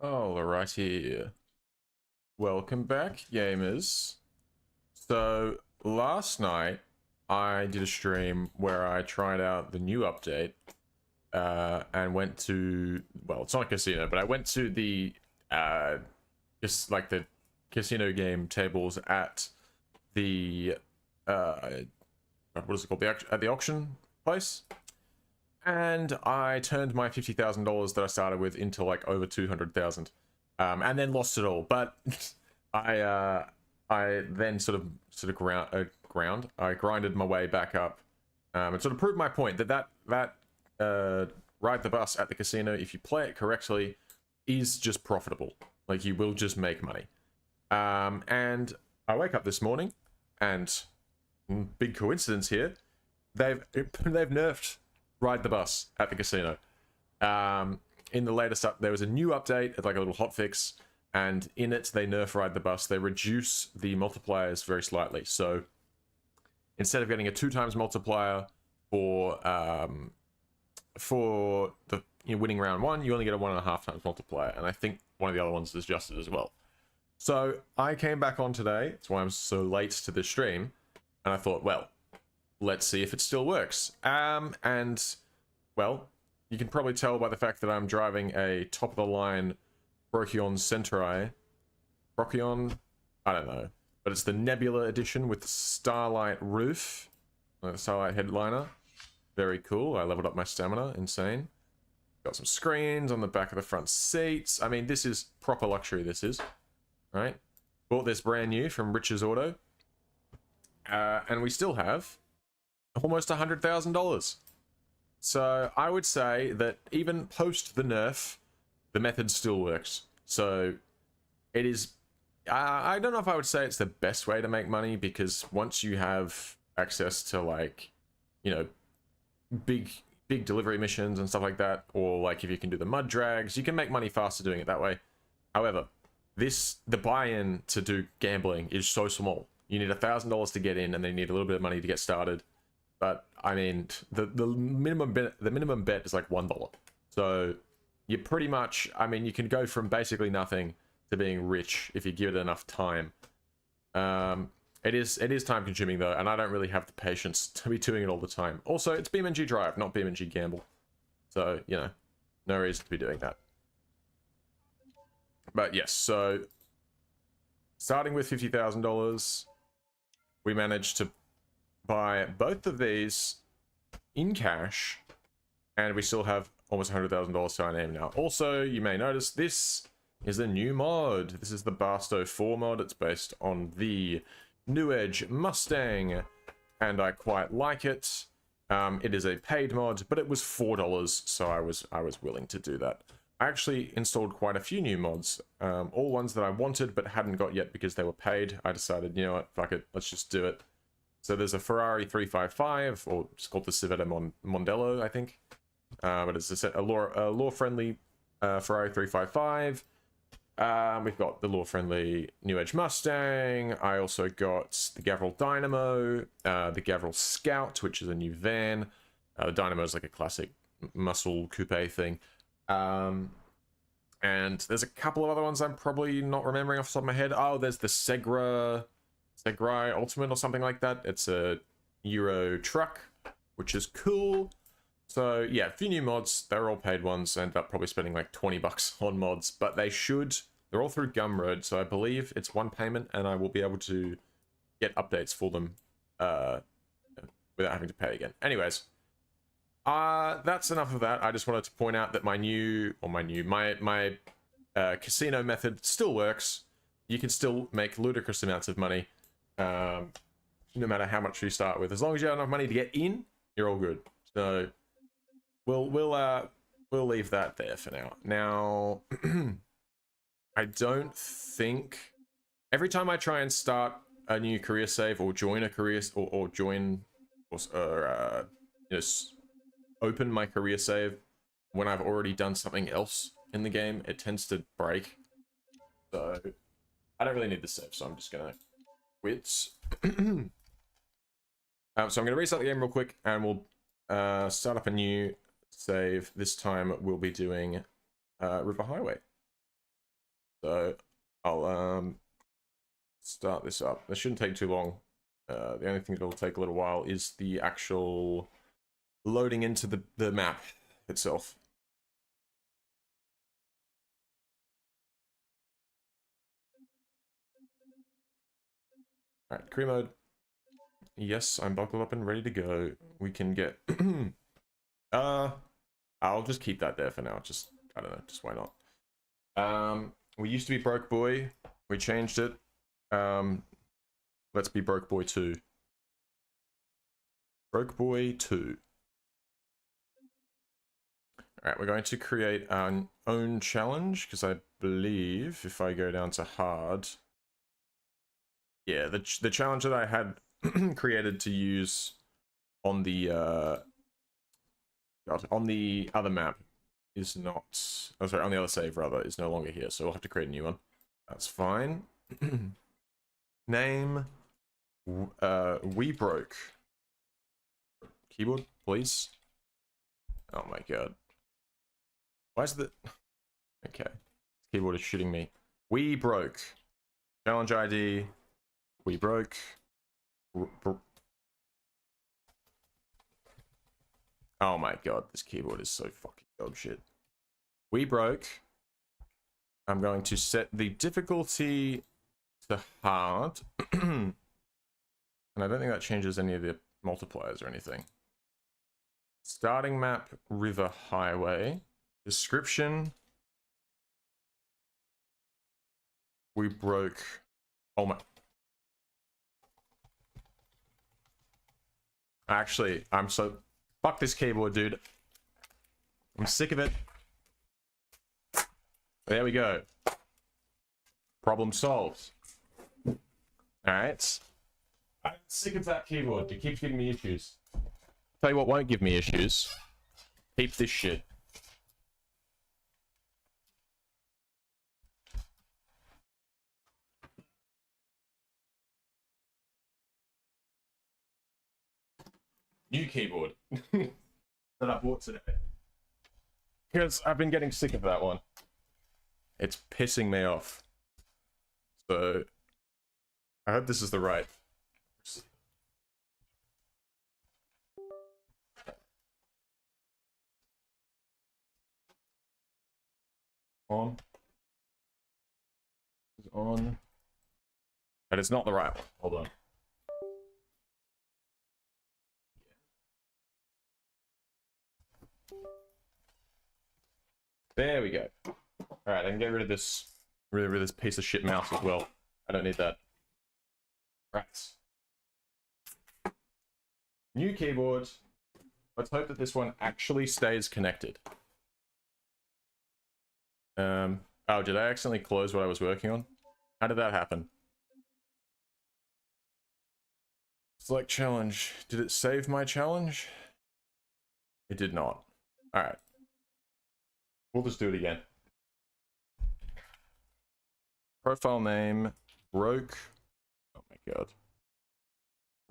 Alrighty, welcome back, gamers. So last night I did a stream where I tried out the new update and went to, well, it's not a casino, but I went to the just like the casino game tables at the what is it called, at the auction place. And I turned my $50,000 that I started with into like over 200,000, and then lost it all. But I then sort of I grinded my way back up, and sort of proved my point that ride the bus at the casino, if you play it correctly, is just profitable. Like, you will just make money. And I wake up this morning, and big coincidence here, they've nerfed ride the bus at the casino. In the latest there was a new update, like a little hotfix, and in it they nerf ride the bus. They reduce the multipliers very slightly. So instead of getting a 2x multiplier for the winning round 1, you only get a 1.5x multiplier, and I think one of the other ones is adjusted as well. So I came back on today. That's why I'm so late to this stream, and I thought, well, let's see if it still works. And, well, you can probably tell by the fact that I'm driving a top-of-the-line Procyon Centri. Procyon? I don't know. But it's the Nebula edition with the Starlight roof. The Starlight headliner. Very cool. I leveled up my stamina. Insane. Got some screens on the back of the front seats. I mean, this is proper luxury, this is. Right? Bought this brand new from Rich's Auto. And we still have almost $100,000. So I would say that even post the nerf, the method still works. So it is, I don't know if I would say it's the best way to make money, because once you have access to, like, you know, big delivery missions and stuff like that, or like if you can do the mud drags, you can make money faster doing it that way. However, the buy-in to do gambling is so small. You need $1,000 to get in, and then you need a little bit of money to get started. But I mean, the minimum bet is like $1. So you pretty much, I mean, you can go from basically nothing to being rich if you give it enough time. It is time consuming though, and I don't really have the patience to be doing it all the time. Also, it's BeamNG Drive, not BeamNG Gamble. So, you know, no reason to be doing that. But yes, so starting with $50,000, we managed to buy both of these in cash, and we still have almost $100,000 to our name now. Also, you may notice this is a new mod. This is the Barstow 4 mod. It's based on the New Edge Mustang, and I quite like it. It is a paid mod, but it was $4, so I was willing to do that. I actually installed quite a few new mods, all ones that I wanted but hadn't got yet because they were paid. I decided, you know what, fuck it, let's just do it. So there's a Ferrari 355, or it's called the Civetta Mondello, I think. But it's a law-friendly Ferrari 355. We've got the law-friendly New Edge Mustang. I also got the Gavril Dynamo, the Gavril Scout, which is a new van. The Dynamo is like a classic muscle coupe thing. And there's a couple of other ones I'm probably not remembering off the top of my head. Oh, there's the Segrai Ultimate or something like that. It's a Euro truck, which is cool. So yeah, a few new mods. They're all paid ones. I ended up probably spending like $20 on mods, but they're all through Gumroad, so I believe it's one payment, and I will be able to get updates for them without having to pay again. Anyways, that's enough of that. I just wanted to point out that my casino method still works. You can still make ludicrous amounts of money, no matter how much you start with. As long as you have enough money to get in, you're all good. So we'll leave that there for now. Now, I don't think every time I try and start a new career save or join a career or join or you know, open my career save when I've already done something else in the game, it tends to break. So I don't really need the save, so I'm just gonna quit. So I'm gonna restart the game real quick, and we'll start up a new save. This time we'll be doing River Highway. So I'll start this up. This shouldn't take too long. The only thing that'll take a little while is the actual loading into the map itself. Alright, crew mode. Yes, I'm buckled up and ready to go. We can get... I'll just keep that there for now. Just, I don't know, just why not? We used to be Broke Boy. We changed it. Let's be Broke Boy 2. Broke Boy 2. Alright, we're going to create our own challenge, because I believe if I go down to hard... Yeah, the challenge that I had created to use on the on the other map is not... Oh, sorry, on the other save, rather, is no longer here, so we'll have to create a new one. That's fine. Name... We broke. Keyboard, please. Oh my god. Why is the... Okay. Keyboard is shitting me. We broke. Challenge ID. We broke. Oh my god, this keyboard is so fucking dog shit. We broke. I'm going to set the difficulty to hard. And I don't think that changes any of the multipliers or anything. Starting map, river, highway. Description. We broke. Oh my. Actually, I'm so... Fuck this keyboard, dude. I'm sick of it. There we go. Problem solved. Alright. I'm sick of that keyboard. It keeps giving me issues. Tell you what won't give me issues. Keep this shit. New keyboard that I bought today. Because I've been getting sick of that one. It's pissing me off. So I hope this is the right. On. It's on. But it's not the right one. Hold on. There we go. Alright, I can get rid of this piece of shit mouse as well. I don't need that. Right. New keyboard. Let's hope that this one actually stays connected. Oh, did I accidentally close what I was working on? How did that happen? Select challenge. Did it save my challenge? It did not. Alright. We'll just do it again. Profile name, Broke. Oh my god.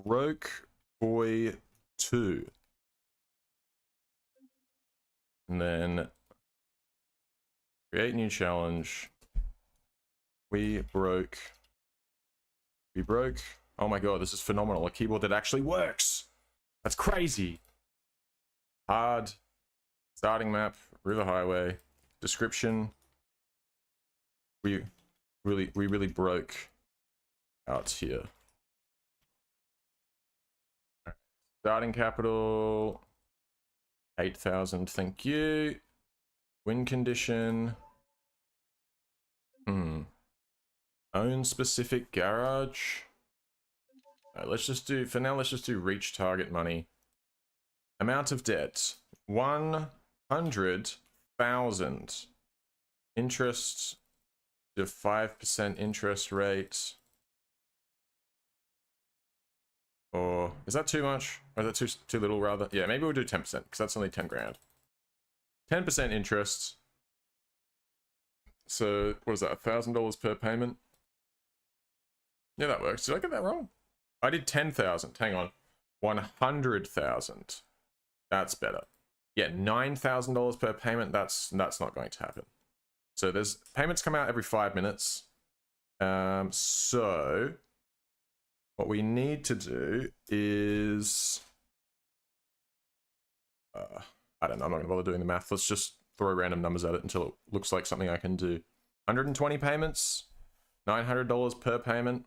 Broke Boy 2. And then create new challenge. We broke. Oh my god, this is phenomenal. A keyboard that actually works. That's crazy. Hard. Starting map. River highway. Description. We really broke out here. Starting capital. 8,000. Thank you. Win condition. Own specific garage. Let's just do, for now, let's just do reach target money. Amount of debt. 100,000. Interest. Do 5% interest rate. Or, is that too much? Or is that too little, rather? Yeah, maybe we'll do 10%, because that's only 10 grand. 10% interest. So, what is that, $1,000 per payment? Yeah, that works. Did I get that wrong? I did 10,000. Hang on. 100,000. That's better. Yeah, $9,000 per payment. That's not going to happen. So there's payments come out every 5 minutes. So what we need to do is, I don't know, I'm not gonna bother doing the math. Let's just throw random numbers at it until it looks like something I can do. 120 payments, $900 per payment.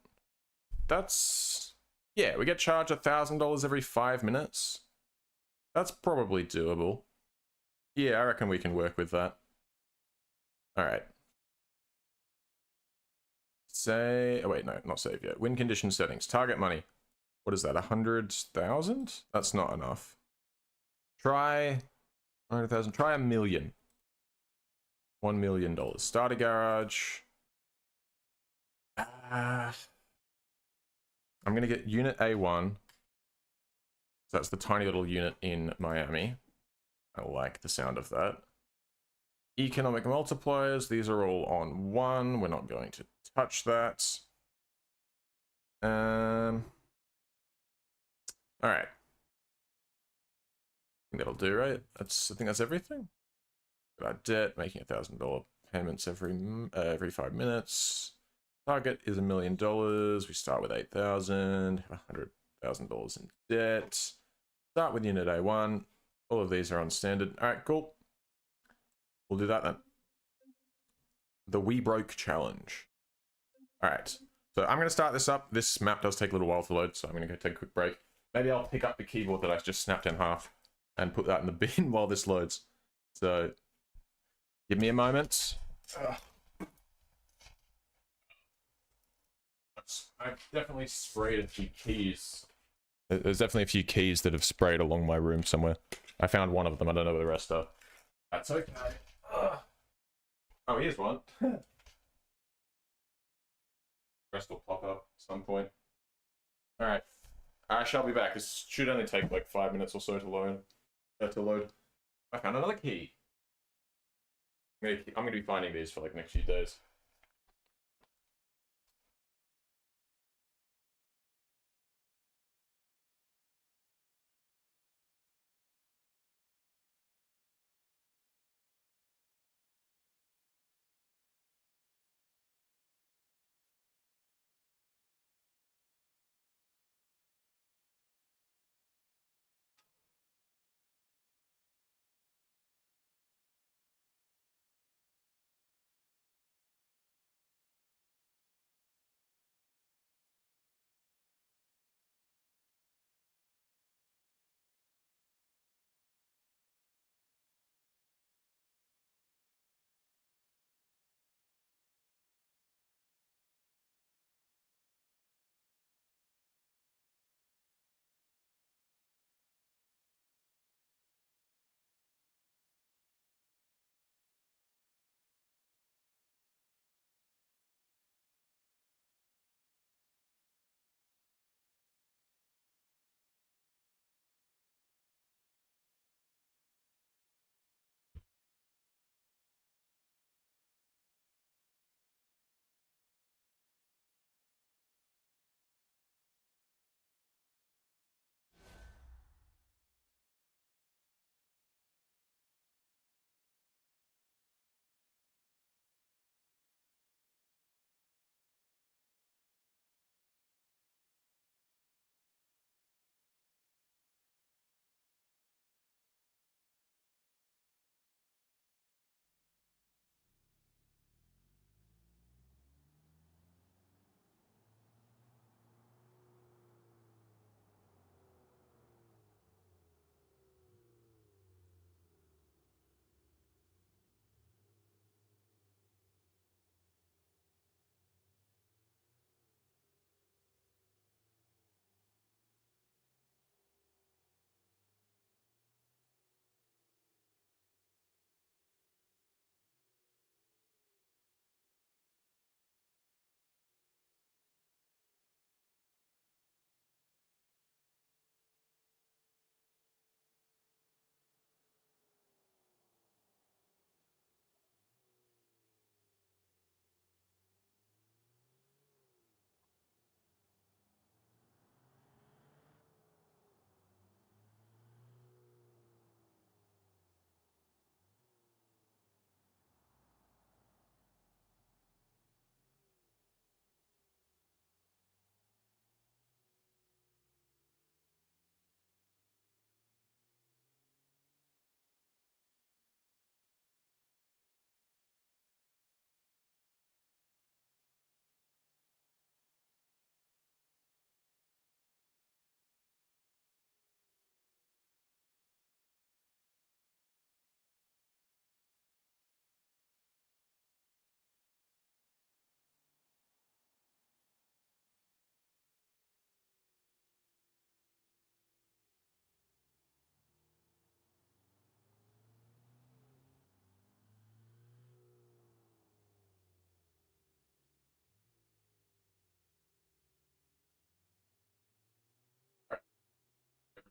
That's, yeah, we get charged $1,000 every 5 minutes. That's probably doable. Yeah, I reckon we can work with that. All right. Say, oh wait, no, not save yet. Win condition settings, target money. What is that, 100,000? That's not enough. Try 100,000, try $1 million. $1 million. Start a garage. I'm gonna get unit A1. So that's the tiny little unit in Miami. I like the sound of that. Economic multipliers, these are all on 1. We're not going to touch that. All right. I think that'll do, right? I think that's everything. Our debt, making $1,000 payments every 5 minutes. Target is $1 million. We start with 8,000, $100,000 in debt. Start with unit A1. All of these are on standard. All right, cool. We'll do that then. The We Broke Challenge. All right, so I'm going to start this up. This map does take a little while to load, so I'm going to go take a quick break. Maybe I'll pick up the keyboard that I just snapped in half and put that in the bin while this loads. So give me a moment. I've definitely sprayed a few keys. There's definitely a few keys that have sprayed along my room somewhere. I found one of them. I don't know where the rest are. That's okay. Oh, here's one. Rest will pop up at some point. All right. I shall be back. This should only take like 5 minutes or so to load. I found another key. I'm gonna be finding these for like next few days.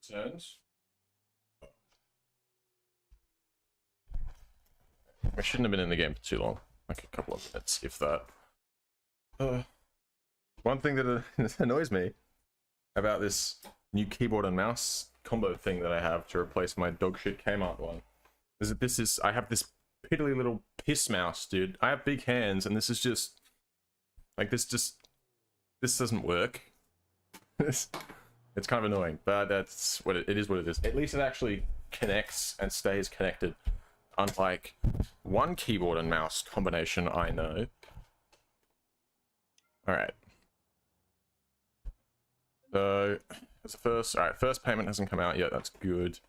turns. I shouldn't have been in the game for too long. Like a couple of minutes, if that. One thing that annoys me about this new keyboard and mouse combo thing that I have to replace my dogshit Kmart one is that I have this piddly little piss mouse, dude. I have big hands, and this is just like this doesn't work. It's kind of annoying, but that's what it is. What it is. At least it actually connects and stays connected, unlike one keyboard and mouse combination I know. All right. So that's the first. All right, first payment hasn't come out yet. That's good.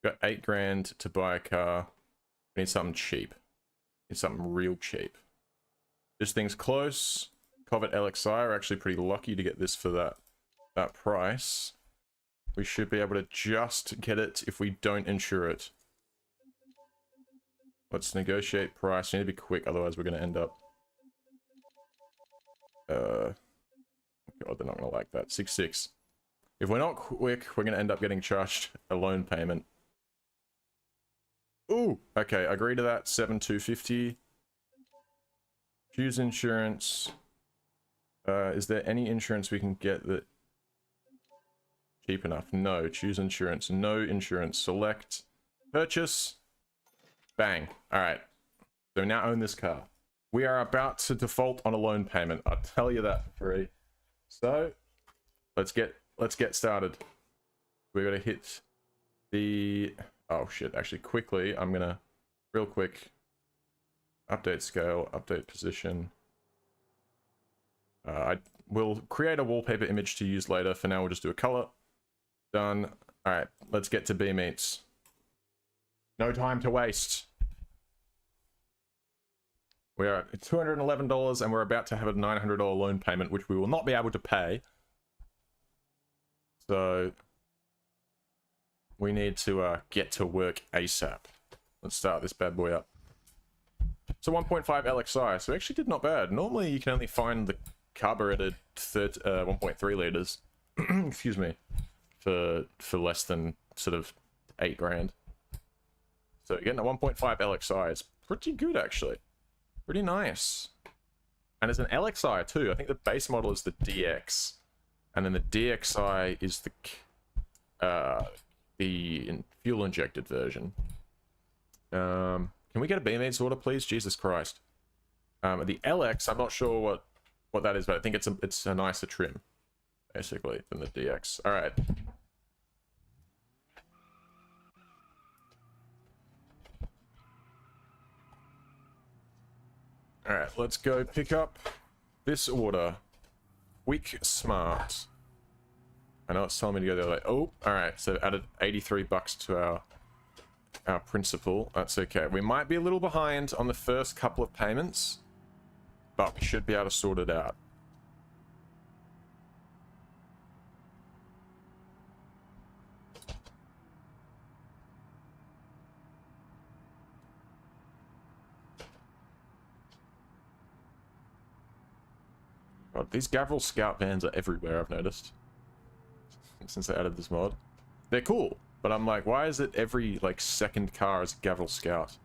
Got 8 grand to buy a car. We need something cheap. Need something real cheap. This thing's close. Covet LXI are actually pretty lucky to get this for that price. We should be able to just get it if we don't insure it. Let's negotiate price. We need to be quick, otherwise we're going to end up... God, they're not going to like that. 6.6. If we're not quick, we're going to end up getting charged a loan payment. Ooh! Okay, agree to that. 7,250. Choose insurance. Is there any insurance we can get that... cheap enough? No. Choose insurance. No insurance. Select. Purchase. Bang. Alright. So we now own this car. We are about to default on a loan payment. I'll tell you that for free. So, let's get started. We're gonna hit the... Oh shit, actually quickly, I'm gonna... Real quick. Update scale, update position. I will create a wallpaper image to use later. For now, we'll just do a color. Done. Alright, let's get to BeamNG. No time to waste. We are at $211 and we're about to have a $900 loan payment, which we will not be able to pay. So we need to get to work ASAP. Let's start this bad boy up. So 1.5 LXI, so we actually did not bad. Normally you can only find the carbureted 1.3 liters, excuse me, for less than sort of 8 grand. So getting a 1.5 LXI is pretty good actually. Pretty nice. And it's an LXI too. I think the base model is the DX. And then the DXI is the fuel injected version. Can we get a BeamNG order, please? Jesus Christ. The LX, I'm not sure what that is, but I think it's a nicer trim, basically, than the DX. All right. All right, let's go pick up this order. Quick Smart. I know it's telling me to go the other way. Oh, all right. So added $83 to our principal. That's okay. We might be a little behind on the first couple of payments, but we should be able to sort it out. God, these Gavril Scout vans are everywhere, I've noticed. Since they added this mod. They're cool, but I'm like, why is it every, like, second car is a Gavril Scout?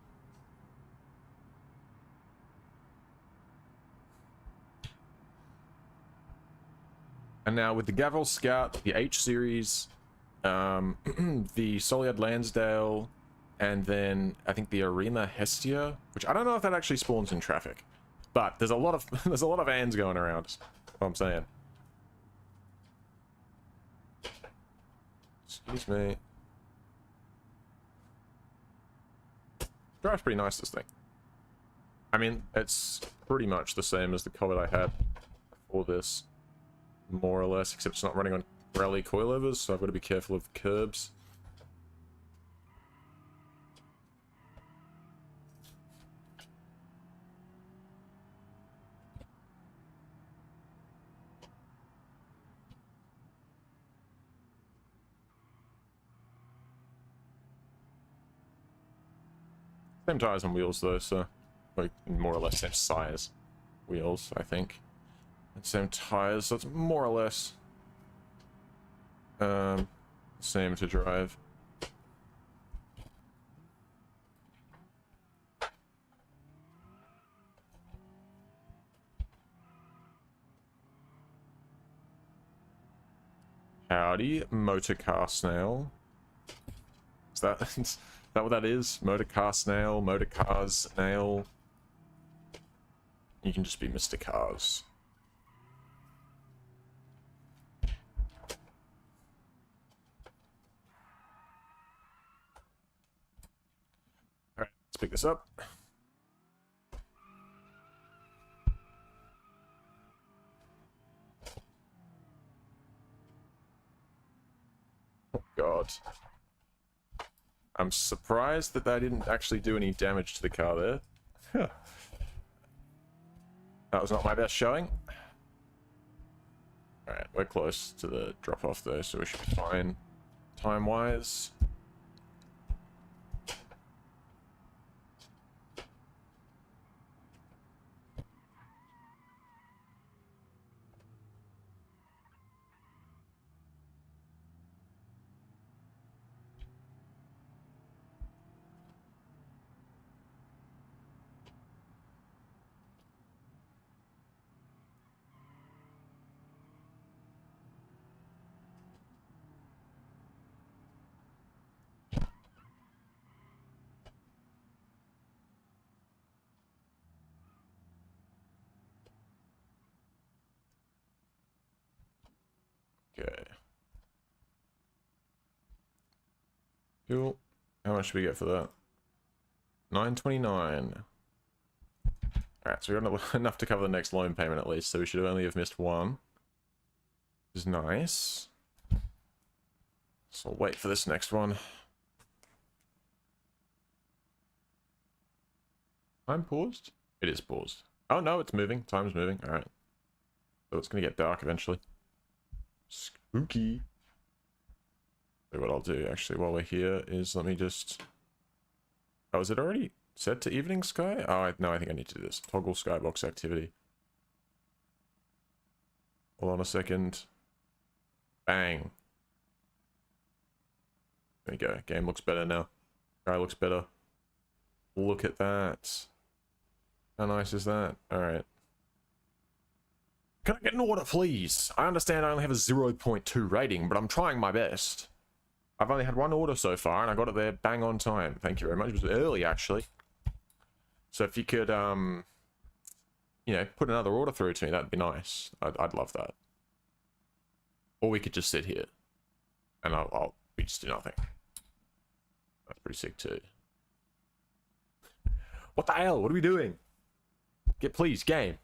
And now with the Gavril Scout, the H series, the Soliad Lansdale, and then I think the Arima Hestia, which I don't know if that actually spawns in traffic. But there's a lot of there's a lot of vans going around. That's what I'm saying. Excuse me. Drives pretty nice, this thing. I mean, it's pretty much the same as the Covet I had before this, more or less, except it's not running on rally coilovers, so I've got to be careful of curbs. Same tires and wheels though, so like more or less same size wheels, I think. And same tires, so it's more or less Same to drive. Howdy, motor car snail. Is that is that what that is? Motor car snail, motor cars snail. You can just be Mr. Cars. Alright, let's pick this up. Oh god. I'm surprised that they didn't actually do any damage to the car there. That was not my best showing. Alright, we're close to the drop-off though, so we should be fine time-wise. Okay. Cool. How much do we get for that? 929. Alright, so we got enough to cover the next loan payment at least, so we should only have missed one. Which is nice. So I'll wait for this next one. Time paused? It is paused. Oh no, it's moving. Time's moving. Alright. So it's gonna get dark eventually. Spooky. So what I'll do actually while we're here is let me just... Oh, is it already set to evening sky? Oh, no, I think I need to do this. Toggle skybox activity. Hold on a second. Bang. There we go. Game looks better now. Sky looks better. Look at that. How nice is that? Alright. Can I get an order, please? I understand I only have a 0.2 rating, but I'm trying my best. I've only had one order so far, and I got it there bang on time. Thank you very much. It was early, actually. So if you could, you know, put another order through to me, that'd be nice. I'd love that. Or we could just sit here, and we just do nothing. That's pretty sick too. What the hell? What are we doing? Please, game.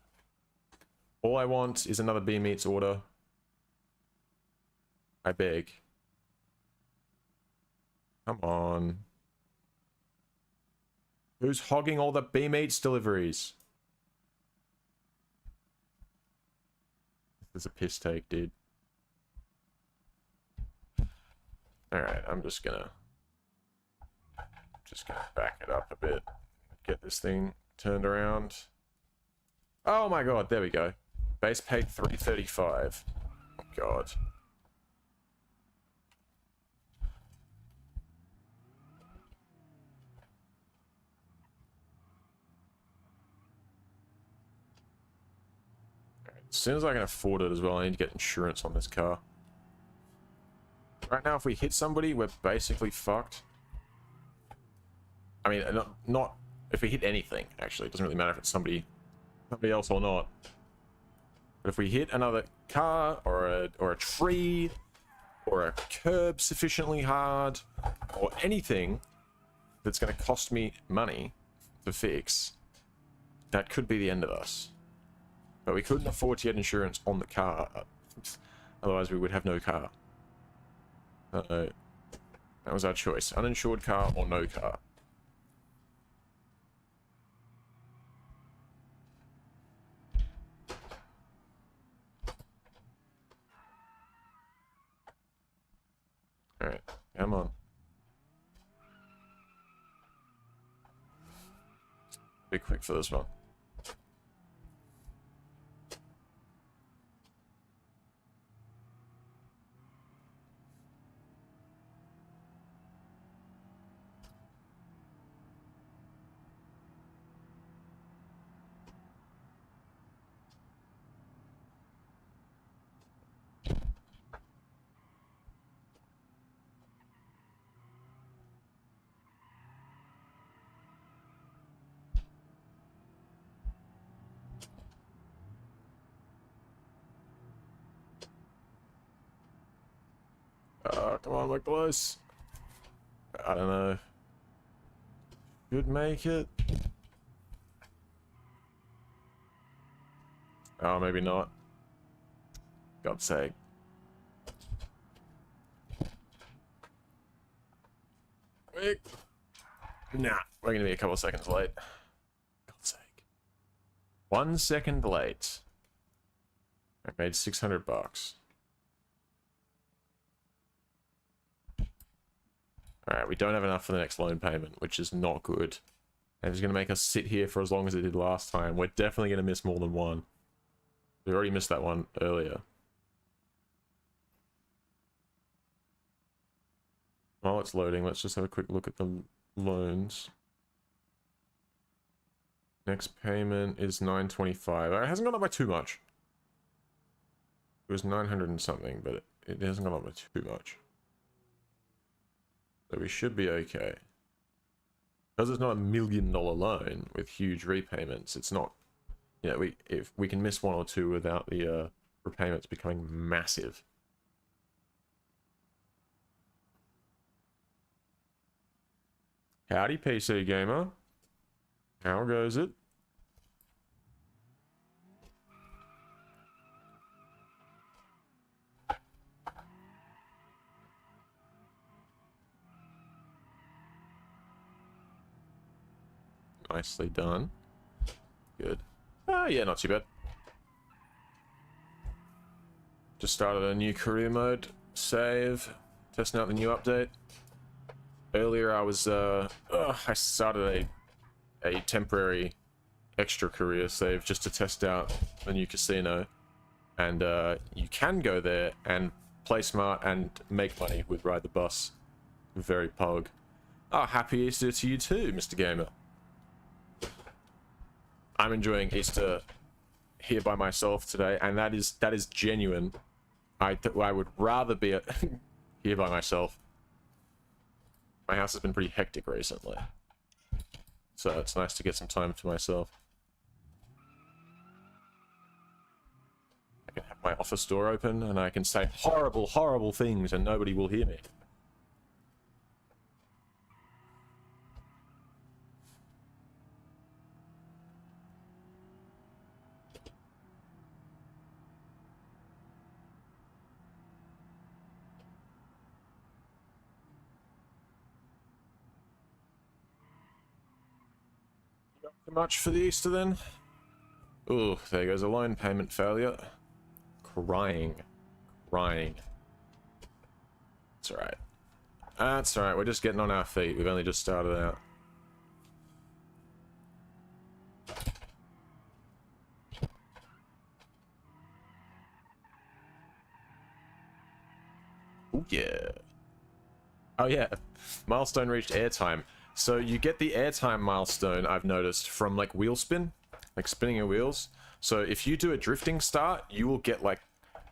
All I want is another BeamNG order. I beg. Come on. Who's hogging all the BeamNG deliveries? This is a piss take, dude. Alright, I'm just gonna back it up a bit. Get this thing turned around. Oh my god, there we go. Base paid 335. Oh god. As soon as I can afford it as well, I need to get insurance on this car. Right now, if we hit somebody, we're basically fucked. I mean, not if we hit anything, actually. It doesn't really matter if it's somebody else or not. But if we hit another car, or a tree, or a curb sufficiently hard, or anything that's going to cost me money to fix, that could be the end of us. But we couldn't afford to get insurance on the car. Otherwise, we would have no car. Uh-oh. That was our choice. Uninsured car or no car. Alright, come on. Be quick for this one. come on, we're close. I don't know. Should make it. Oh, maybe not. God's sake. Quick. Nah, we're gonna be a couple of seconds late. God's sake. 1 second late. I made $600. Alright, we don't have enough for the next loan payment, which is not good. And it's gonna make us sit here for as long as it did last time. We're definitely gonna miss more than one. We already missed that one earlier. While it's loading, let's just have a quick look at the loans. Next payment is $925. It hasn't gone up by too much. It was 900 and something, but it hasn't gone up by too much. So we should be okay. Because it's not a $1 million loan with huge repayments, it's not, you know, if we can miss one or two without the repayments becoming massive. Howdy, PC gamer. How goes it? Nicely done. Good. Ah, yeah, not too bad. Just started a new career mode. Save. Testing out the new update. Earlier I was, I started a temporary extra career save just to test out the new casino. And, you can go there and play smart and make money with Ride the Bus. Very pog. Oh, happy Easter to you too, Mr. Gamer. I'm enjoying Easter here by myself today, and that is genuine. I would rather be here by myself. My house has been pretty hectic recently, so it's nice to get some time to myself. I can have my office door open, and I can say horrible, horrible things, and nobody will hear me. Too much for the Easter then? Ooh, there goes a loan payment failure. Crying. Crying. It's alright. That's alright, we're just getting on our feet. We've only just started out. Oh yeah. Oh yeah. Milestone reached airtime. So you get the airtime milestone, I've noticed, from like wheel spin, like spinning your wheels. So if you do a drifting start, you will get like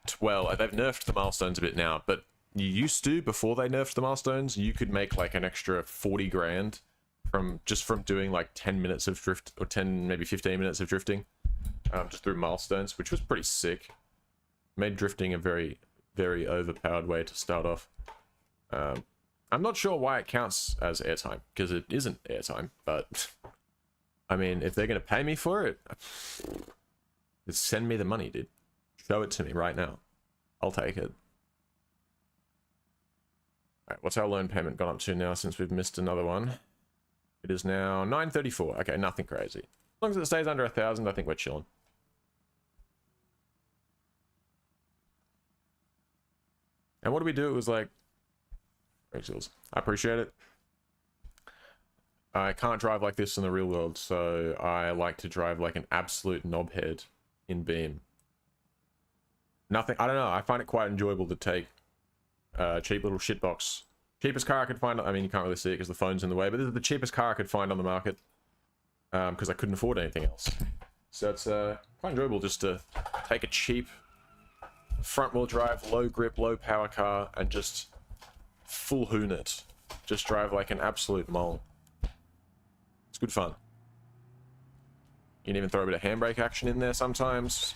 12. They've nerfed the milestones a bit now, but you used to, before they nerfed the milestones, you could make like an extra 40 grand from doing like 10 minutes of drift, or 10, maybe 15 minutes of drifting, just through milestones, which was pretty sick. Made drifting a very, very overpowered way to start off. I'm not sure why it counts as airtime, because it isn't airtime, but I mean, if they're going to pay me for it, just send me the money, dude. Show it to me right now. I'll take it. Alright, what's our loan payment gone up to now since we've missed another one? It is now 934. Okay, nothing crazy. As long as it stays under 1,000, I think we're chilling. And what do we do? It was like... I appreciate it. I can't drive like this in the real world, so I like to drive like an absolute knobhead in Beam. Nothing, I don't know, I find it quite enjoyable to take a cheap little shitbox. Cheapest car I could find, I mean, you can't really see it because the phone's in the way, but this is the cheapest car I could find on the market, because I couldn't afford anything else. So it's quite enjoyable just to take a cheap front-wheel drive, low grip, low power car and just full hoon it. Just drive like an absolute mole. It's good fun. You can even throw a bit of handbrake action in there sometimes.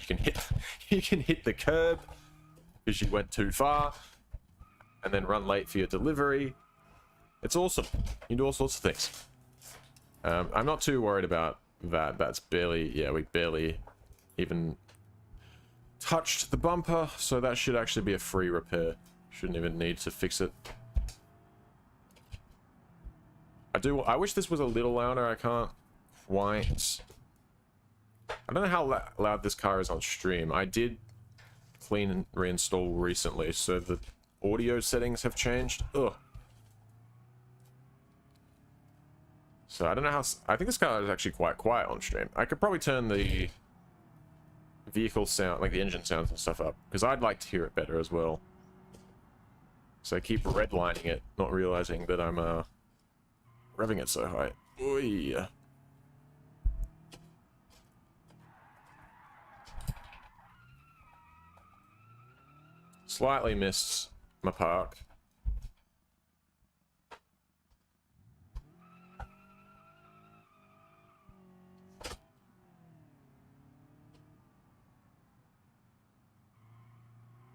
You can hit the curb. because you went too far, and then run late for your delivery. It's awesome. You can do all sorts of things. I'm not too worried about that. That's barely, yeah, we barely even touched the bumper, so that should actually be a free repair. Shouldn't even need to fix it. I wish this was a little louder. I can't quite. I don't know how loud this car is on stream. I did clean and reinstall recently, so the audio settings have changed. Ugh. So I don't know how. I think this car is actually quite quiet on stream. I could probably turn the vehicle sound, like the engine sounds and stuff up, because I'd like to hear it better as well. So I keep redlining it, not realizing that I'm revving it so high. Oy. Slightly missed my park.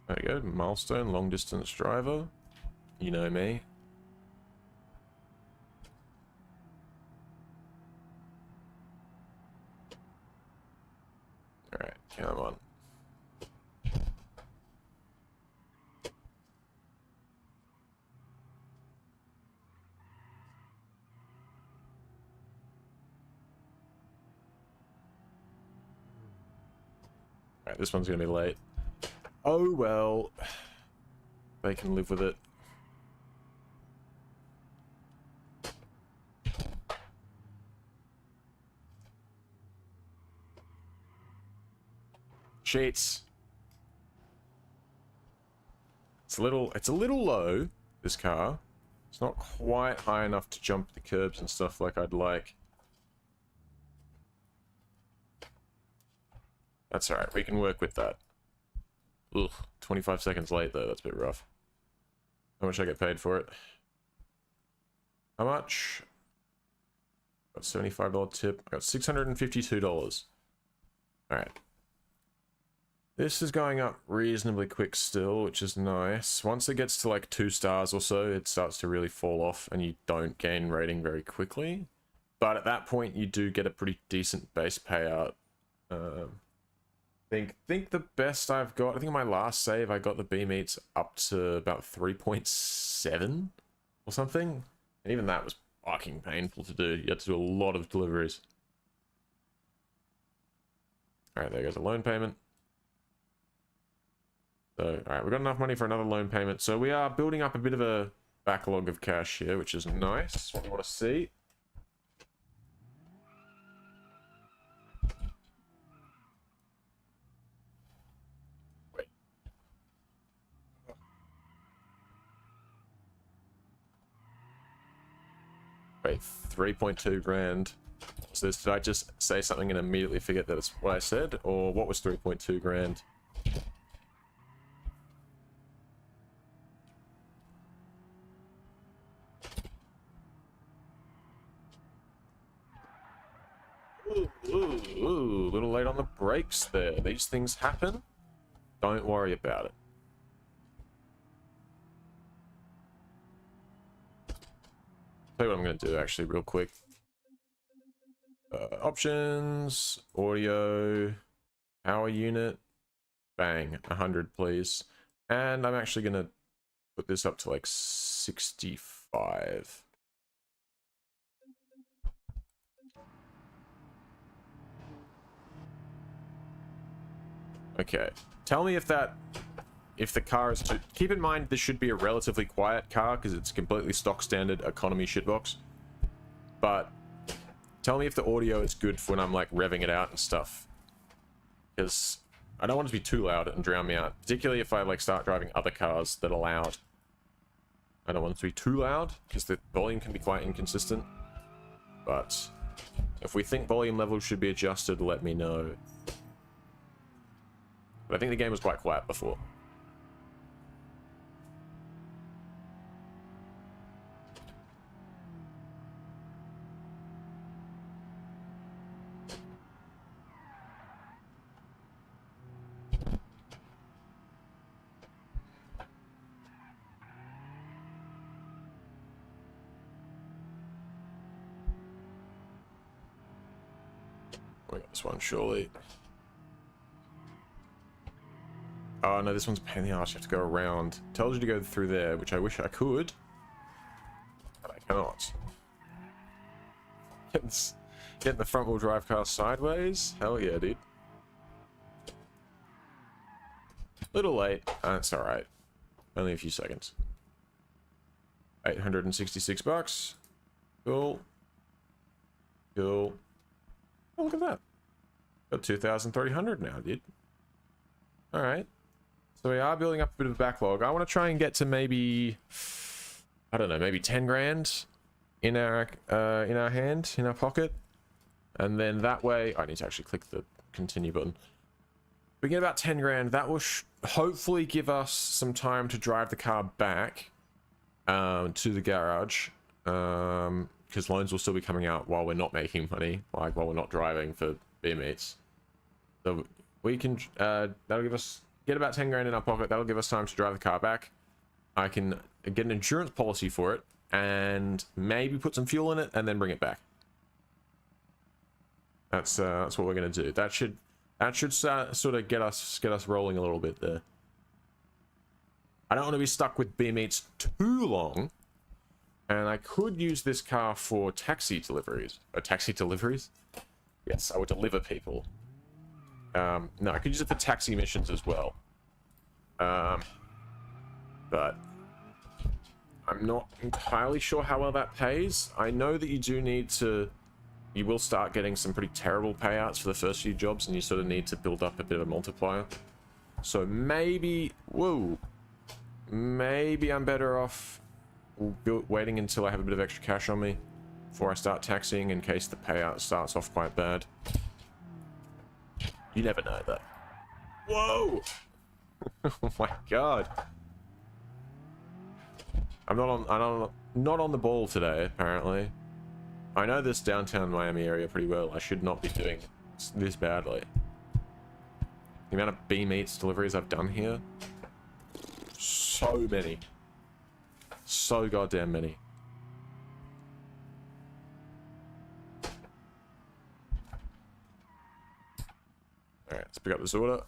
There we go, milestone, long distance driver. You know me. Alright, come on. Alright, this one's gonna be late. Oh well. They can live with it. Sheets. It's a little low, this car. It's not quite high enough to jump the curbs and stuff like I'd like. That's alright, we can work with that. Ugh, 25 seconds late though, that's a bit rough. How much I get paid for it? How much? Got $75 tip. I got $652. Alright. This is going up reasonably quick still, which is nice. Once it gets to like 2 stars or so, it starts to really fall off and you don't gain rating very quickly. But at that point, you do get a pretty decent base payout. Think the best I've got, I think my last save, I got the BeamNG up to about 3.7 or something. And even that was fucking painful to do. You had to do a lot of deliveries. Alright, there goes a loan payment. So, alright, we've got enough money for another loan payment. So we are building up a bit of a backlog of cash here, which is nice. That's what we want to see. Wait, 3.2 grand. So did I just say something and immediately forget that it's what I said? Or what was 3.2 grand? Ooh, a little late on the brakes there. These things happen. Don't worry about it. Tell you what I'm going to do actually real quick. Options, audio, power unit, bang, 100 please. And I'm actually going to put this up to like 65. Okay, tell me if the car is too... Keep in mind this should be a relatively quiet car because it's completely stock standard economy shitbox. But tell me if the audio is good for when I'm like revving it out and stuff. Because I don't want it to be too loud and drown me out. Particularly if I like start driving other cars that are loud. I don't want it to be too loud because the volume can be quite inconsistent. But if we think volume levels should be adjusted, let me know. But I think the game was quite quiet before. We got this one, surely. Oh no, this one's a pain in the arse. You have to go around. Tells you to go through there, which I wish I could, but I cannot. Getting the front wheel drive car sideways? Hell yeah, dude. Little late. That's alright. Only a few seconds. 866 bucks. Cool. Cool. Oh, look at that. Got 2,300 now, dude. Alright. So we are building up a bit of a backlog. I want to try and get to maybe, I don't know, maybe 10 grand in our hand, in our pocket. And then that way, I need to actually click the continue button. We get about 10 grand. That will hopefully give us some time to drive the car back to the garage. Because loans will still be coming out while we're not making money, like while we're not driving for beer meets. So we can, that'll give us, get about 10 grand in our pocket. That'll give us time to drive the car back. I can get an insurance policy for it and maybe put some fuel in it and then bring it back. That's what we're gonna do. That should sort of get us rolling a little bit there. I don't want to be stuck with beer meets too long, and I could use this car for taxi deliveries. Taxi deliveries? Yes, I would deliver people. No, I could use it for taxi missions as well. But I'm not entirely sure how well that pays. I know that you do need to, you will start getting some pretty terrible payouts for the first few jobs, and you sort of need to build up a bit of a multiplier. So maybe, whoa, maybe I'm better off waiting until I have a bit of extra cash on me before I start taxiing in case the payout starts off quite bad. You never know that. Whoa! Oh my god. I'm not on the ball today, apparently. I know this downtown Miami area pretty well. I should not be doing this badly. The amount of B meets deliveries I've done here. So many. So goddamn many. Alright, let's pick up this order.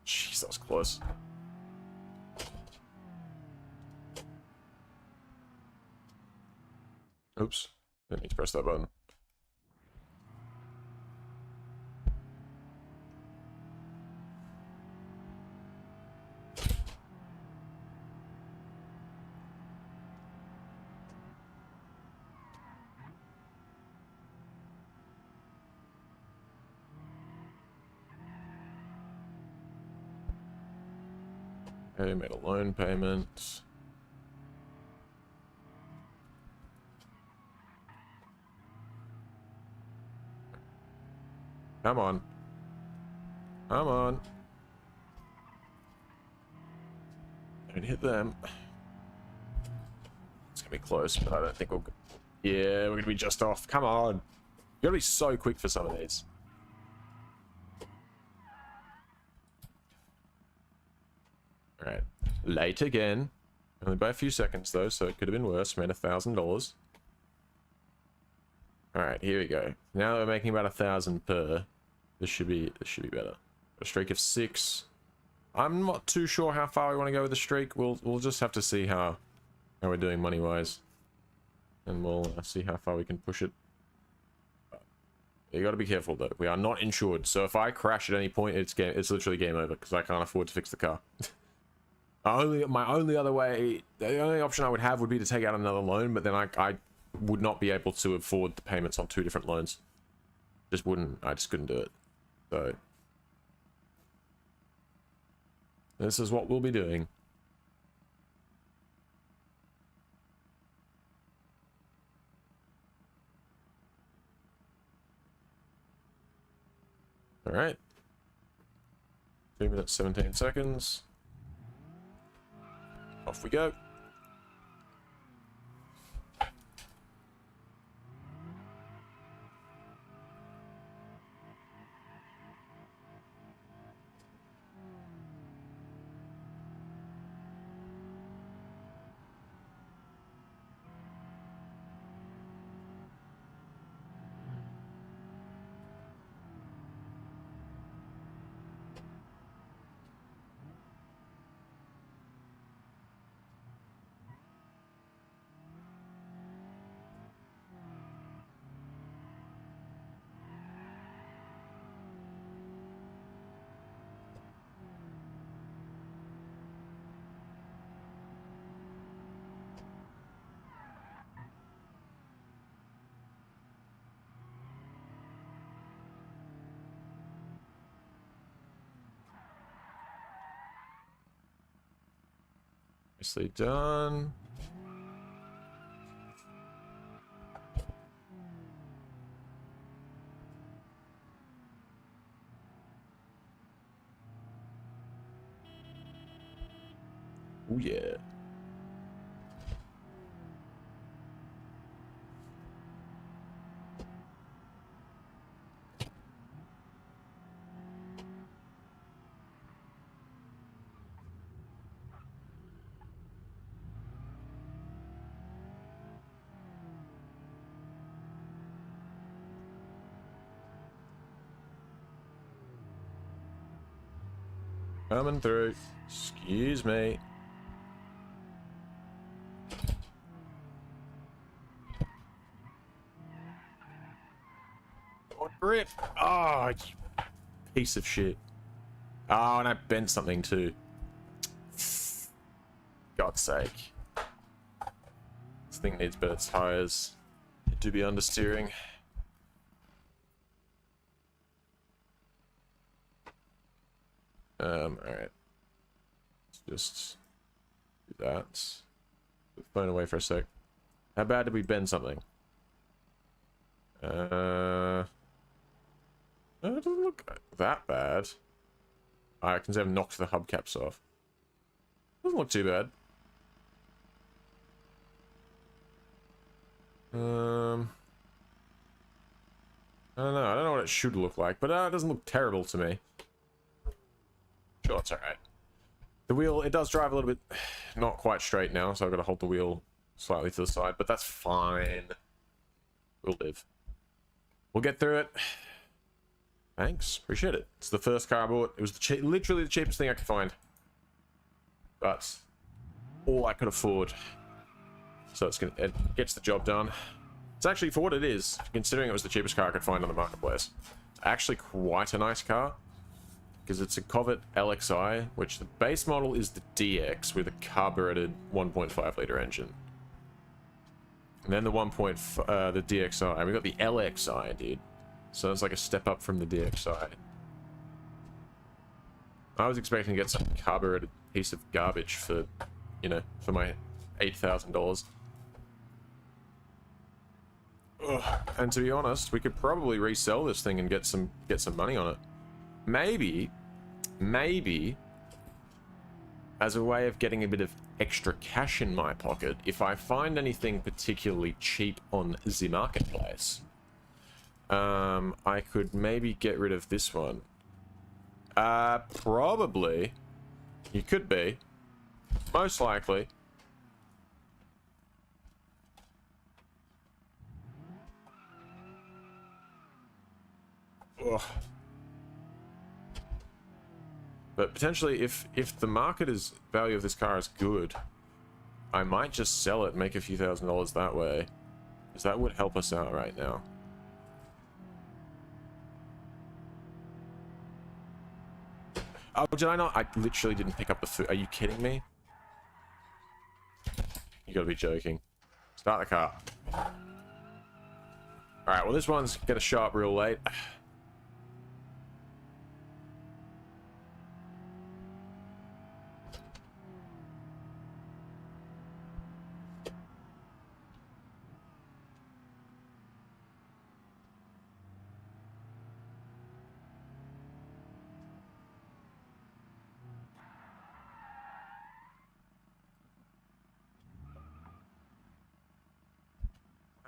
Jeez, that was close. Oops, didn't need to press that button. Okay, made a loan payment. Come on. Come on. Don't hit them. It's gonna be close, but I don't think we'll... Yeah, we're gonna be just off. Come on. You gotta be so quick for some of these. Alright. Late again. Only by a few seconds though, so it could have been worse. Made $1,000. Alright, here we go. Now that we're making about 1,000 per, this should be better. A streak of 6. I'm not too sure how far we want to go with the streak. We'll just have to see how we're doing money wise, and we'll see how far we can push it. You got to be careful though. We are not insured, so if I crash at any point, it's literally game over because I can't afford to fix the car. My only other way, the only option I would have would be to take out another loan, but then I would not be able to afford the payments on 2 different loans. I just couldn't do it. So this is what we'll be doing. All right. 2 minutes, 17 seconds. Off we go. Nicely done. Oh yeah. Coming through. Excuse me. Oh, grip. Oh, you piece of shit. Oh, and I bent something too. God's sake. This thing needs better tires. It do be understeering. Alright. Let's just do that. Put the phone away for a sec. How bad did we bend something? No, it doesn't look that bad. I can say I've knocked the hubcaps off. Doesn't look too bad. I don't know. I don't know what it should look like, but it doesn't look terrible to me. Sure, it's alright. The wheel, it does drive a little bit not quite straight now, so I've got to hold the wheel slightly to the side, but that's fine. We'll live. We'll get through it. Thanks. Appreciate it. It's the first car I bought. It was literally the cheapest thing I could find. But all I could afford. So it gets the job done. It's actually, for what it is, considering it was the cheapest car I could find on the marketplace, it's actually quite a nice car. Because it's a Corvette LXI, which the base model is the DX with a carbureted 1.5 liter engine. And then the the DXI. And we got the LXI, dude. So it's like a step up from the DXI. I was expecting to get some carbureted piece of garbage for, you know, for my $8,000. And to be honest, we could probably resell this thing and get some money on it. Maybe, as a way of getting a bit of extra cash in my pocket, if I find anything particularly cheap on the marketplace, I could maybe get rid of this one. Probably. You could be. Most likely. Ugh. But potentially, if the market value of this car is good, I might just sell it and make a few $1,000s that way. Because that would help us out right now. Oh, did I not? I literally didn't pick up the food. Are you kidding me? You gotta be joking. Start the car. Alright, well this one's gonna show up real late.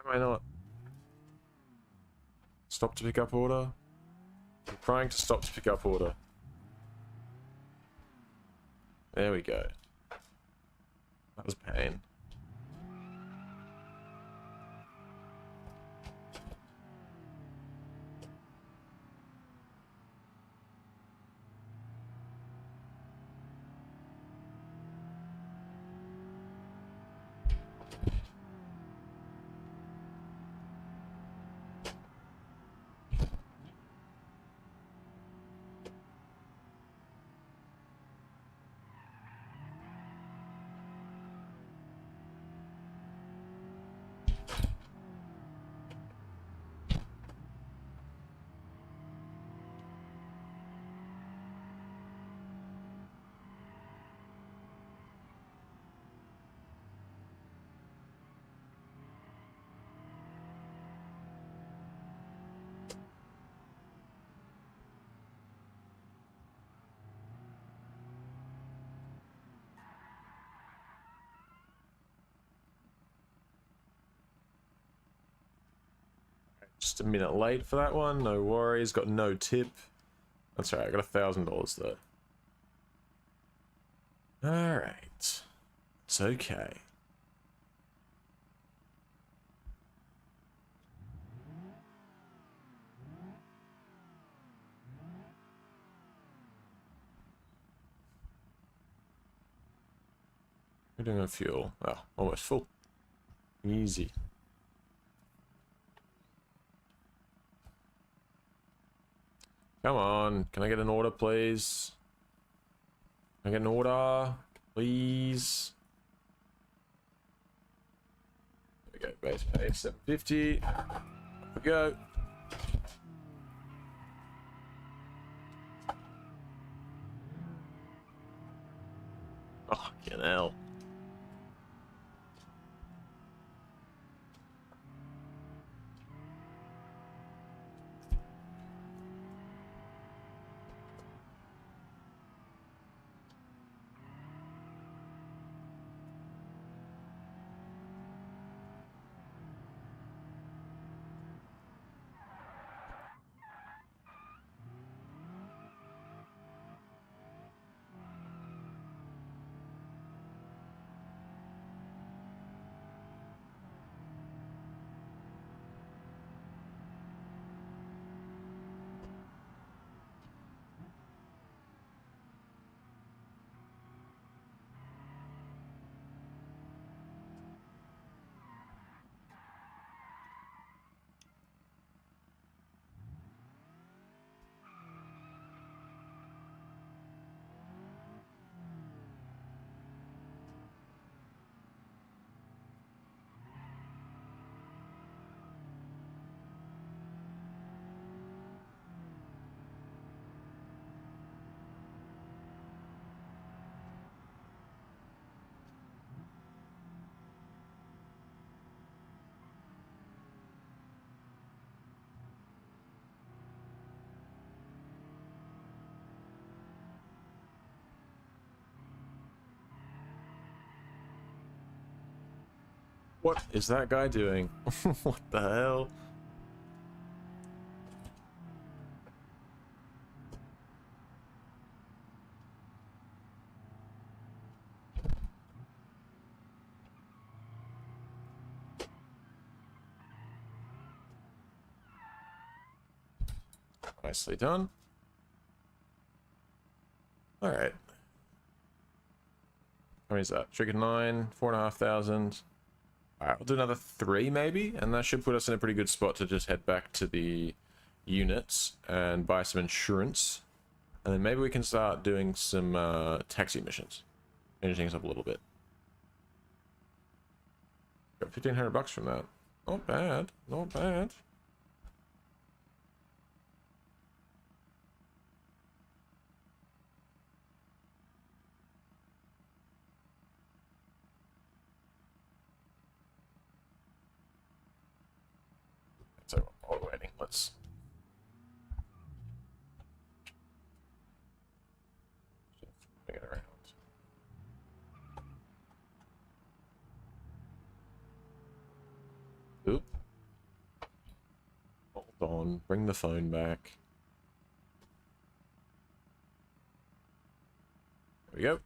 Why am I not? Stop to pick up order? I'm trying to stop to pick up order. There we go. That was pain. Just a minute late for that one. No worries. Got no tip. That's alright. I got $1,000 though. Alright. It's okay. We're doing on fuel. Oh, almost full. Easy. Come on. Can I get an order, please? Can I get an order? Please? There we go. Base pay 750. There we go. Oh, fucking hell. What is that guy doing? What the hell? Nicely done. Alright. How many is that? Trigger 9, 4,500. Alright, we'll do another 3 maybe, and that should put us in a pretty good spot to just head back to the units and buy some insurance. And then maybe we can start doing some taxi missions. Change things up a little bit. Got 1,500 bucks from that. Not bad, not bad. So while we're waiting, let's bring it around. Oop. Hold on, bring the phone back. There we go.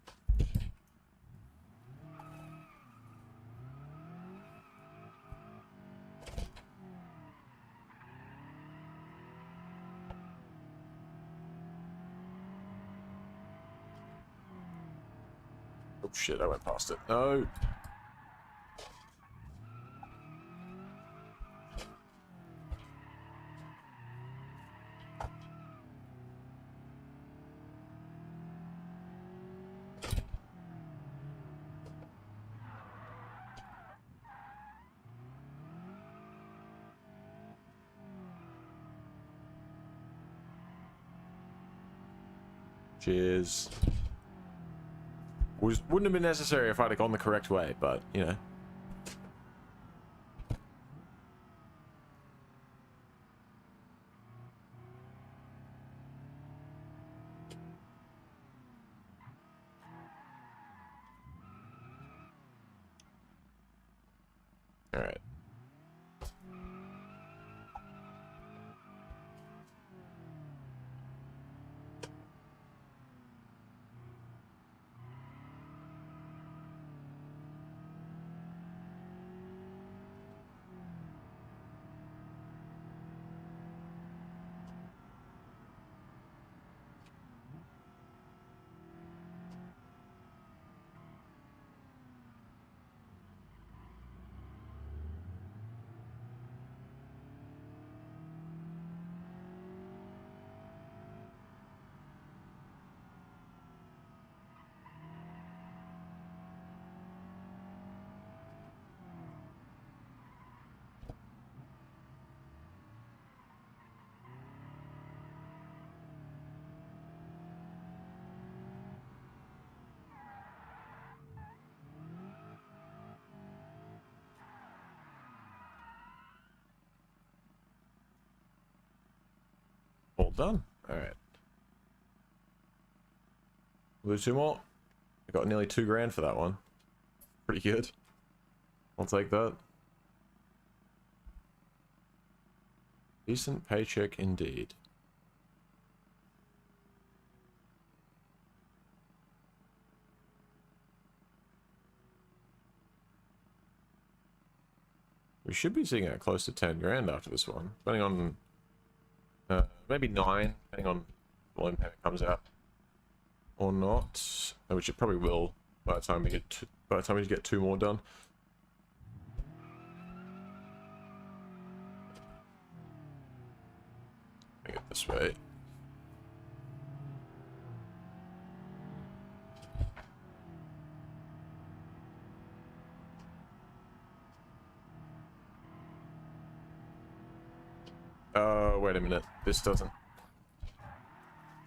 Oh shit, I went past it. No! Cheers. Wouldn't have been necessary if I'd have gone the correct way, but, you know. Alright. done. Alright. We'll do 2 more. I got nearly 2 grand for that one. Pretty good. I'll take that. Decent paycheck indeed. We should be seeing out close to 10 grand after this one, depending on maybe 9, depending on when payment comes out or not, which it probably will by the time we get 2 more done. Bring it this way. Wait a minute. This doesn't...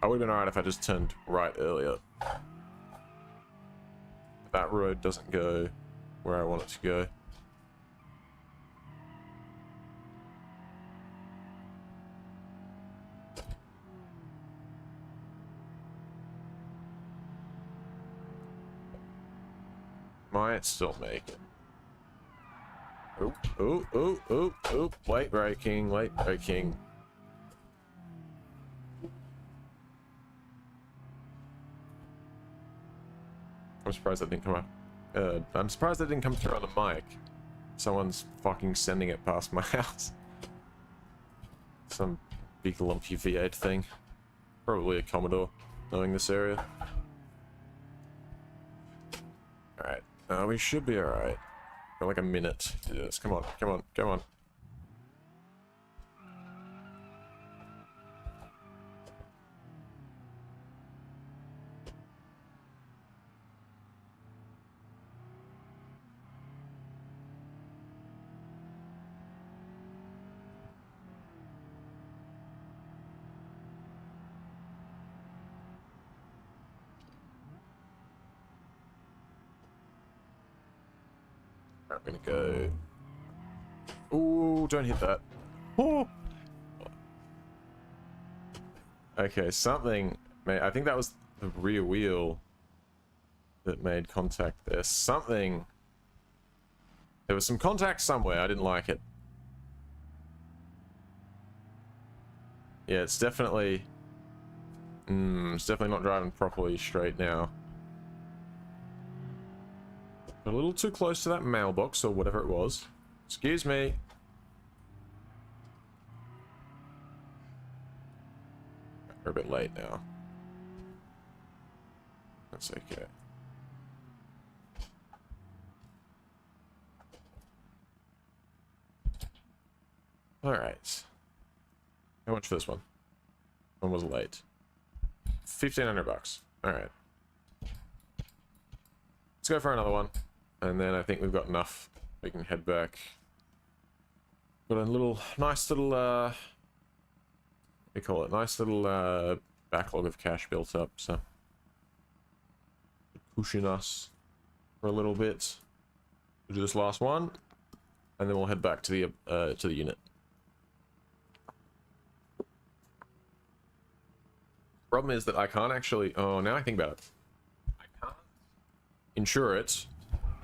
I would have been alright if I just turned right earlier. That road doesn't go where I want it to go. Might still make it. Oh, oh, oh, oh, oh, late braking, late braking. I'm surprised that didn't come up. I'm surprised that didn't come through on the mic. Someone's fucking sending it past my house. Some big lumpy V8 thing. Probably a Commodore, knowing this area. Alright, we should be alright. Got like a minute to do this. Come on, come on, come on. I'm gonna go. Ooh, don't hit that. Oh. Okay, something. I think that was the rear wheel that made contact there. Something. There was some contact somewhere. I didn't like it. Yeah, it's definitely. It's definitely not driving properly straight now. A little too close to that mailbox or whatever it was. Excuse me. We're a bit late now. That's okay. Alright. How much for this one? One was late. 1,500 bucks. Alright. Let's go for another one. And then I think we've got enough. We can head back. Got a little, nice little, what do you call it? Nice little, backlog of cash built up, so. Cushion us for a little bit. We'll do this last one. And then we'll head back to the unit. Problem is that I can't actually, oh, now I think about it. I can't insure it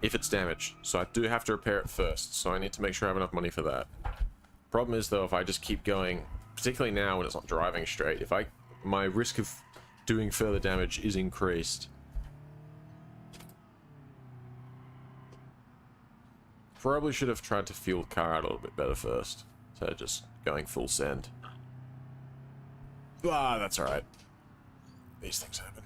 if it's damaged, so I do have to repair it first, so I need to make sure I have enough money for that. Problem is though, if I just keep going, particularly now when it's not driving straight, if my risk of doing further damage is increased. Probably should have tried to fuel the car out a little bit better first, instead of just going full send. Ah, that's alright. These things happen.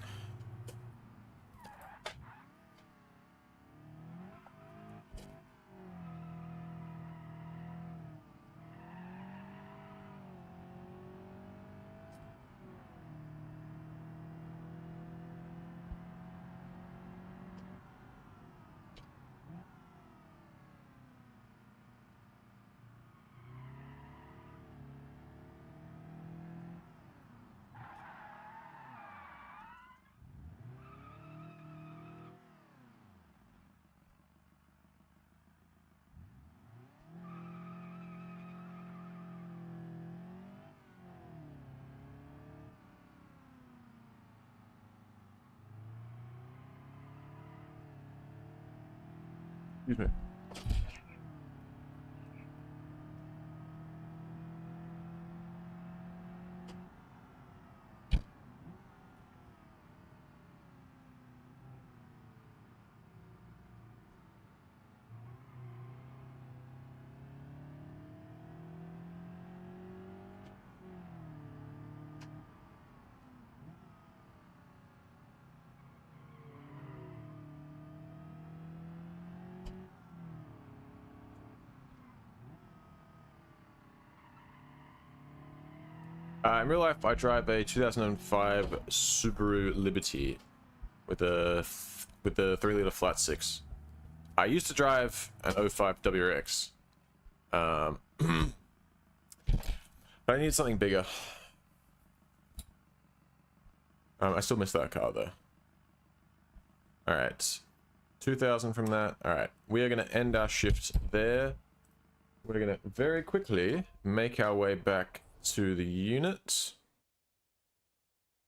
Excuse me. In real life, I drive a 2005 Subaru Liberty with a 3-liter flat six. I used to drive an 05 WRX, but I need something bigger. I still miss that car though. All right, 2,000 from that. All right, we are going to end our shift there. We're going to very quickly make our way back to the unit.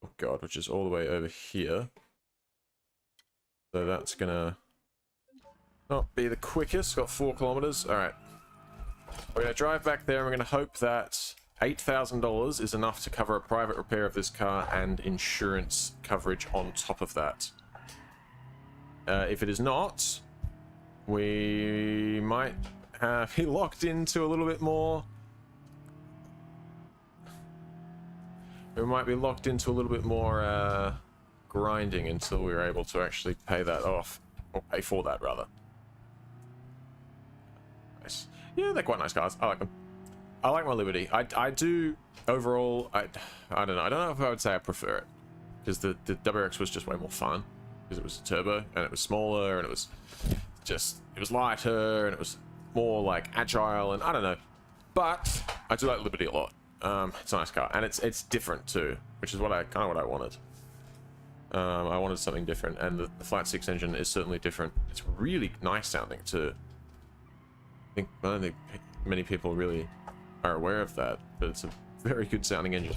Oh god, which is all the way over here. So that's gonna not be the quickest. Got 4 kilometers. All right, we're gonna drive back there and we're gonna hope that $8,000 is enough to cover a private repair of this car and insurance coverage on top of that. If it is not, we might be locked into a little bit more. We might be locked into a little bit more grinding until we're able to actually pay that off. Or pay for that, rather. Nice. Yeah, they're quite nice cars. I like them. I like my Liberty. I do, overall, I don't know. I don't know if I would say I prefer it. Because the WRX was just way more fun. Because it was a turbo, and it was smaller, and it was lighter, and it was more, like, agile, and I don't know. But I do like Liberty a lot. It's a nice car, and it's different too, which is what I wanted. I wanted something different, and the flat six engine is certainly different. It's really nice sounding too. I don't think many people really are aware of that, but it's a very good sounding engine.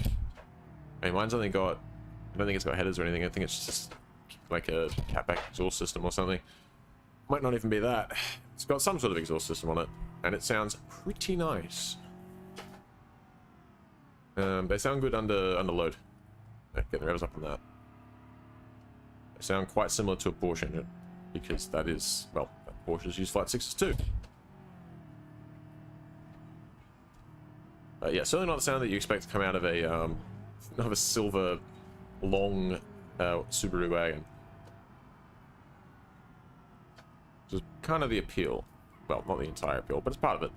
I mean, mine's only got, I don't think it's got headers or anything. I think it's just like a catback exhaust system or something. Might not even be that. It's got some sort of exhaust system on it, and it sounds pretty nice. They sound good under load. Get the revs up on that. They sound quite similar to a Porsche engine, because that is, well, Porsches use flat sixes too. Yeah, certainly not the sound that you expect to come out of a silver, long Subaru wagon. Which is kind of the appeal. Well, not the entire appeal, but it's part of it.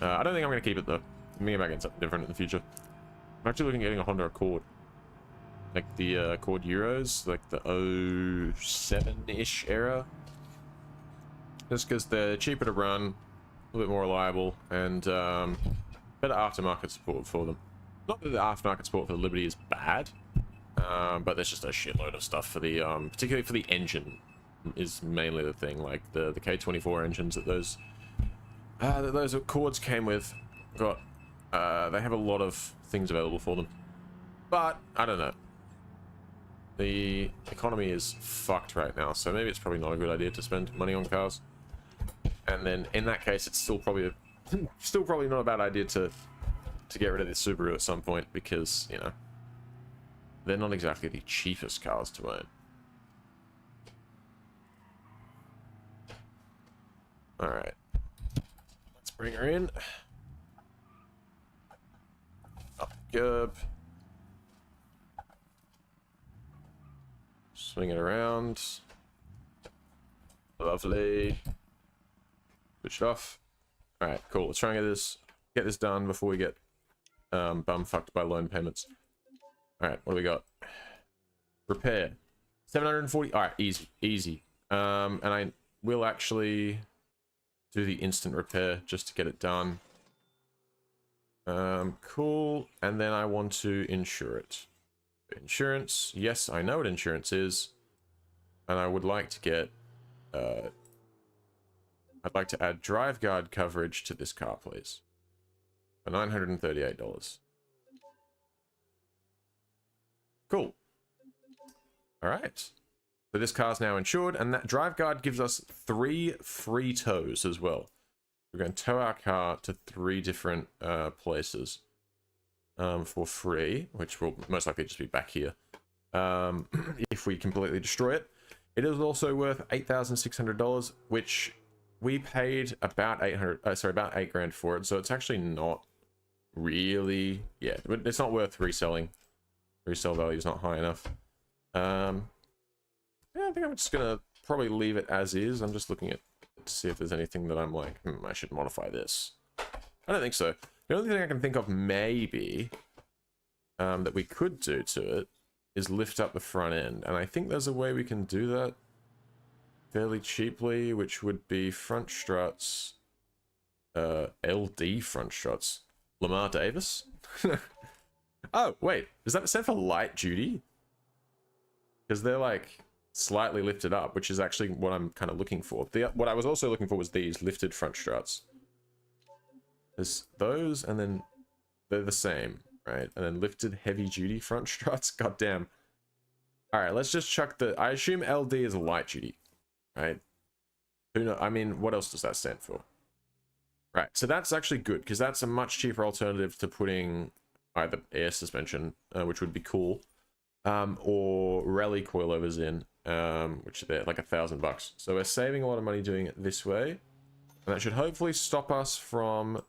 I don't think I'm going to keep it though. I'm going to get back into something different in the future. I'm actually looking at getting a Honda Accord. Like the Accord Euros, like the 07-ish era. Just because they're cheaper to run, a little bit more reliable, and better aftermarket support for them. Not that the aftermarket support for the Liberty is bad, but there's just a shitload of stuff for the, particularly for the engine, is mainly the thing. Like the K24 engines that those Accords came with, they have a lot of things available for them. But I don't know. The economy is fucked right now, so maybe it's probably not a good idea to spend money on cars. And then in that case, it's still probably not a bad idea to get rid of the Subaru at some point, because, you know, they're not exactly the cheapest cars to own. All right, let's bring her in. Up the curb. Swing it around. Lovely. Good stuff. All right, cool. Let's try and get this done before we get bum fucked by loan payments. All right, what do we got? Repair. 740. All right, easy. And I will actually do the instant repair just to get it done. Cool. And then I want to insure it. Insurance. Yes, I know what insurance is. And I would like to get I'd like to add drive guard coverage to this car, please. For $938. Cool. All right. So this car's now insured, and that drive guard gives us 3 free tows as well. We're going to tow our car to 3 different places for free, which will most likely just be back here if we completely destroy it. It is also worth $8,600, which we paid about about 8 grand for it. So it's actually not really, yeah, it's not worth reselling. Resale value is not high enough. Yeah, I think I'm just gonna probably leave it as is. I'm just looking at to see if there's anything that I'm like, I should modify this. I don't think so. The only thing I can think of maybe that we could do to it is lift up the front end, and I think there's a way we can do that fairly cheaply, which would be front struts, LD front struts. Lamar Davis? Oh, wait, is that set for light duty? Because they're like slightly lifted up, which is actually what I'm kind of looking for. What I was also looking for was these lifted front struts. There's those, and then they're the same, right? And then lifted heavy duty front struts. God damn. All right, let's just chuck the. I assume LD is light duty, right? Who know? I mean, what else does that stand for? Right. So that's actually good because that's a much cheaper alternative to putting either air suspension, which would be cool, or rally coilovers in, which they're like $1,000. So we're saving a lot of money doing it this way, and that should hopefully stop us from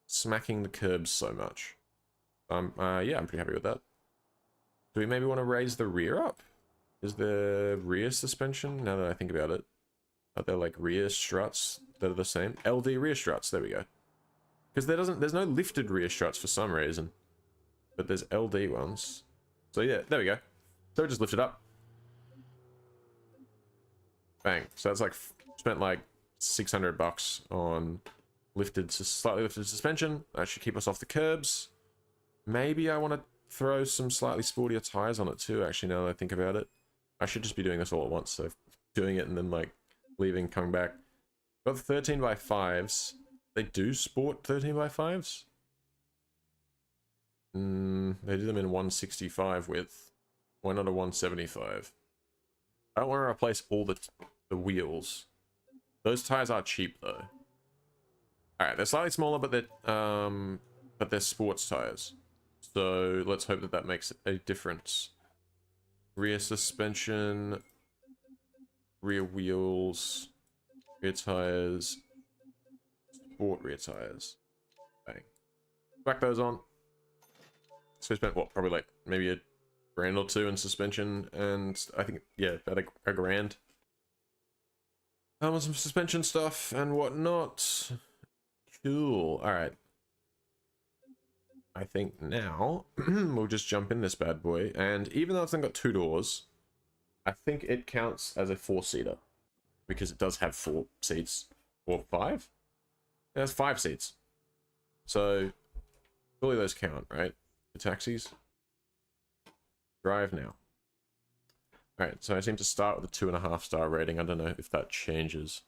smacking the curbs so much. Yeah, I'm pretty happy with that. Do we maybe want to raise the rear up? Is the rear suspension, now that I think about it, are there like rear struts that are the same? LD rear struts, there we go. Because there's no lifted rear struts for some reason, but there's LD ones. So yeah, there we go. So we just lift it up. Bang. So that's like, spent like $600 on slightly lifted suspension. That should keep us off the curbs. Maybe I want to throw some slightly sportier tires on it too, actually, now that I think about it. I should just be doing this all at once, so doing it and then like leaving, coming back. Got 13x5s. They do sport 13x5s. They do them in 165 width. Why not a 175? I don't want to replace all the wheels. Those tires are cheap though. Alright, they're slightly smaller, but they're sports tires. So let's hope that that makes a difference. Rear suspension, rear wheels, rear tires, sport rear tires. Bang. Back those on. So we spent what, probably like maybe a grand or two in suspension, and I think, yeah, about a grand. Some suspension stuff and whatnot. Cool. Alright. I think now we'll just jump in this bad boy, and even though it's only got 2 doors, I think it counts as a 4-seater because it does have 4 seats, or 5. It has 5 seats, so surely those count, right? The taxis. Drive now. All right, so I seem to start with a 2.5-star rating. I don't know if that changes.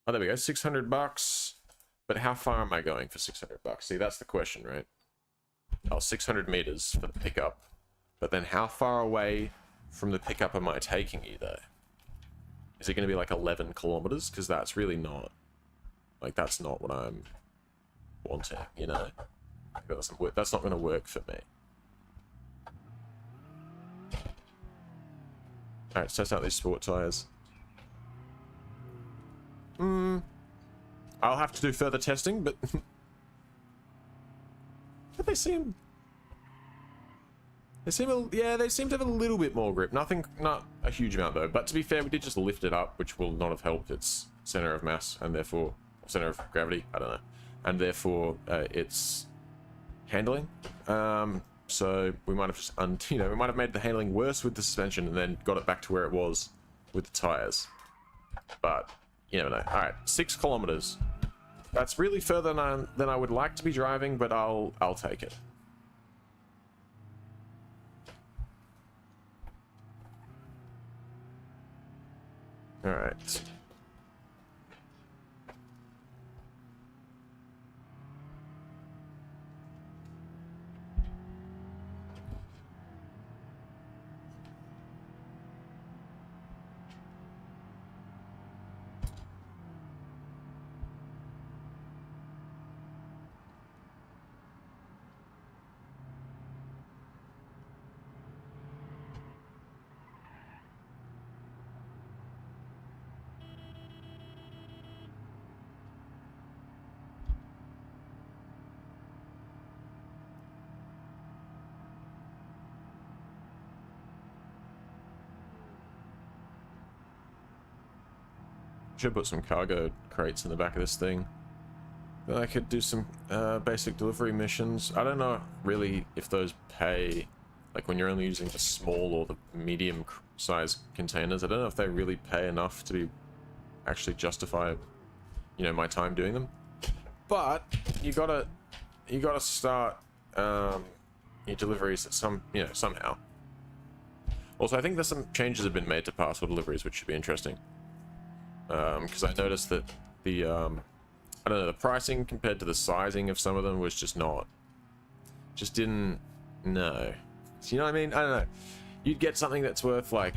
Oh, there we go, $600. But how far am I going for $600? See, that's the question, right? Oh, 600 meters for the pickup. But then how far away from the pickup am I taking you, though? Is it going to be like 11 kilometers? Because that's really not... Like, that's not what I'm wanting, you know? That's not going to work for me. Alright, so test out these sport tires. I'll have to do further testing, but... but they seem... yeah, they seem to have a little bit more grip. Not a huge amount, though. But to be fair, we did just lift it up, which will not have helped its center of mass, and therefore... center of gravity, I don't know. And therefore, its handling. So we might have just, we might have made the handling worse with the suspension and then got it back to where it was with the tires. But you never know. All right, 6 kilometers. That's really further than I would like to be driving, but I'll take it. All right. should put some cargo crates in the back of this thing. Then I could do some basic delivery missions. I don't know really if those pay, like when you're only using the small or the medium size containers. I don't know if they really pay enough to actually justify, you know, my time doing them. But you gotta start your deliveries at somehow. Also, I think there's some changes have been made to parcel deliveries, which should be interesting. Because I noticed that the I don't know, the pricing compared to the sizing of some of them was just didn't know. So, you know what I mean? I don't know. You'd get something that's worth like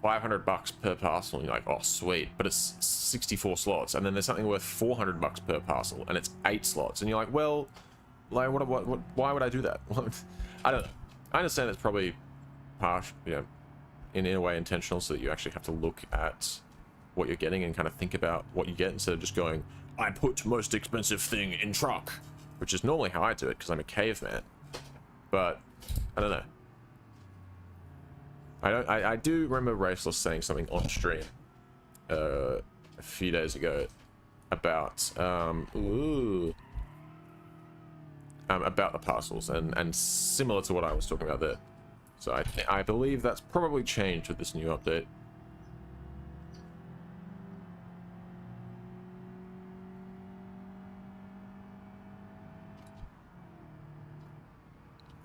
$500 per parcel, and you're like, oh sweet, but it's 64 slots. And then there's something worth $400 per parcel, and it's 8 slots, and you're like, well, like what why would I do that? I don't know. I understand it's probably in a way intentional, so that you actually have to look at what you're getting and kind of think about what you get instead of just going, I put most expensive thing in truck, which is normally how I do it because I'm a caveman. But I don't know. I do remember Raceless saying something on stream a few days ago about about the parcels and similar to what I was talking about there. So I believe that's probably changed with this new update.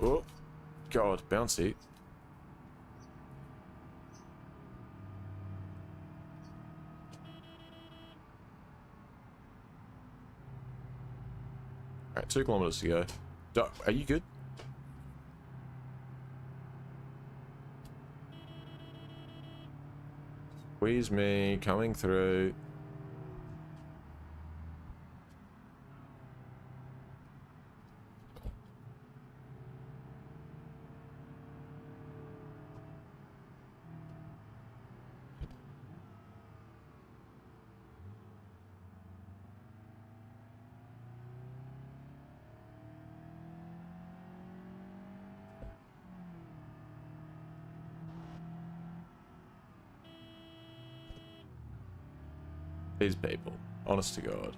Oh, God, bouncy. Alright, 2 kilometers to go. Duck, are you good? Squeeze me, coming through. These people, honest to God.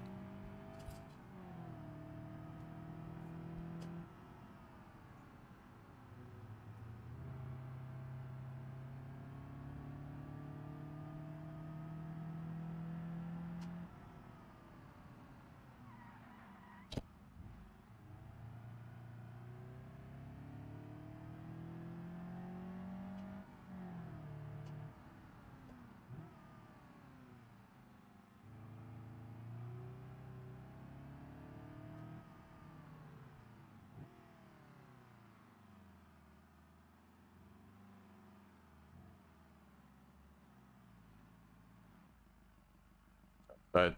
But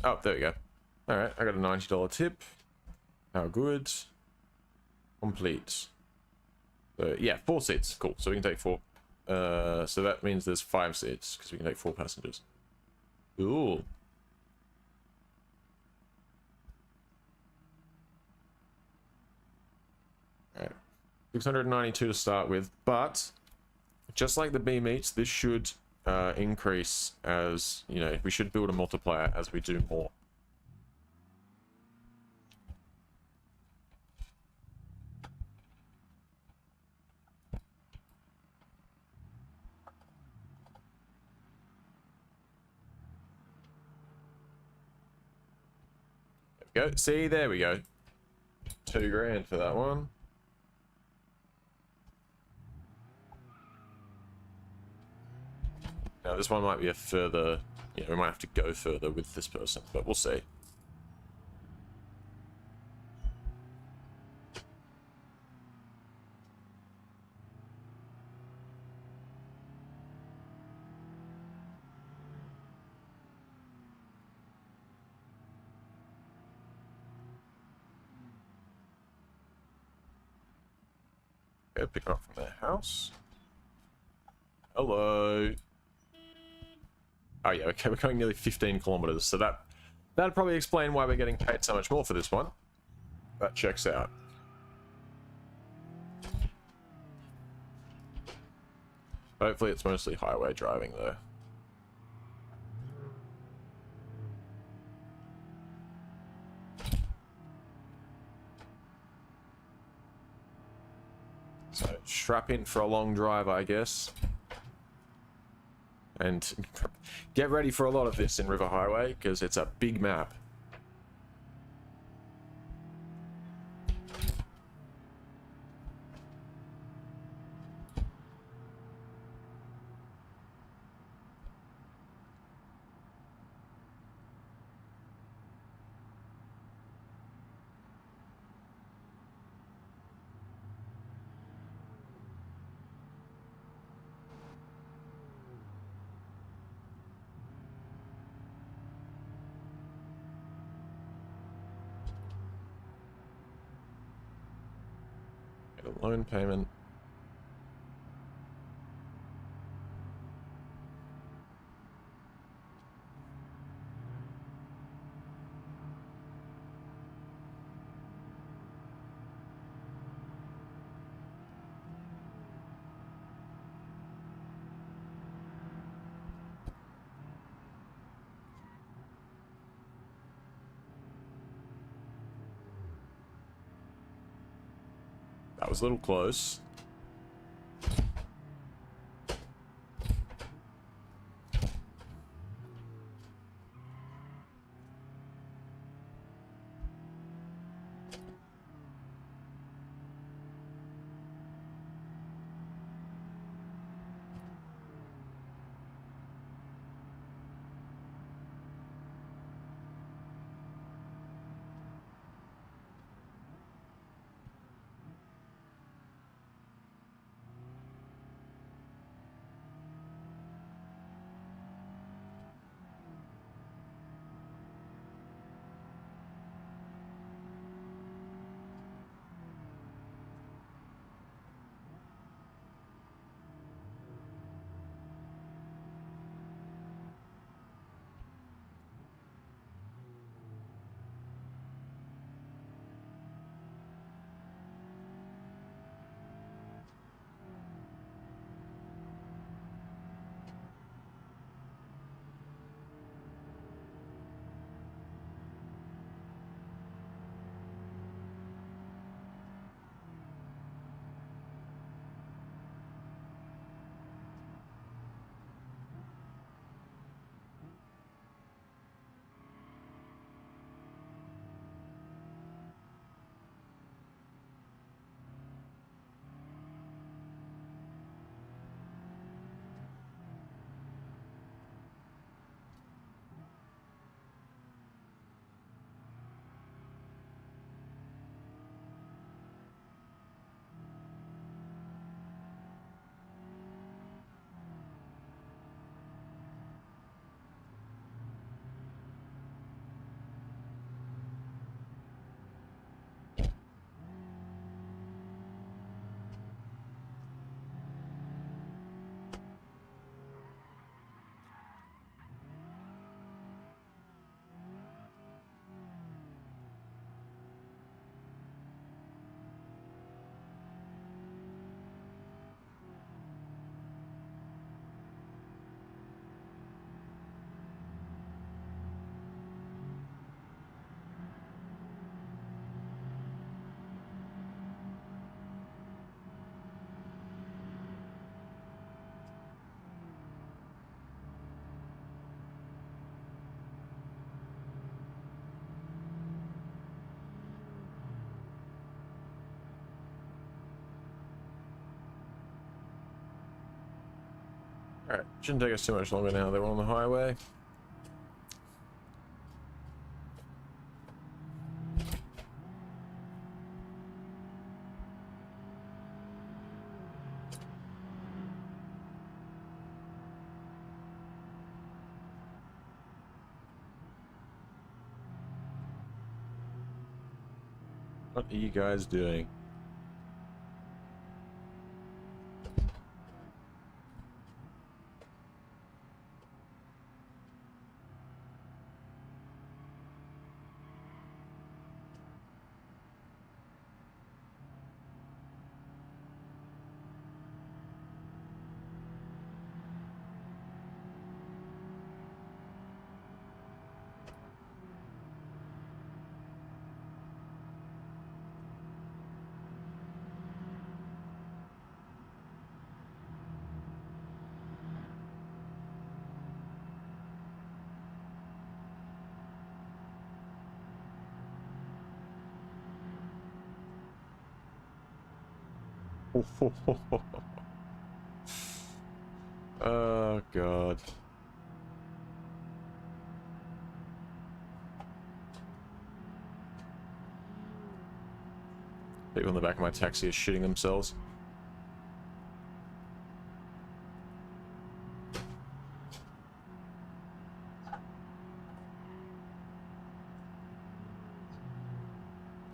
oh, there we go. All right, I got a $90 tip. How good? Complete. So yeah, 4 seats. Cool. So we can take 4. So that means there's 5 seats because we can take 4 passengers. Ooh. All right. 692 to start with, but just like the Beam Eats, this should increase as, you know, we should build a multiplier as we do more. There we go. See, there we go. 2 grand for that one. Now this one might be a further, you know, we might have to go further with this person, but we'll see. Okay, pick up from their house. Hello. Oh yeah, okay, we're going nearly 15 kilometers, so that'd probably explain why we're getting paid so much more for this one. That checks out. Hopefully it's mostly highway driving though. So strap in for a long drive, I guess. And get ready for a lot of this in River Highway, because it's a big map. Get a loan payment. That was a little close. Alright, shouldn't take us too much longer now that we're on the highway. What are you guys doing? Oh, God. People in the back of my taxi are shitting themselves.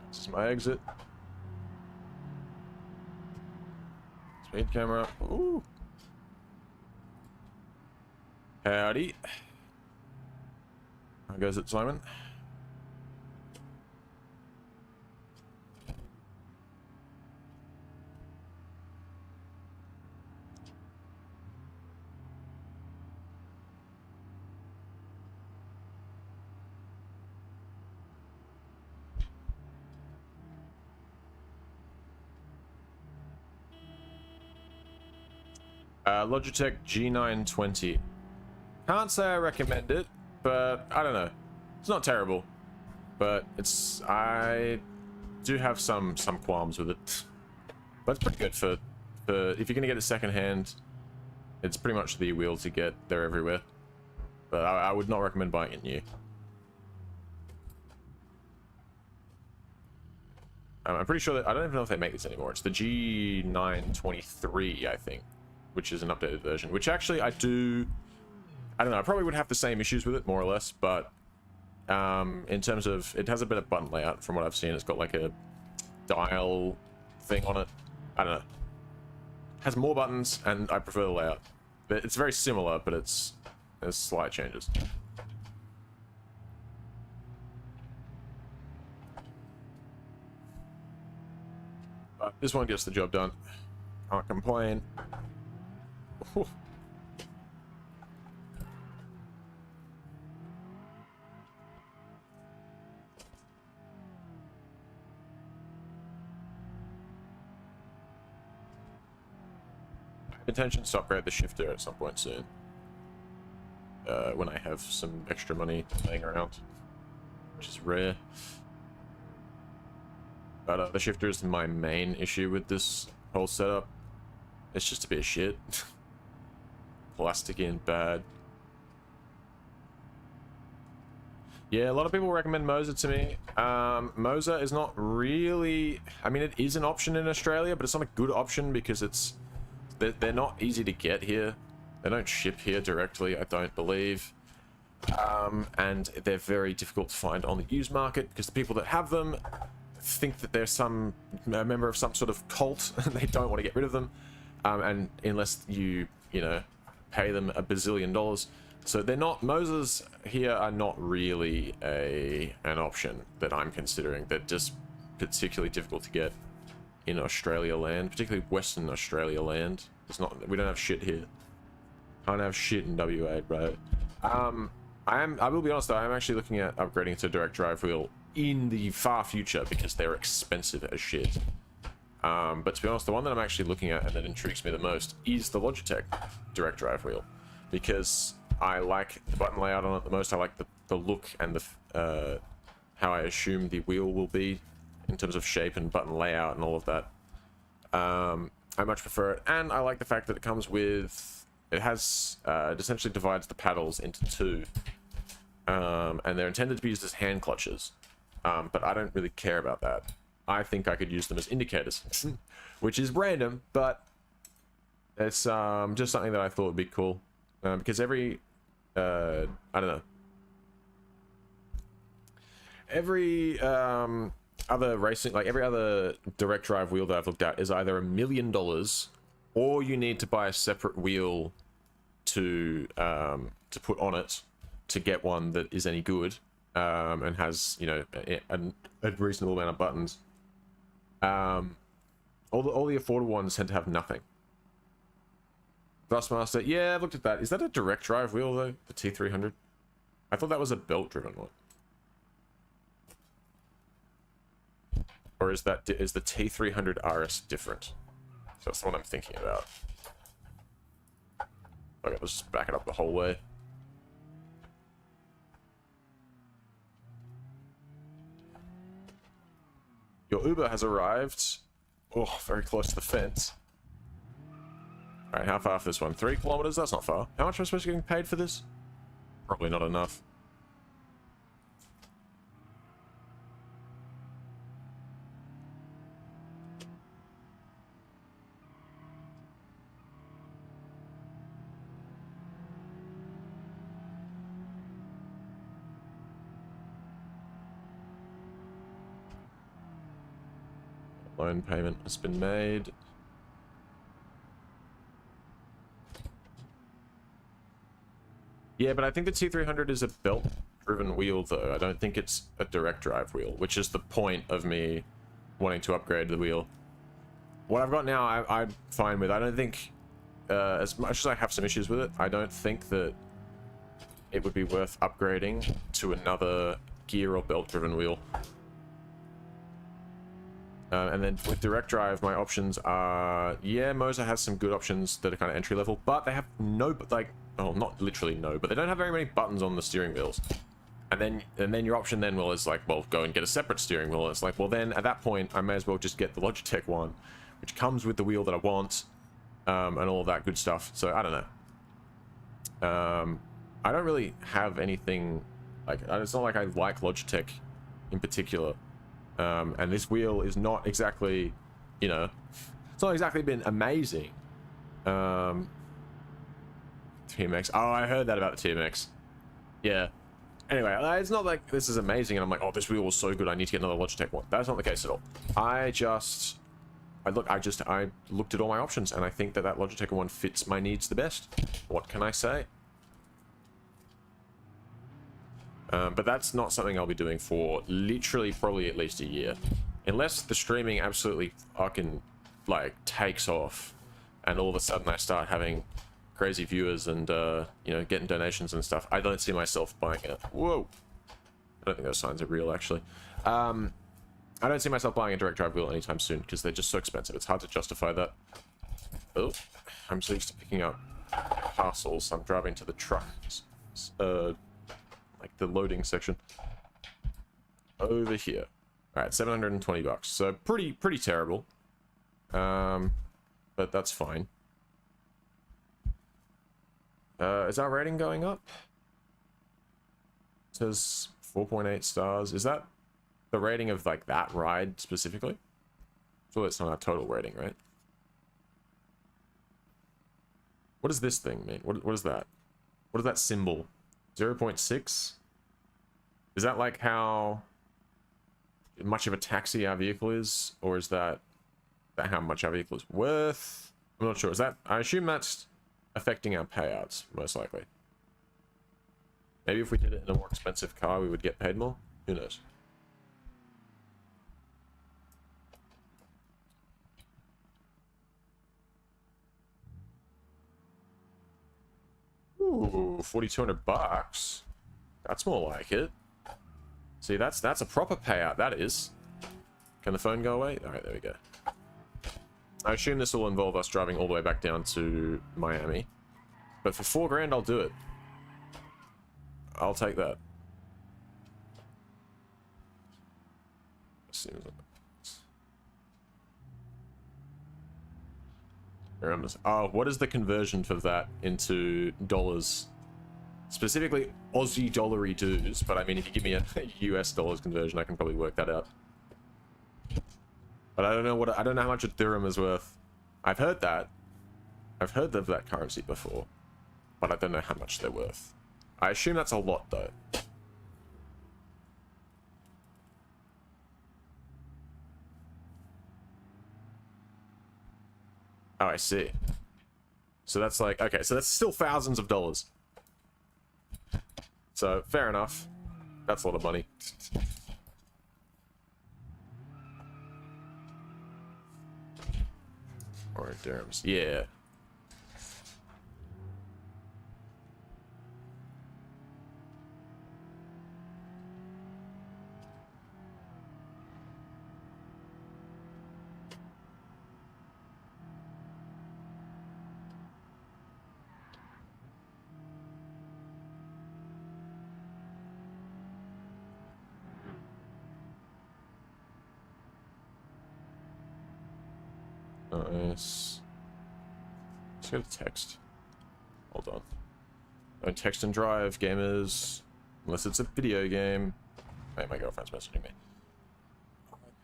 This is my exit. Speed camera. Ooh. Howdy. How goes it, Simon? Logitech G920. Can't say I recommend it, but I don't know. It's not terrible, but I do have some qualms with it. But it's pretty good for if you're gonna get it secondhand. It's pretty much the wheel to get. They're everywhere, but I would not recommend buying it new. I'm pretty sure that I don't even know if they make this anymore. It's the G923, I think, which is an updated version. Which actually I don't know. I probably would have the same issues with it, more or less, but in terms of it has a better button layout from what I've seen. It's got like a dial thing on it. I don't know. It has more buttons, and I prefer the layout. But it's very similar, but there's slight changes. But this one gets the job done. Can't complain. Whew. Intentions to upgrade the shifter at some point soon. When I have some extra money laying around, which is rare. But the shifter is my main issue with this whole setup. It's just a bit of shit. Plasticky and bad. Yeah, a lot of people recommend Moser to me. Moser is not really... I mean, it is an option in Australia, but it's not a good option because they're not easy to get here. They don't ship here directly, I don't believe. And they're very difficult to find on the used market because the people that have them think that they're a member of some sort of cult and they don't want to get rid of them. And unless you know, pay them $1 bazillion. So they're not... Mosers here are not really an option that I'm considering. They're just particularly difficult to get in Australia land, particularly Western Australia land. We don't have shit here. Can't have shit in WA, bro. I will be honest though, I'm actually looking at upgrading to direct drive wheel in the far future because they're expensive as shit. But to be honest, the one that I'm actually looking at and that intrigues me the most is the Logitech direct drive wheel, because I like the button layout on it the most. I like the look and the how I assume the wheel will be in terms of shape and button layout and all of that. I much prefer it, and I like the fact that it comes with... It essentially divides the paddles into two, and they're intended to be used as hand clutches, but I don't really care about that. I think I could use them as indicators, which is random, but it's just something that I thought would be cool, because every... I don't know. Every other racing, like every other direct drive wheel that I've looked at is either $1 million, or you need to buy a separate wheel to put on it to get one that is any good, and has, you know, a reasonable amount of buttons. All the affordable ones tend to have nothing. Thrustmaster, yeah, I've looked at that. Is that a direct drive wheel though? The T300? I thought that was a belt-driven one. Or is the T300 RS different? So that's the one I'm thinking about. Okay, let's just back it up the whole way. Your Uber has arrived. Oh, very close to the fence. Alright, how far for this one? 3 kilometers? That's not far. How much am I supposed to be getting paid for this? Probably not enough. Loan payment has been made. Yeah, but I think the T300 is a belt-driven wheel, though. I don't think it's a direct drive wheel, which is the point of me wanting to upgrade the wheel. What I've got now, I'm fine with. I don't think, as much as I have some issues with it, I don't think that it would be worth upgrading to another gear or belt-driven wheel. And then with direct drive, my options are, yeah, Moza has some good options that are kind of entry level, but they have no, like, oh, not literally no, but they don't have very many buttons on the steering wheels. And then your option then is like, well, go and get a separate steering wheel. It's like, well, then at that point, I may as well just get the Logitech one, which comes with the wheel that I want, and all that good stuff. So I don't know. I don't really have anything like, it's not like I like Logitech in particular. And this wheel is not exactly, you know, it's not exactly been amazing. TMX. Oh, I heard that about the TMX. Yeah. Anyway, it's not like this is amazing and I'm like, oh, this wheel was so good, I need to get another Logitech one. That's not the case at all. I looked at all my options and I think that Logitech one fits my needs the best. What can I say? But that's not something I'll be doing for literally probably at least a year. Unless the streaming absolutely fucking, like, takes off. And all of a sudden I start having crazy viewers and, you know, getting donations and stuff. I don't see myself buying it. Whoa! I don't think those signs are real, actually. I don't see myself buying a direct drive wheel anytime soon, because they're just so expensive. It's hard to justify that. Oh, I'm so used to picking up parcels. I'm driving to the truck. Like the loading section over here. All right, 720 bucks. So pretty terrible. But that's fine. Is our rating going up? It says 4.8 stars. Is that the rating of like that ride specifically? So it's not our total rating, right? What does this thing mean? What is that? What is that symbol? 0.6? Is that like how much of a taxi our vehicle is? Or is that how much our vehicle is worth? I'm not sure. Is that, I assume that's affecting our payouts, most likely. Maybe if we did it in a more expensive car, we would get paid more? Who knows? Ooh, 4,200 bucks. That's more like it. See, that's a proper payout, that is. Can the phone go away? Alright, there we go. I assume this will involve us driving all the way back down to Miami. But for 4 grand, I'll do it. I'll take that. Oh, what is the conversion for that into dollars? Specifically Aussie dollary dues, but I mean, if you give me a US dollars conversion, I can probably work that out. But I don't know how much a dirham is worth. I've heard that. I've heard of that currency before, but I don't know how much they're worth. I assume that's a lot, though. Oh, I see. So that's like, okay, so that's still thousands of dollars. So, fair enough. That's a lot of money. Or dirhams. Yeah. Nice. Let's go to text. Hold on. Don't text and drive, gamers. Unless it's a video game. Hey, my girlfriend's messaging me.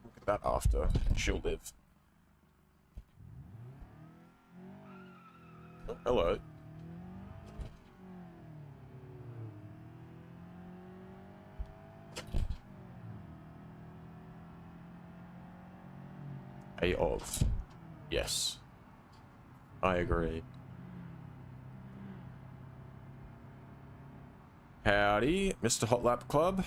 Look at that after. She'll live. Oh, hello. A of. Yes. I agree. Howdy, Mr. Hot Lap Club.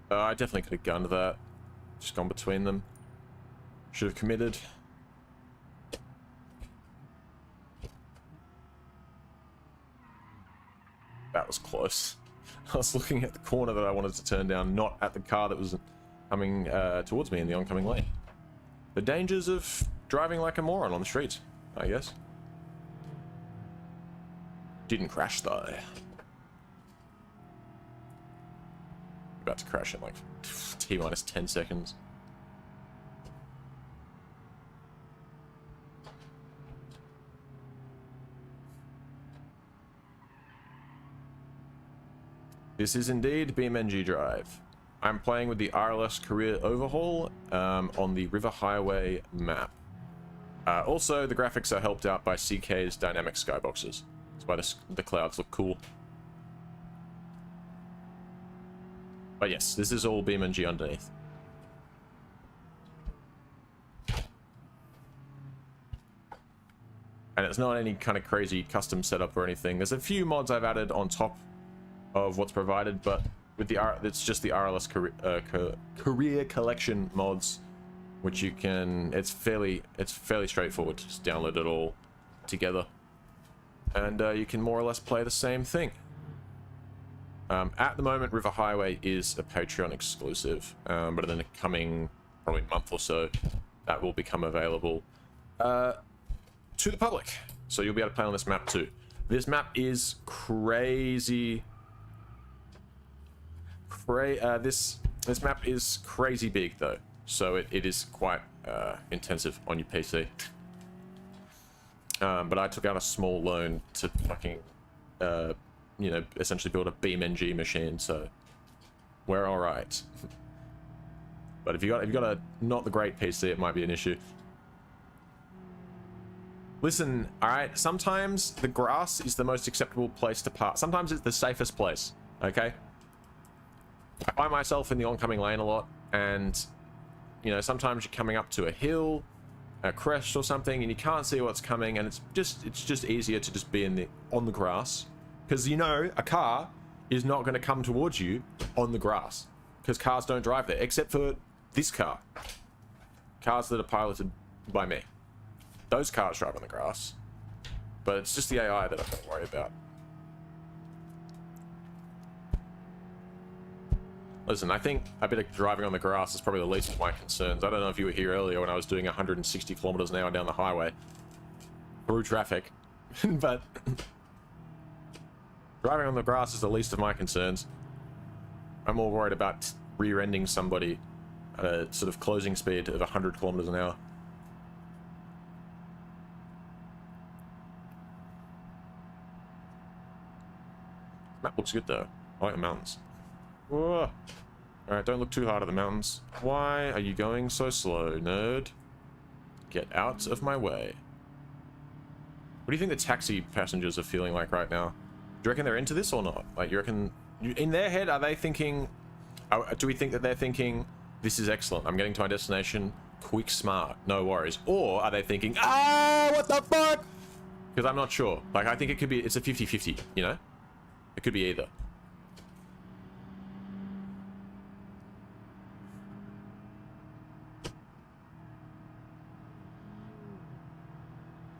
I definitely could have gunned that. Just gone between them. Should have committed. That was close. I was looking at the corner that I wanted to turn down, not at the car that was coming towards me in the oncoming lane. The dangers of driving like a moron on the streets, I guess. Didn't crash though. About to crash in like T-minus 10 seconds. This is indeed BeamNG Drive. I'm playing with the RLS Career Overhaul on the River Highway map. Also, the graphics are helped out by CK's dynamic skyboxes. That's why the clouds look cool. But yes, this is all BeamNG underneath. And it's not any kind of crazy custom setup or anything. There's a few mods I've added on top of what's provided, but with the it's just the RLS career collection mods, which you can. It's fairly straightforward to just download it all together, and you can more or less play the same thing. At the moment, River Highway is a Patreon exclusive, but in the coming probably month or so, that will become available to the public. So you'll be able to play on this map too. This map is crazy. This map is crazy big though, so it is quite intensive on your PC. But I took out a small loan to fucking you know, essentially build a BeamNG machine, so we're all right. But if you got a not the great PC, it might be an issue. Listen, all right. Sometimes the grass is the most acceptable place to park. Sometimes it's the safest place. Okay. I find myself in the oncoming lane a lot, and you know, sometimes you're coming up to a hill, a crest or something, and you can't see what's coming, and it's just easier to just be on the grass. Because, you know, a car is not going to come towards you on the grass. Because cars don't drive there. Except for this car. Cars that are piloted by me. Those cars drive on the grass. But it's just the AI that I don't worry about. Listen, I think a bit of driving on the grass is probably the least of my concerns. I don't know if you were here earlier when I was doing 160 kilometers an hour down the highway. Through traffic. But... driving on the grass is the least of my concerns. I'm more worried about rear-ending somebody at a sort of closing speed of 100 kilometers an hour. Map looks good though. I like the mountains. Whoa. Alright, don't look too hard at the mountains. Why are you going so slow, nerd? Get out of my way. What do you think the taxi passengers are feeling like right now? Do you reckon they're into this or not? Like, you reckon... in their head, are they thinking... do we think that they're thinking, this is excellent, I'm getting to my destination, quick, smart, no worries? Or are they thinking, ah, what the fuck? Because I'm not sure. Like, I think it could be... it's a 50-50, you know? It could be either.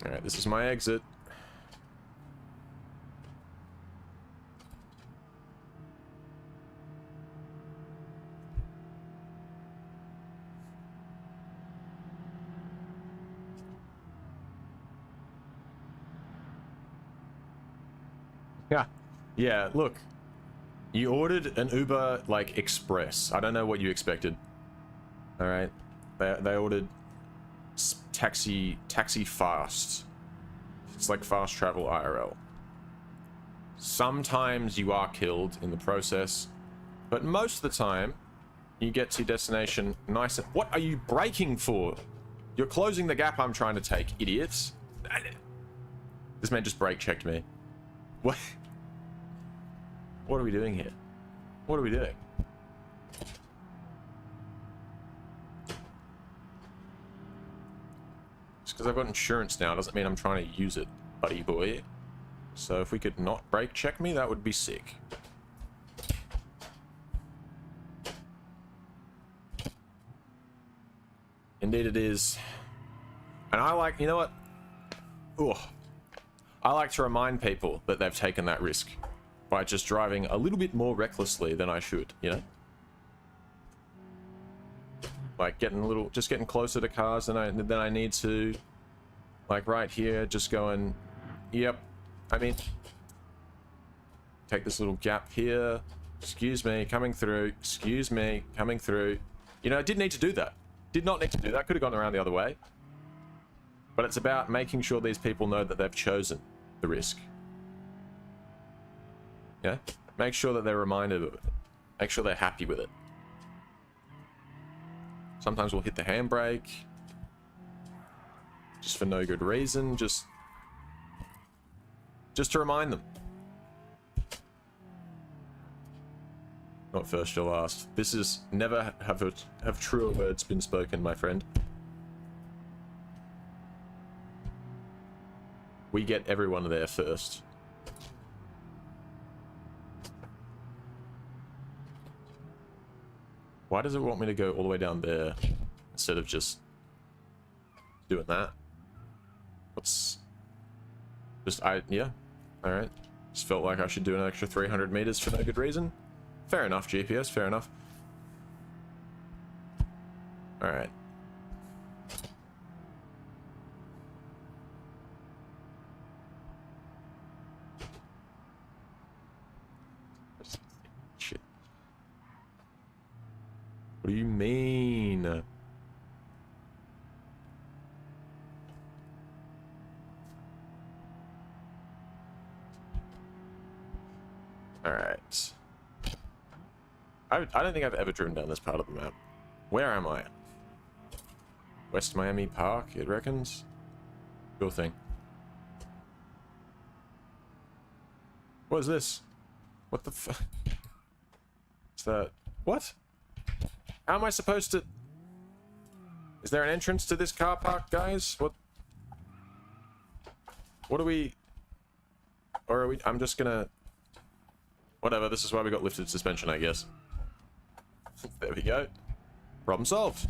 Alright, this is my exit. Yeah. Yeah, look. You ordered an Uber, like, Express. I don't know what you expected. Alright? They ordered taxi fast. It's like fast travel IRL. Sometimes you are killed in the process, but most of the time, you get to your destination nice and... What are you braking for? You're closing the gap I'm trying to take, idiots. This man just brake checked me. What? What are we doing here? What are we doing? Just because I've got insurance now doesn't mean I'm trying to use it, buddy boy. So if we could not brake check me, that would be sick. Indeed it is. And I like, you know what? Ooh. I like to remind people that they've taken that risk by just driving a little bit more recklessly than I should, you know? Like just getting closer to cars than I need to. Like right here, just going, yep. I mean, take this little gap here. Excuse me, coming through. Excuse me, coming through. You know, I didn't need to do that. Did not need to do that. Could have gone around the other way. But it's about making sure these people know that they've chosen the risk. Yeah? Make sure that they're reminded of it. Make sure they're happy with it. Sometimes we'll hit the handbrake. Just for no good reason. Just to remind them. Not first or last. This is never have truer words been spoken, my friend. We get everyone there first. Why does it want me to go all the way down there instead of just doing that? Yeah. Alright. Just felt like I should do an extra 300 meters for no good reason. Fair enough, GPS, fair enough. Alright. Shit. What do you mean? Alright. I don't think I've ever driven down this part of the map. Where am I? West Miami Park, it reckons? Sure thing. What is this? What the fuck? Is that... What? How am I supposed to... Is there an entrance to this car park, guys? What are we... Or are we... I'm just gonna... Whatever, this is why we got lifted suspension, I guess. There we go. Problem solved.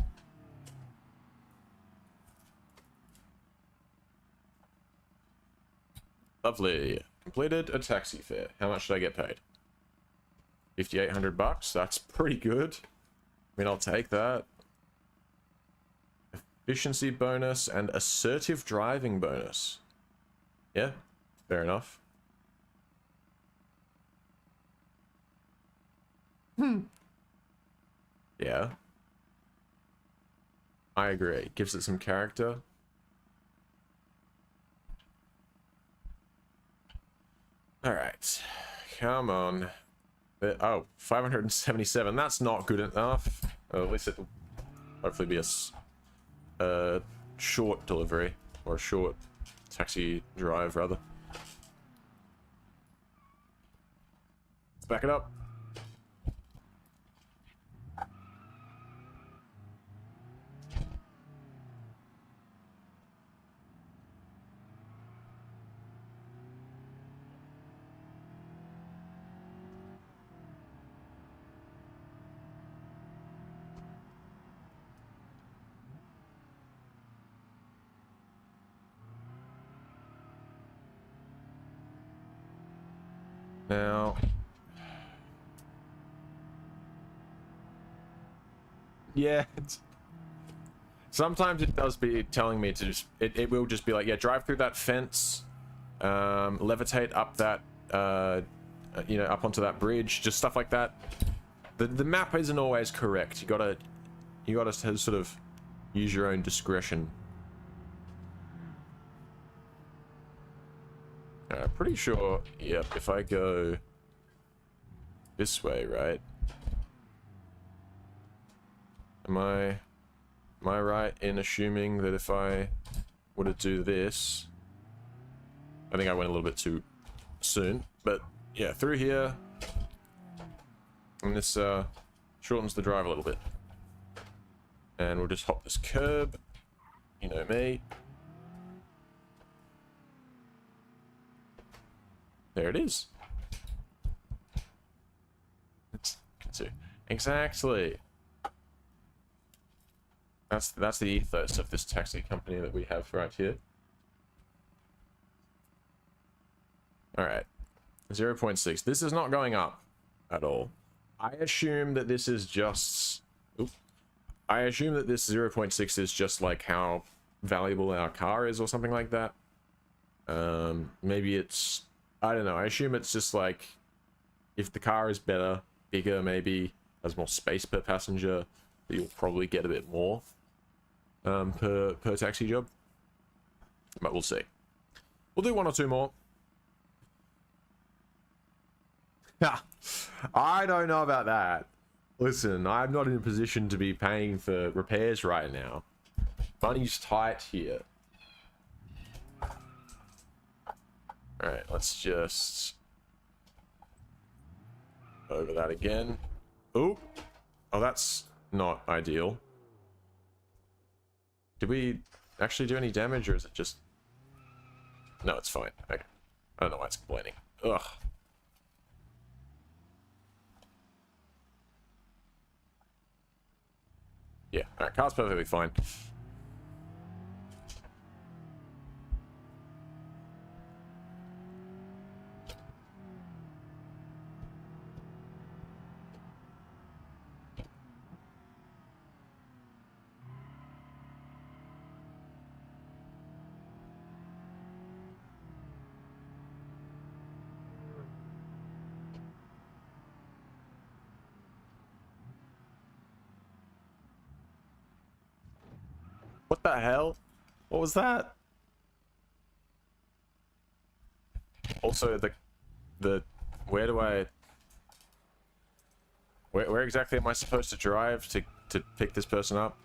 Lovely. Completed a taxi fare. How much did I get paid? 5,800 bucks. That's pretty good. I mean, I'll take that. Efficiency bonus and assertive driving bonus. Yeah, fair enough. Yeah. I agree. Gives it some character. Alright. Come on. Oh, 577. That's not good enough. At least it'll hopefully be a short delivery. Or a short taxi drive, rather. Let's back it up. Now, yeah, sometimes it does be telling me to just, it will just be like, yeah, drive through that fence, levitate up that you know, up onto that bridge, just stuff like that. The map isn't always correct. You gotta sort of use your own discretion. Pretty sure, yep, if I go this way, right? Am I right in assuming that if I were to do this, I think I went a little bit too soon, but yeah, through here, and this shortens the drive a little bit, and we'll just hop this curb, you know me. There it is. Exactly. That's the ethos of this taxi company that we have right here. All right, 0.6. This is not going up at all. I assume that this is just. I assume that this 0.6 is just like how valuable our car is, or something like that. Maybe it's. I don't know. I assume it's just like if the car is better, bigger, maybe has more space per passenger, you'll probably get a bit more per taxi job. But we'll see. We'll do one or two more. I don't know about that. Listen, I'm not in a position to be paying for repairs right now. Money's tight here. Alright, let's just over that again. Oh, that's not ideal. Did we actually do any damage, or is it just... No, it's fine. Okay. I don't know why it's complaining. Ugh. Yeah, alright, car's perfectly fine. What the hell? What was that? Also, the where do I... Where exactly am I supposed to drive to pick this person up?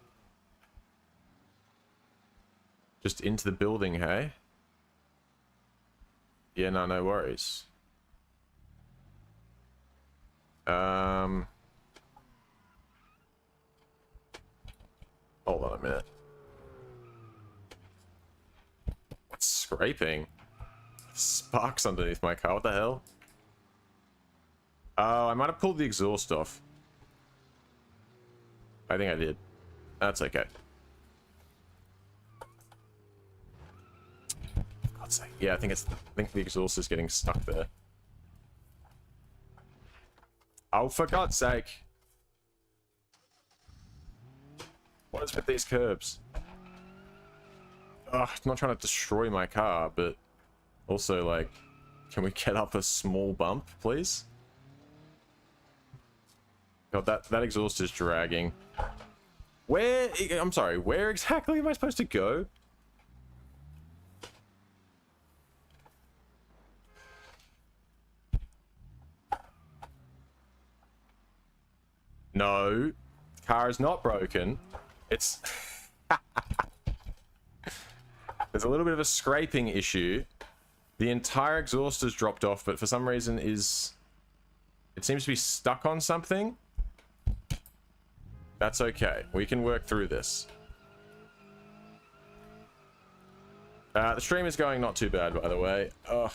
Just into the building, hey? Yeah, no worries. Hold on a minute. What's scraping? Sparks underneath my car, what the hell? Oh, I might have pulled the exhaust off. I think I did. That's okay. For God's sake. Yeah, I think the exhaust is getting stuck there. Oh, for God's sake. What is with these curbs? Ugh, I'm not trying to destroy my car, but also, like, can we get up a small bump, please? God, that exhaust is dragging. Where... I'm sorry, where exactly am I supposed to go? No. Car is not broken. It's... There's a little bit of a scraping issue. The entire exhaust has dropped off, but for some reason is... It seems to be stuck on something. That's okay. We can work through this. The stream is going not too bad, by the way. Oh,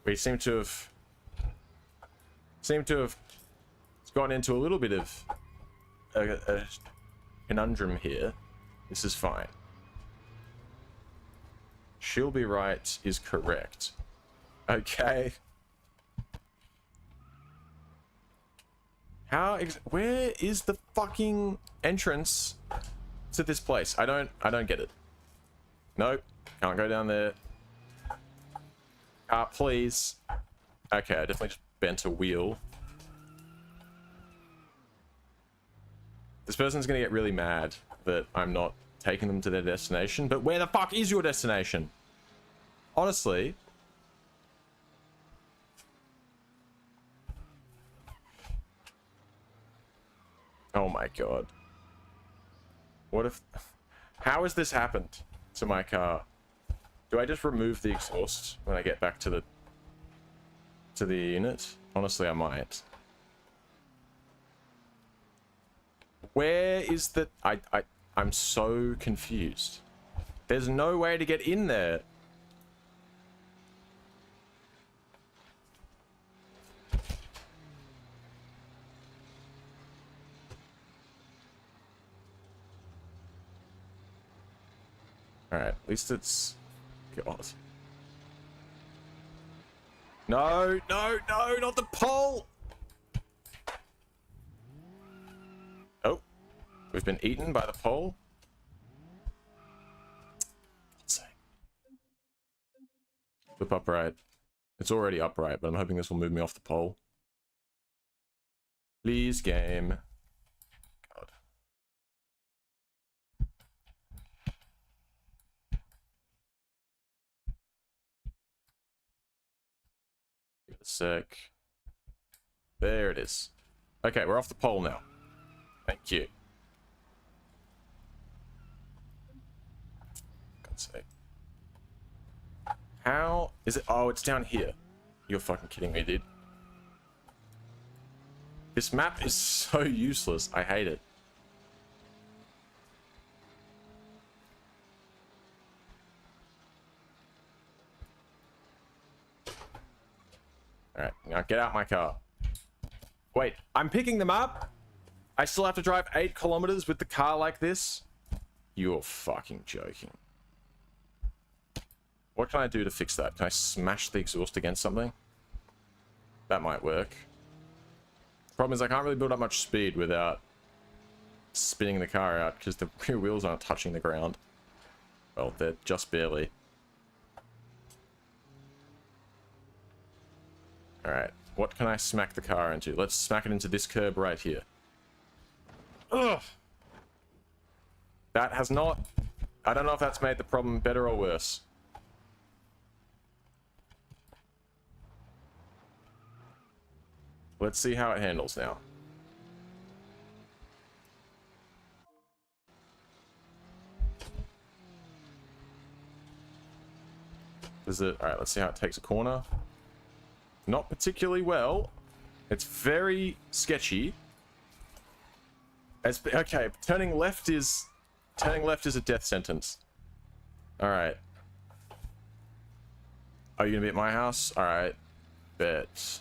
we seem to have gone into a little bit of a conundrum here. This is fine. She'll be right is correct. Okay. Where is the fucking entrance to this place? I don't get it. Nope. Can't go down there. Please. Okay, I definitely just bent a wheel. This person's gonna get really mad that I'm not taking them to their destination, but where the fuck is your destination? Honestly. Oh my god. What if... How has this happened to my car? Do I just remove the exhaust when I get back to the unit? Honestly, I might. Where is the... I'm so confused. There's no way to get in there. Alright, at least it's... God. No, no, no, not the pole! Oh. We've been eaten by the pole. Flip upright. It's already upright, but I'm hoping this will move me off the pole. Please, game. God. Give it a sec. There it is. Okay, we're off the pole now. Thank you. God's sake. How is it? Oh, it's down here. You're fucking kidding me, dude. This map is so useless. I hate it. Alright, now get out my car. Wait, I'm picking them up? I still have to drive 8 kilometers with the car like this? You're fucking joking. What can I do to fix that? Can I smash the exhaust against something? That might work. Problem is I can't really build up much speed without spinning the car out because the rear wheels aren't touching the ground. Well, they're just barely. Alright, what can I smack the car into? Let's smack it into this curb right here. Ugh! That has not... I don't know if that's made the problem better or worse. Let's see how it handles now. Is it... Alright, let's see how it takes a corner. Not particularly well. It's very sketchy. It's, okay, turning left is a death sentence. Alright. Are you gonna be at my house? Alright. Bet.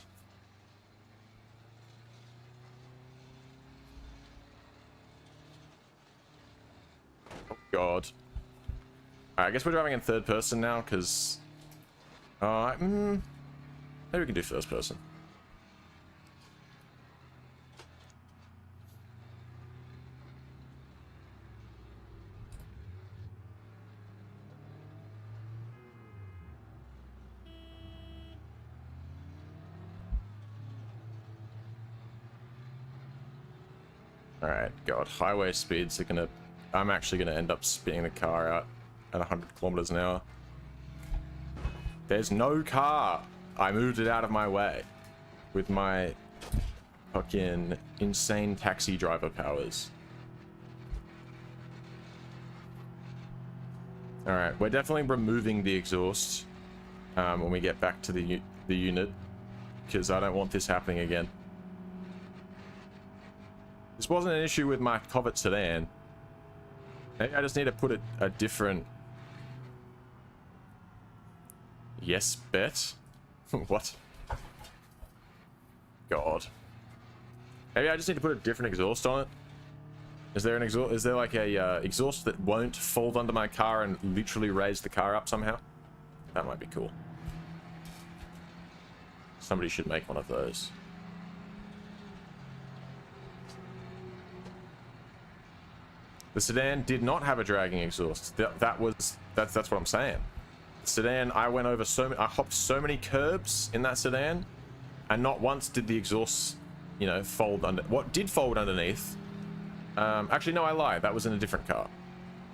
Oh god. Alright, I guess we're driving in third person now, because... maybe we can do first person. Alright, god, highway speeds are gonna... I'm actually gonna end up spinning the car out at 100 kilometers an hour. There's no car! I moved it out of my way with my fucking insane taxi driver powers. Alright, we're definitely removing the exhaust when we get back to the unit, because I don't want this happening again. This wasn't an issue with my Covet sedan. Maybe I just need to put a different... Yes, bet? What? God. Maybe I just need to put a different exhaust on it. Is there an exhaust? Is there like a exhaust that won't fold under my car and literally raise the car up somehow? That might be cool. Somebody should make one of those. The sedan did not have a dragging exhaust. That's what I'm saying. The sedan, I hopped so many curbs in that sedan And not once did the exhaust, you know, fold under... What did fold underneath... actually, no, I lied. That was in a different car.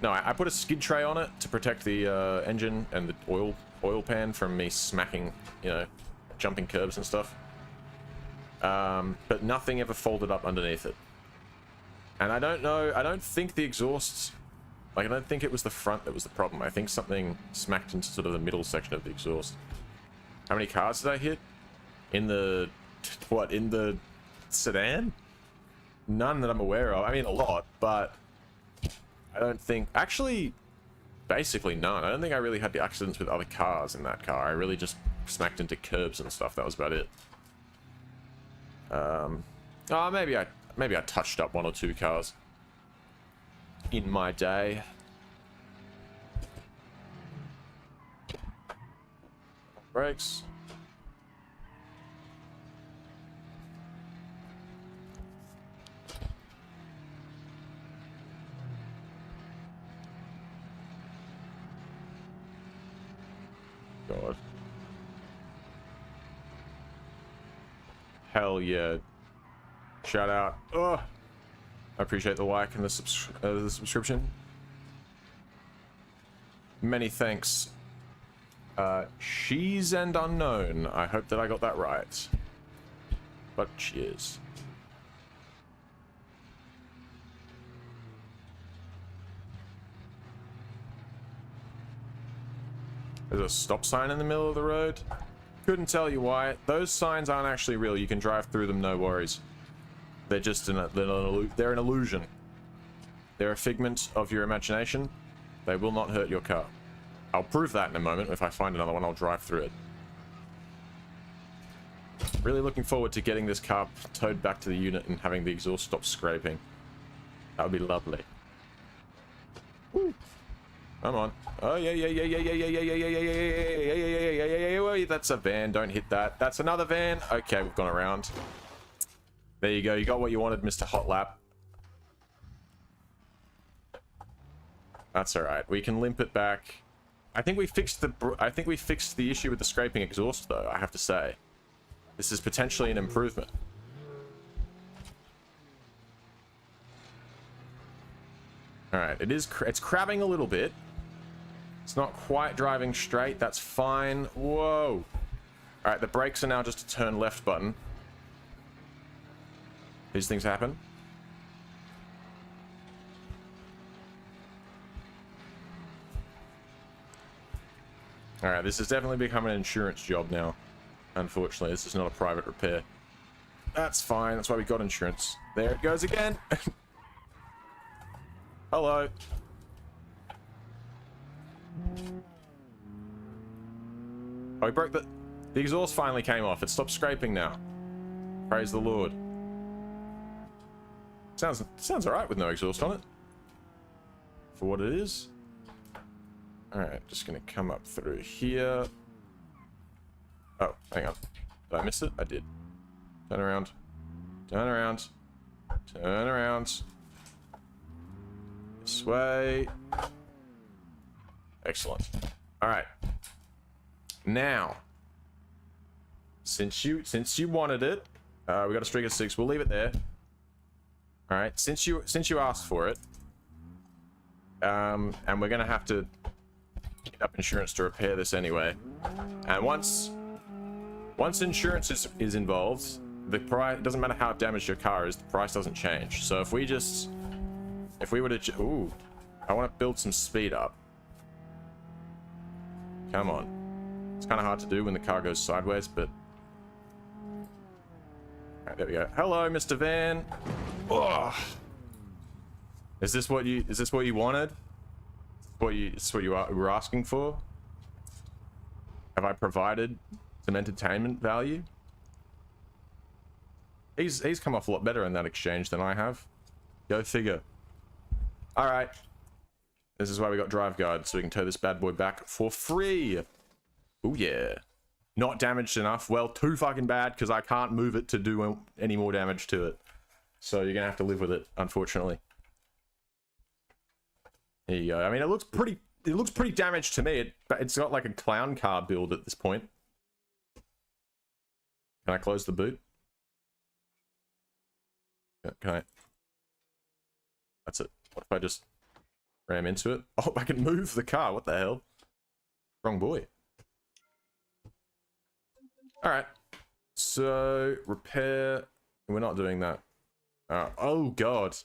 No, I put a skid tray on it to protect the engine and the oil pan from me smacking, you know, jumping curbs and stuff. But nothing ever folded up underneath it. And I don't know, I don't think the exhausts... Like, I don't think it was the front that was the problem. I think something smacked into sort of the middle section of the exhaust. How many cars did I hit? In the... What, in the sedan? None that I'm aware of. I mean, a lot, but... I don't think... Actually, basically none. I don't think I really had the accidents with other cars in that car. I really just smacked into curbs and stuff. That was about it. Oh, maybe I touched up 1 or 2 cars in my day. Brakes. God. Hell yeah. Shout out. Oh, I appreciate the like and the subscription. Many thanks. She's and unknown. I hope that I got that right. But cheers. There's a stop sign in the middle of the road. Couldn't tell you why. Those signs aren't actually real. You can drive through them, no worries. They're just they're an illusion. They're a figment of your imagination. They will not hurt your car. I'll prove that in a moment. If I find another one, I'll drive through it. Really looking forward to getting this car towed back to the unit and having the exhaust stop scraping. That would be lovely. Woo. Come on. Oh, yeah. That's a van. Don't hit that. That's another van. Okay, we've gone around. There you go. You got what you wanted, Mr. Hot Lap. That's all right. We can limp it back. I think we fixed the issue with the scraping exhaust, though, I have to say. This is potentially an improvement. All right. It's crabbing a little bit. It's not quite driving straight. That's fine. Whoa. All right, the brakes are now just a turn left button. These things happen. All right, this has definitely become an insurance job now. Unfortunately, this is not a private repair. That's fine. That's why we got insurance. There it goes again. Hello. Oh, we broke the exhaust finally came off. It stopped scraping now. Praise the Lord. Sounds alright with no exhaust on it. For what it is. Alright, just gonna come up through here. Oh, hang on. Did I miss it? I did. Turn around. Turn around. Turn around. This way. Excellent. Alright. Now, since you wanted it, we got a streak of 6. We'll leave it there. All right. Since you asked for it, and we're gonna have to get up insurance to repair this anyway. And once insurance is involved, the price, it doesn't matter how damaged your car is, the price doesn't change. So if we were to, ooh, I want to build some speed up. Come on. It's kind of hard to do when the car goes sideways, but... Alright, there we go. Hello, Mr. Van. Oh. Is this what you wanted? Is this what you were asking for? Have I provided some entertainment value? He's come off a lot better in that exchange than I have. Go figure. Alright. This is why we got drive guard, so we can tow this bad boy back for free. Oh yeah. Not damaged enough. Well, too fucking bad, because I can't move it to do any more damage to it. So you're gonna have to live with it, unfortunately. Here you go. I mean, it looks pretty damaged to me. It's got like a clown car build at this point. Can I close the boot? Can I? That's it. What if I just ram into it? Oh, I can move the car. What the hell? Wrong boy. Alright. So, repair. We're not doing that. Oh, God.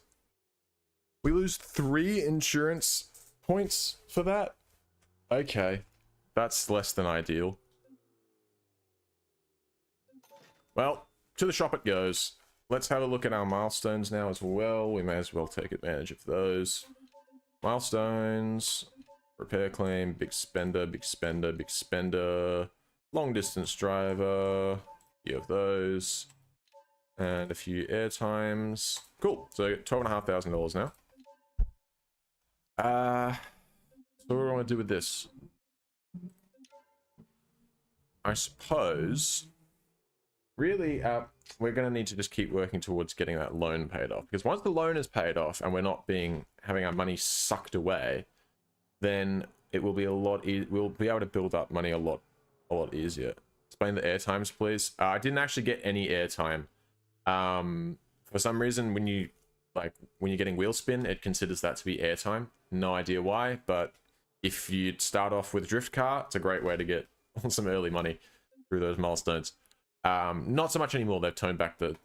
We lose 3 insurance points for that? Okay. That's less than ideal. Well, to the shop it goes. Let's have a look at our milestones now as well. We may as well take advantage of those. Milestones. Repair claim. Big spender, big spender, big spender. Long distance driver. A few of those. And a few air times. Cool. So $12,500 now. So what do I want to do with this? I suppose really we're going to need to just keep working towards getting that loan paid off, because once the loan is paid off and we're not having our money sucked away, then it will be a lot we'll be able to build up money a lot easier. Explain the air times, please. I didn't actually get any air time. For some reason, when you're getting wheel spin, it considers that to be air time. No idea why, but if you start off with drift car, it's a great way to get some early money through those milestones. Not so much anymore. They've toned back the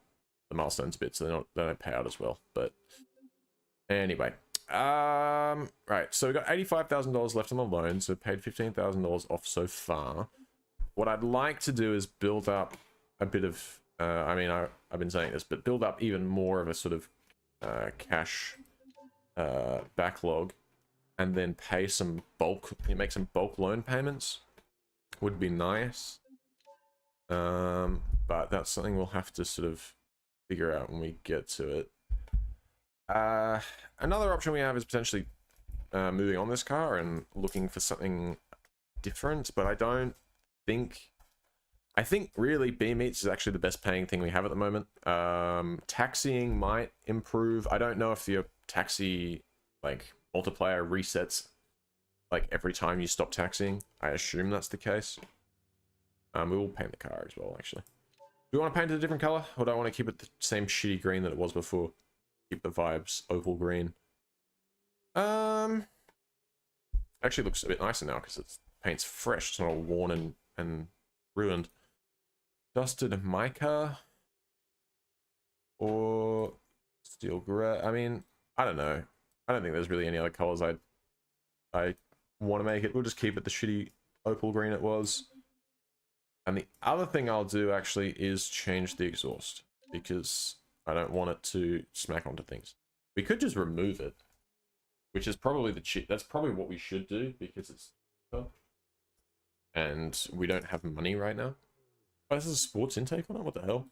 milestones a bit, so they don't pay out as well. But anyway, right. So we got $85,000 left on the loan, so paid $15,000 off so far. What I'd like to do is build up a bit of. I've been saying this, but build up even more of a sort of cash backlog, and then pay some make some bulk loan payments. Would be nice. But that's something we'll have to sort of figure out when we get to it. Another option we have is potentially moving on this car and looking for something different, but I think really BeamNG is actually the best paying thing we have at the moment. Taxiing might improve. I don't know if your taxi multiplier resets every time you stop taxiing. I assume that's the case. We will paint the car as well, actually. Do we want to paint it a different color, or do I want to keep it the same shitty green that it was before? Keep the vibes opal green. Actually looks a bit nicer now because it's paint's fresh. It's not all worn and ruined. Dusted mica or steel gray. I mean, I don't know. I don't think there's really any other colors I want to make it. We'll just keep it the shitty opal green it was. And the other thing I'll do actually is change the exhaust, because I don't want it to smack onto things. We could just remove it, which is probably that's probably what we should do, because it's cheaper. And we don't have money right now. Oh, this is a sports intake on it? What the hell?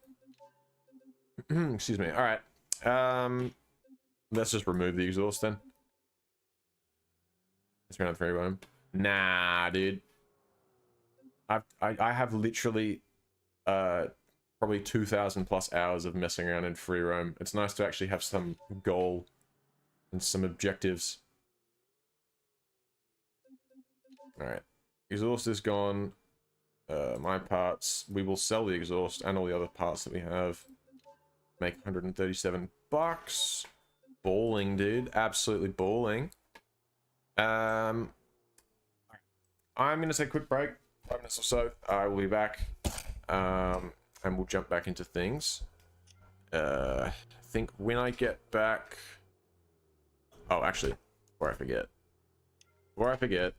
Excuse me. All right. Let's just remove the exhaust then. Let's run out 3 room. Nah, dude. I have literally probably 2,000 plus hours of messing around in free roam. It's nice to actually have some goal and some objectives. All right, exhaust is gone. My parts, we will sell the exhaust and all the other parts that we have. Make 137 bucks. Balling, dude. Absolutely balling. I'm gonna take a quick break. 5 minutes or so. I will be back, and we'll jump back into things. I think when I get back. Oh, actually, before I forget,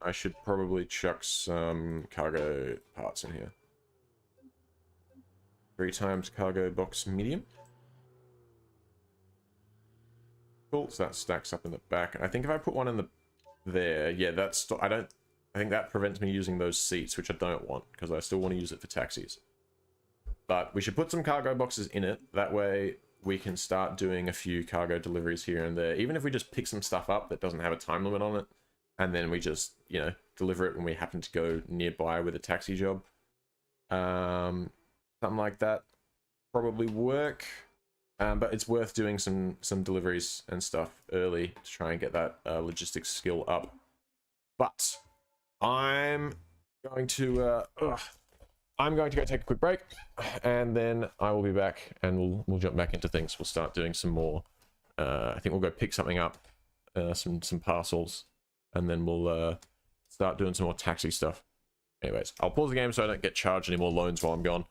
I should probably chuck some cargo parts in here. 3 times cargo box medium. Cool. So that stacks up in the back. And I think if I put one in there, yeah, that's I think that prevents me using those seats, which I don't want, because I still want to use it for taxis. But we should put some cargo boxes in it. That way we can start doing a few cargo deliveries here and there. Even if we just pick some stuff up that doesn't have a time limit on it, and then we just, deliver it when we happen to go nearby with a taxi job. Something like that probably work. But it's worth doing some deliveries and stuff early to try and get that logistics skill up. But I'm going to I'm going to go take a quick break, and then I will be back, and we'll jump back into things. We'll start doing some more. I think we'll go pick something up, some parcels, and then we'll start doing some more taxi stuff. Anyways, I'll pause the game so I don't get charged any more loans while I'm gone.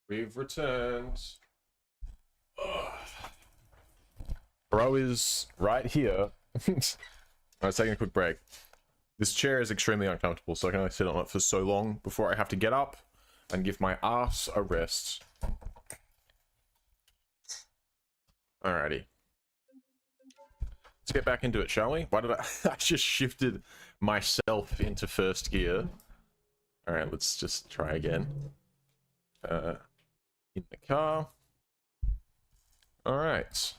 We've returned. Bro is right here. I was taking a quick break. This chair is extremely uncomfortable, so I can only sit on it for so long before I have to get up and give my ass a rest. Alrighty. Let's get back into it, shall we? Why did I just shifted myself into first gear. Alright, let's just try again. In the car. Alright.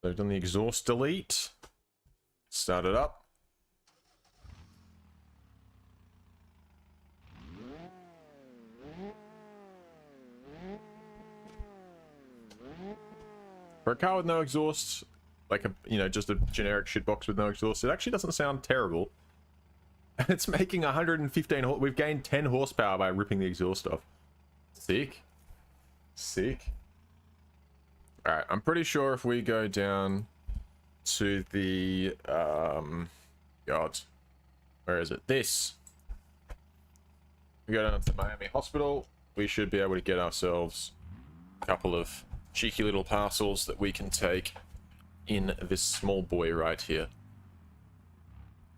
So I've done the exhaust delete. Start it up. For a car with no exhaust, like just a generic shitbox with no exhaust, it actually doesn't sound terrible. And it's making 115 we've gained 10 horsepower by ripping the exhaust off. Sick. Sick. Alright, I'm pretty sure if we go down to the God, where is it? This. We go down to the Miami hospital, we should be able to get ourselves a couple of cheeky little parcels that we can take in this small boy right here.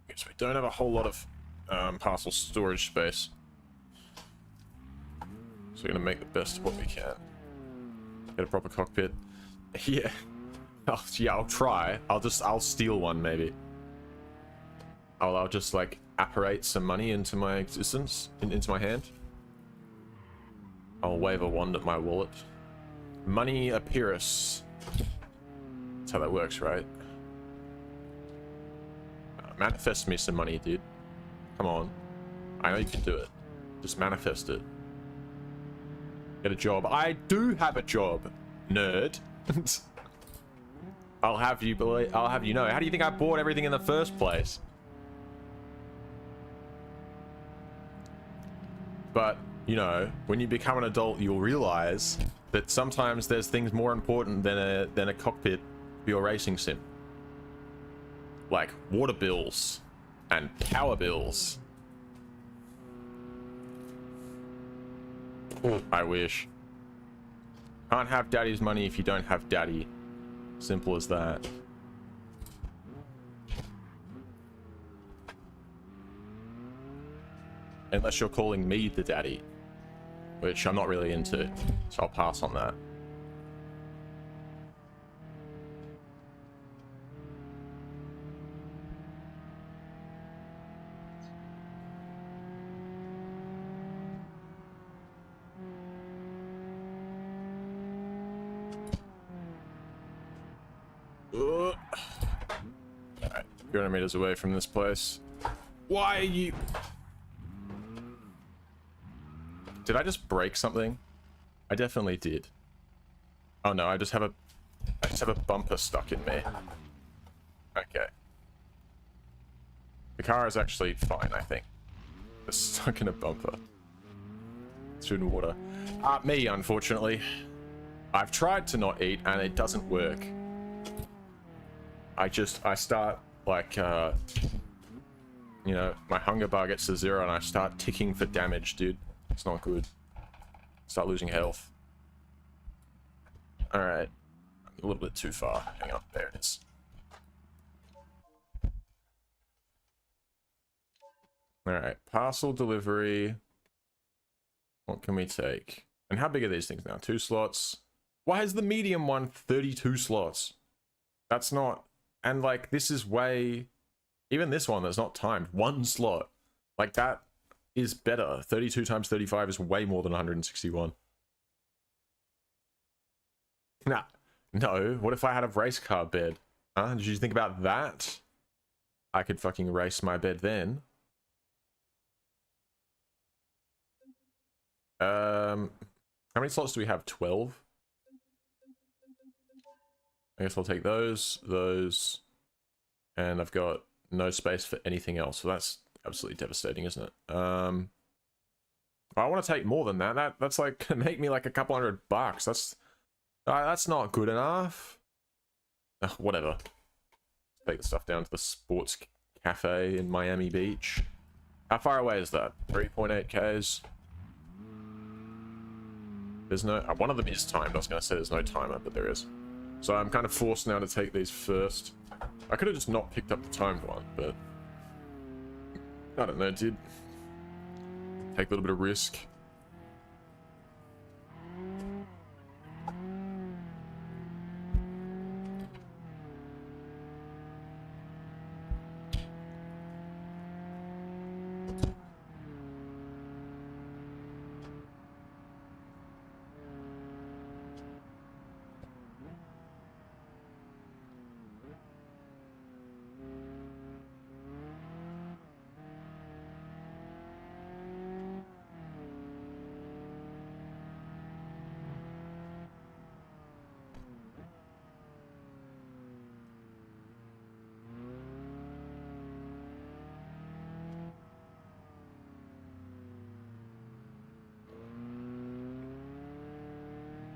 Okay, so we don't have a whole lot of parcel storage space, so we're gonna make the best of what we can. Get a proper cockpit. Yeah. I'll try. I'll steal one maybe. I'll just like apparate some money into my existence, into my hand. I'll wave a wand at my wallet. Money appearance. That's how that works, right? Manifest me some money, dude. Come on. I know you can do it. Just manifest it. Get a job. I do have a job, nerd. I'll have you know. How do you think I bought everything in the first place? But, you know, when you become an adult, you'll realize that sometimes there's things more important than a cockpit for your racing sim. Like water bills and power bills. I wish. Can't have daddy's money if you don't have daddy. Simple as that. Unless you're calling me the daddy, which I'm not really into, so I'll pass on that. Alright, 300 meters away from this place. Why are you... Did I just break something? I definitely did. Oh no, I just have a bumper stuck in me. Okay. The car is actually fine, I think. It's stuck in a bumper. It's in water. Me, unfortunately. I've tried to not eat and it doesn't work. I start like, you know, my hunger bar gets to 0 and I start ticking for damage, dude. It's not good. Start losing health. Alright. A little bit too far. Hang on, there it is. Alright, parcel delivery. What can we take? And how big are these things now? 2 slots. Why is the medium one 32 slots? That's not... And like, this is way... Even this one that's not timed. 1 slot. Like, that is better. 32 times 35 is way more than 161. Nah. No. What if I had a race car bed? Huh? Did you think about that? I could fucking race my bed then. How many slots do we have? 12? I guess I'll take those, and I've got no space for anything else, so that's absolutely devastating, isn't it? I want to take more than that. That's like gonna make me like a couple $100. That's not good enough. Whatever. Take the stuff down to the sports cafe in Miami Beach. How far away is that? 3.8 Ks. There's no... one of them is timed. I was going to say there's no timer, but there is. So I'm kind of forced now to take these first. I could have just not picked up the timed one, but... I don't know, dude. Take a little bit of risk.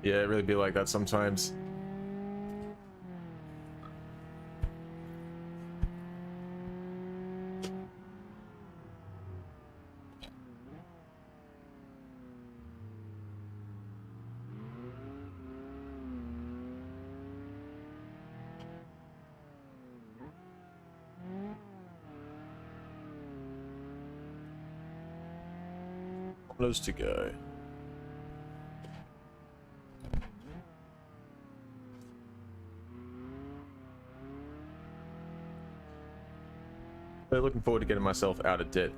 Yeah, it really be like that sometimes. Kilometers to go. Looking forward to getting myself out of debt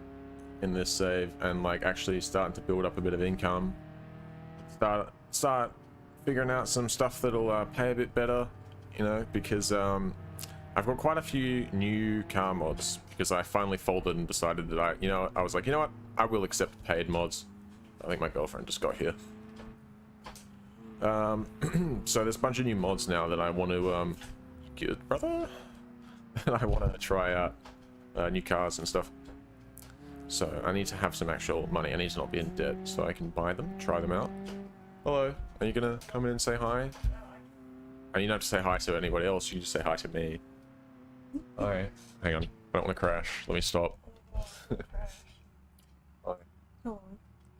in this save and like actually starting to build up a bit of income. Start figuring out some stuff that'll pay a bit better, you know, because I've got quite a few new car mods because I finally folded and decided that I was like, you know what, I will accept paid mods. I think my girlfriend just got here. So there's a bunch of new mods now that I want to good brother and I want to try out. New cars and stuff. So I need to have some actual money. I need to not be in debt so I can buy them, try them out. Hello, are you gonna come in and say hi? And you don't have to say hi to anybody else, you just say hi to me. Alright, hang on, I don't want to crash. Let me stop. Hi. Hello.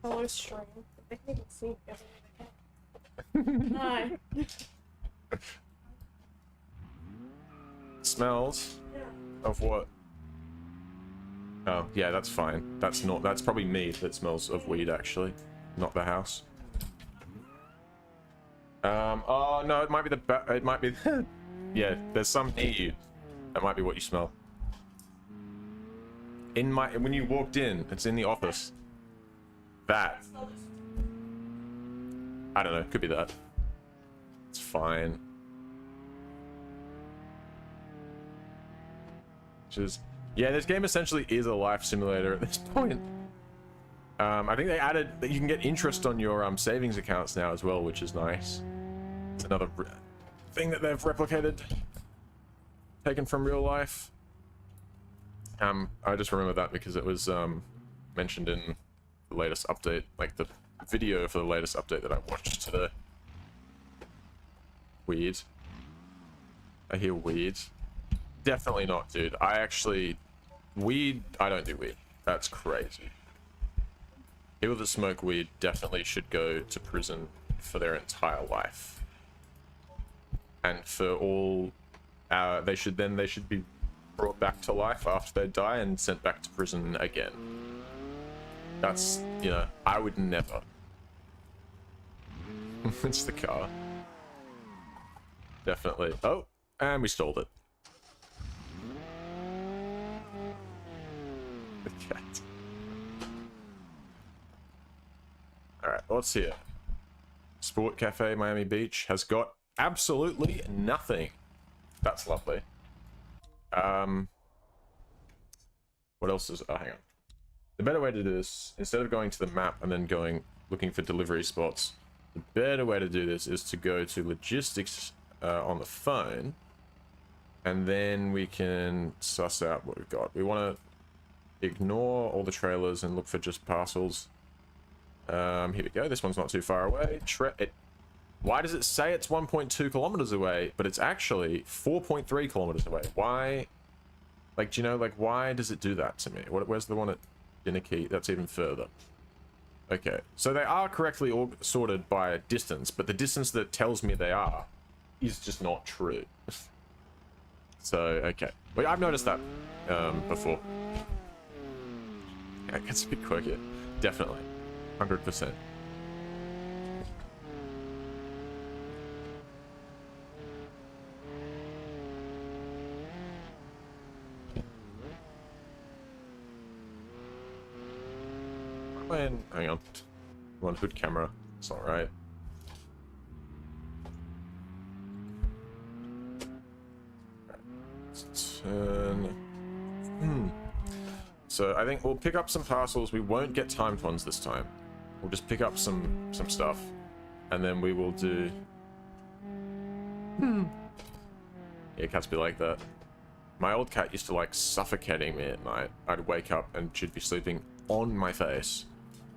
Hello, stream. They can even see everything. Hi. Smells? Of what? Oh, yeah, that's fine. That's probably me that smells of weed, actually. Not the house. Oh, no, it might be it might be... yeah, there's some near you. That might be what you smell. When you walked in, it's in the office. That. I don't know, could be that. It's fine. Just... yeah, this game essentially is a life simulator at this point. I think they added that you can get interest on your savings accounts now as well, which is nice. It's another thing that they've replicated, taken from real life. I just remember that because it was mentioned in the latest update, like the video for the latest update that I watched today. Weird. I hear weird. Definitely not, dude. Weed, I don't do weed. That's crazy. People that smoke weed definitely should go to prison for their entire life. And for all, they should be brought back to life after they die and sent back to prison again. That's, you know, I would never. It's the car. Definitely. Oh, and we stalled it. The cat. Alright, what's here? Sport Cafe Miami Beach has got absolutely nothing. That's lovely. What else is... oh, hang on. The better way to do this, instead of going to the map and then looking for delivery spots, the better way to do this is to go to logistics on the phone, and then we can suss out what we've got. We want to ignore all the trailers and look for just parcels. Here we go. This one's not too far away. Why does it say it's 1.2 kilometers away, but it's actually 4.3 kilometers away? Why? Like, do you know, like, why does it do that to me? Where's the one at Dinnicky? That's even further. Okay, so they are correctly sorted by distance, but the distance that tells me they are is just not true. So, okay. Well, I've noticed that before. Yeah, it gets a bit quirky. Definitely. 100%. Hang on. One hood camera. It's not right. Let's turn. So I think we'll pick up some parcels. We won't get timed ones this time. We'll just pick up some stuff, and then we will do. Yeah, cats be like that. My old cat used to like suffocating me at night. I'd wake up and she'd be sleeping on my face,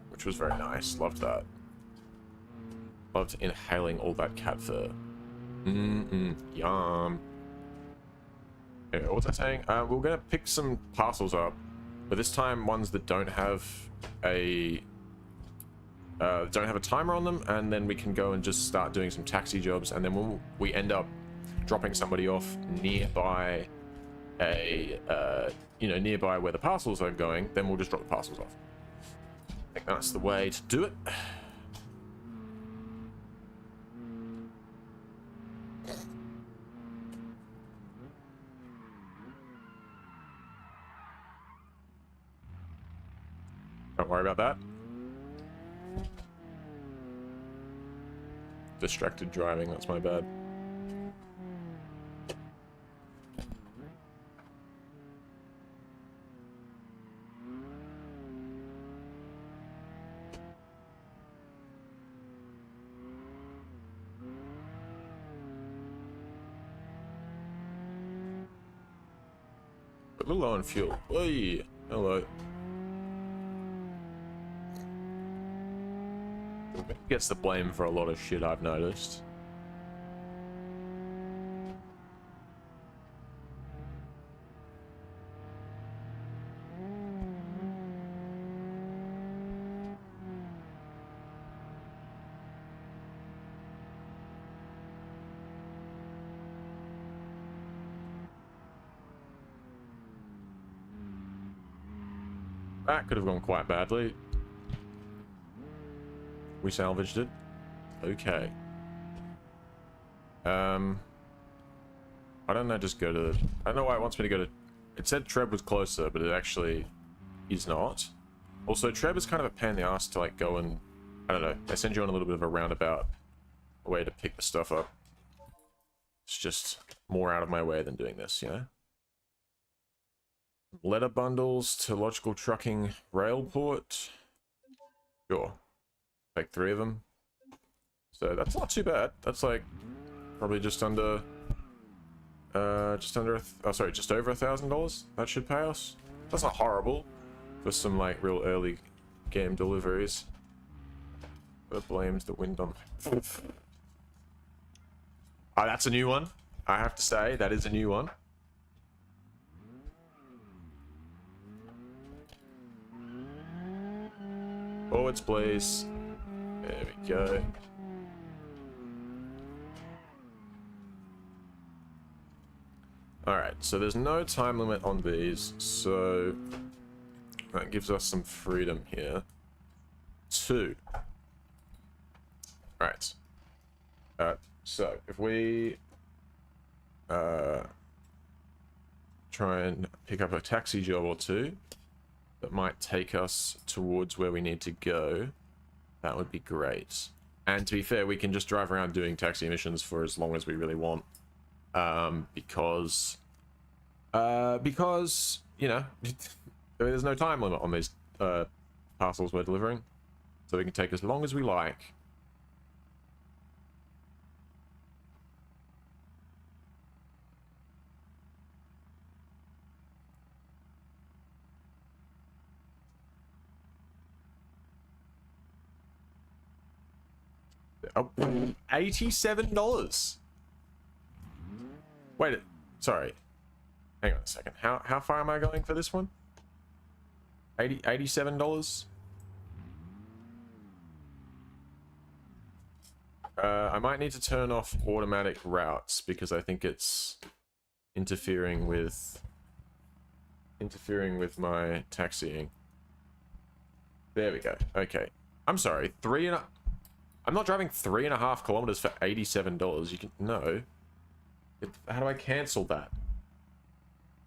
which was very nice. Loved that. Loved inhaling all that cat fur. Yum. Okay, what was I saying? We're gonna pick some parcels up, but this time ones that don't have a timer on them, and then we can go and just start doing some taxi jobs, and then when we end up dropping somebody off nearby nearby where the parcels are going, then we'll just drop the parcels off. I think that's the way to do it. Don't worry about that. Distracted driving, that's my bad. A little low on fuel. Oy, hello. Gets the blame for a lot of shit, I've noticed. That could have gone quite badly. We salvaged it. Okay. I don't know, just go to the... I don't know why it wants me to go to... It said Treb was closer, but it actually is not. Also, Treb is kind of a pain in the ass to, like, go and... I don't know. They send you on a little bit of a roundabout way to pick the stuff up. It's just more out of my way than doing this, you know? Letter bundles to Logical Trucking Railport. Sure. Take 3 of them. So that's not too bad. That's like probably just under just over $1,000. That should pay us. That's not horrible for some like real early game deliveries. But blames the wind on my... Oh, that's a new one. I have to say, that is a new one. Forwards, please. There we go. Alright, so there's no time limit on these, so that gives us some freedom here. 2. Alright. So if we try and pick up a taxi job or 2 that might take us towards where we need to go, that would be great. And to be fair, we can just drive around doing taxi missions for as long as we really want. Because, you know, there's no time limit on these parcels we're delivering. So we can take as long as we like. Oh, $87. Wait, sorry. Hang on a second. How far am I going for this one? $87? I might need to turn off automatic routes because I think it's interfering with my taxiing. There we go. Okay. I'm sorry. I'm not driving 3.5 kilometers for $87. You can no. How do I cancel that?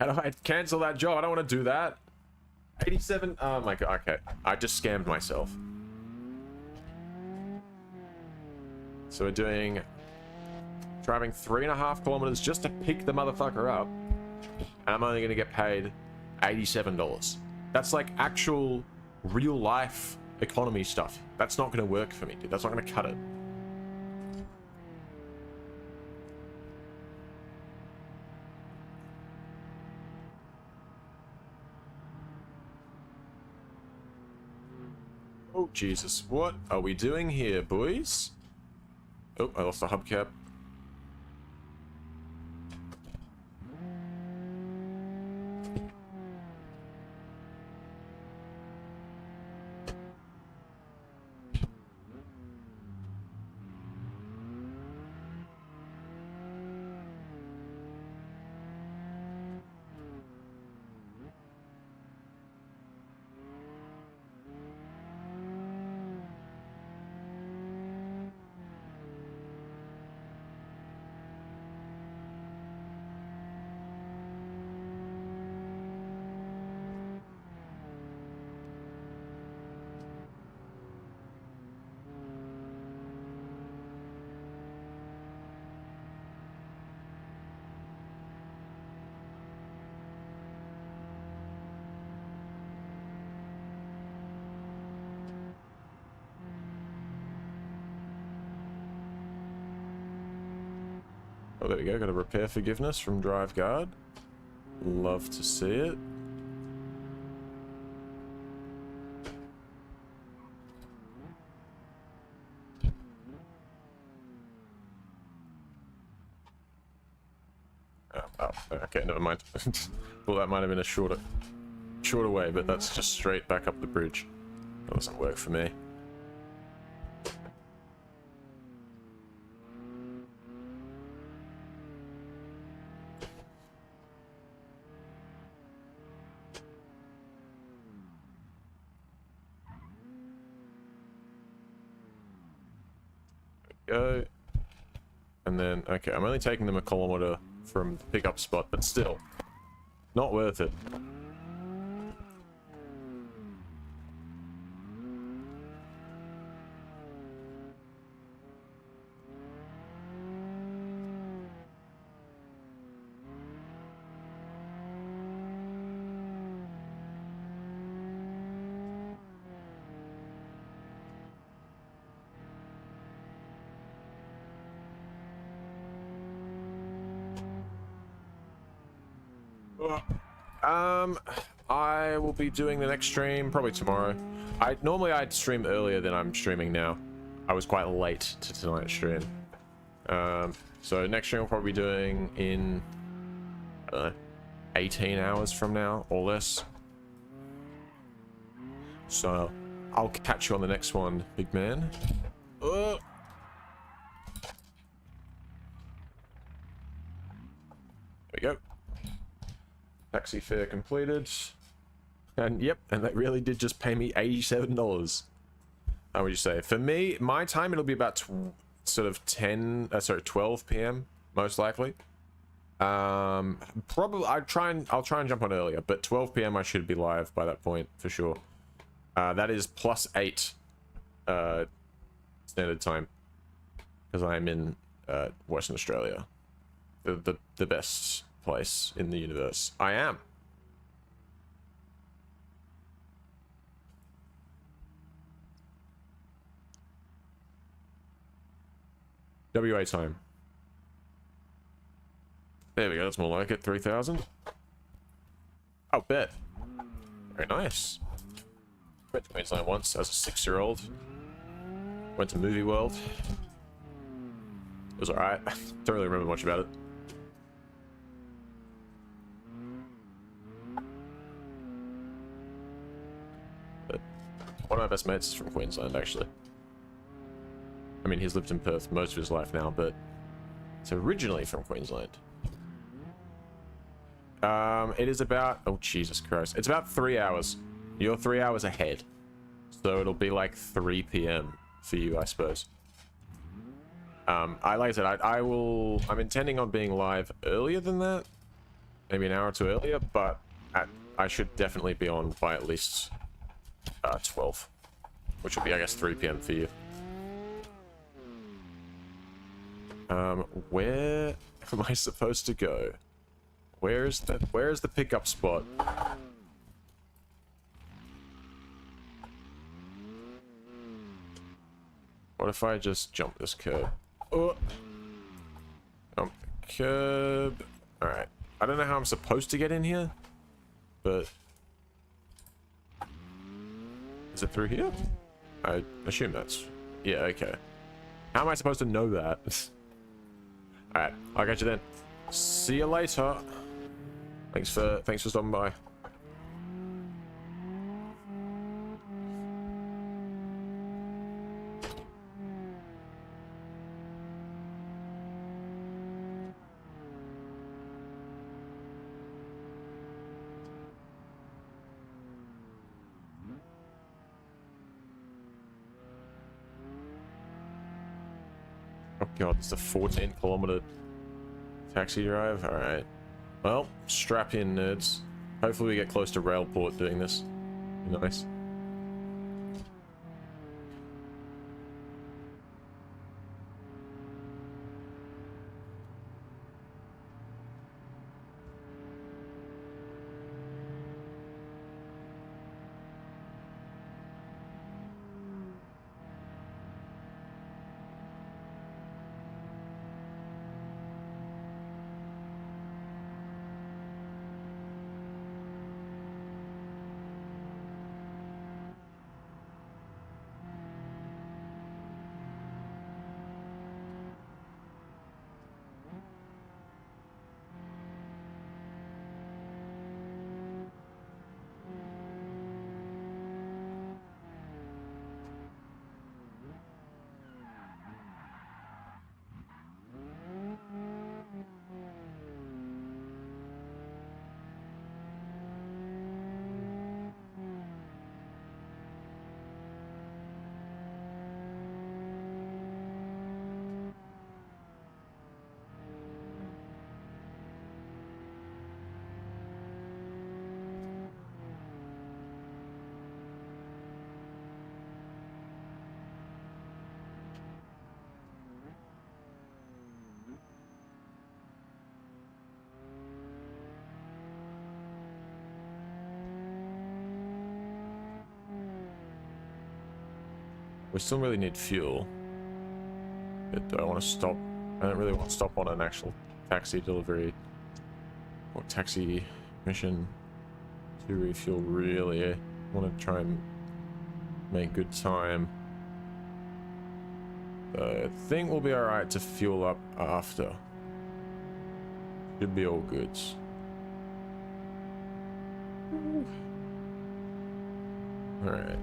How do I cancel that job? I don't want to do that. 87. Oh my god. Okay. I just scammed myself. So we're driving 3.5 kilometers just to pick the motherfucker up. And I'm only going to get paid $87. That's like actual real life economy stuff. That's not going to work for me, dude. That's not going to cut it. Oh, Jesus. What are we doing here, boys? Oh, I lost the hubcap. Oh, there we go. Got a repair forgiveness from Drive Guard. Love to see it. Oh, okay, never mind. Well, that might have been a shorter way, but that's just straight back up the bridge. That doesn't work for me. Go. And then, okay, I'm only taking them a kilometer from the pickup spot, but still, not worth it. I will be doing the next stream probably tomorrow. Normally I'd stream earlier than I'm streaming now. I was quite late to tonight's stream. So next stream we'll probably be doing in, I don't know, 18 hours from now or less. So I'll catch you on the next one, big man. There we go. Taxi fare completed. And yep, and that really did just pay me $87. How would you say? For me, my time, it'll be about sort of 12 p.m. most likely. Probably I'll try and jump on earlier, but 12 p.m. I should be live by that point for sure. That is +8 standard time because I'm in Western Australia, the best place in the universe. I am. WA time. There we go, that's more like it. 3,000. Oh, bet. Very nice. Went to Queensland once as a 6-year-old. Went to Movie World. It was alright. Don't really remember much about it. But one of my best mates is from Queensland, actually. I mean, he's lived in Perth most of his life now, but it's originally from Queensland. It is about... Oh, Jesus Christ. It's about 3 hours. You're 3 hours ahead. So it'll be like 3 p.m. for you, I suppose. Like I said, I'm intending on being live earlier than that. Maybe an hour or two earlier, but I should definitely be on by at least 12. Which will be, I guess, 3 p.m. for you. Where am I supposed to go? Where's the pickup spot? What if I just jump this curb? Oh! Jump the curb. Alright. I don't know how I'm supposed to get in here, but... Is it through here? I assume that's... Yeah, okay. How am I supposed to know that? Alright, I'll catch you then. See you later. Thanks for stopping by. Oh god, it's a 14-kilometer taxi drive? Alright. Well, strap in, nerds. Hopefully we get close to Railport doing this. Be nice. We still really need fuel. But do I want to stop? I don't really want to stop on an actual taxi delivery or taxi mission to refuel, really. I want to try and make good time. I think we'll be alright to fuel up after. Should be all goods. Alright.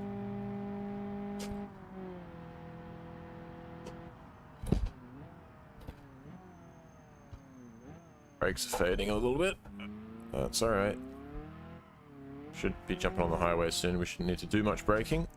Brakes are fading a little bit. That's alright. Should be jumping on the highway soon. We shouldn't need to do much braking.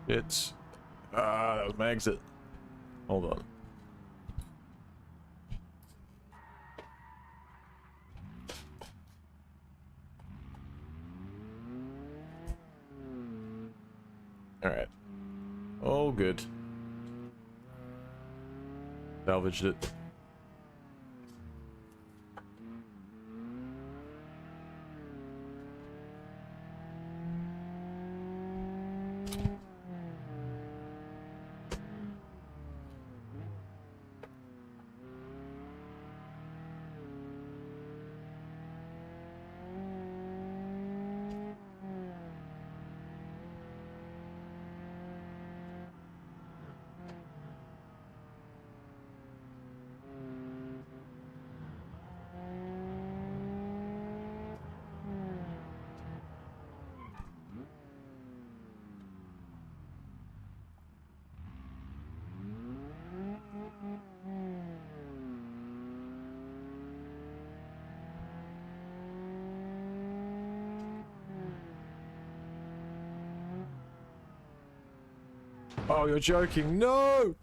It's... Ah, that was my exit. Hold on. Alright. All good. Salvaged it. Oh, you're joking. No!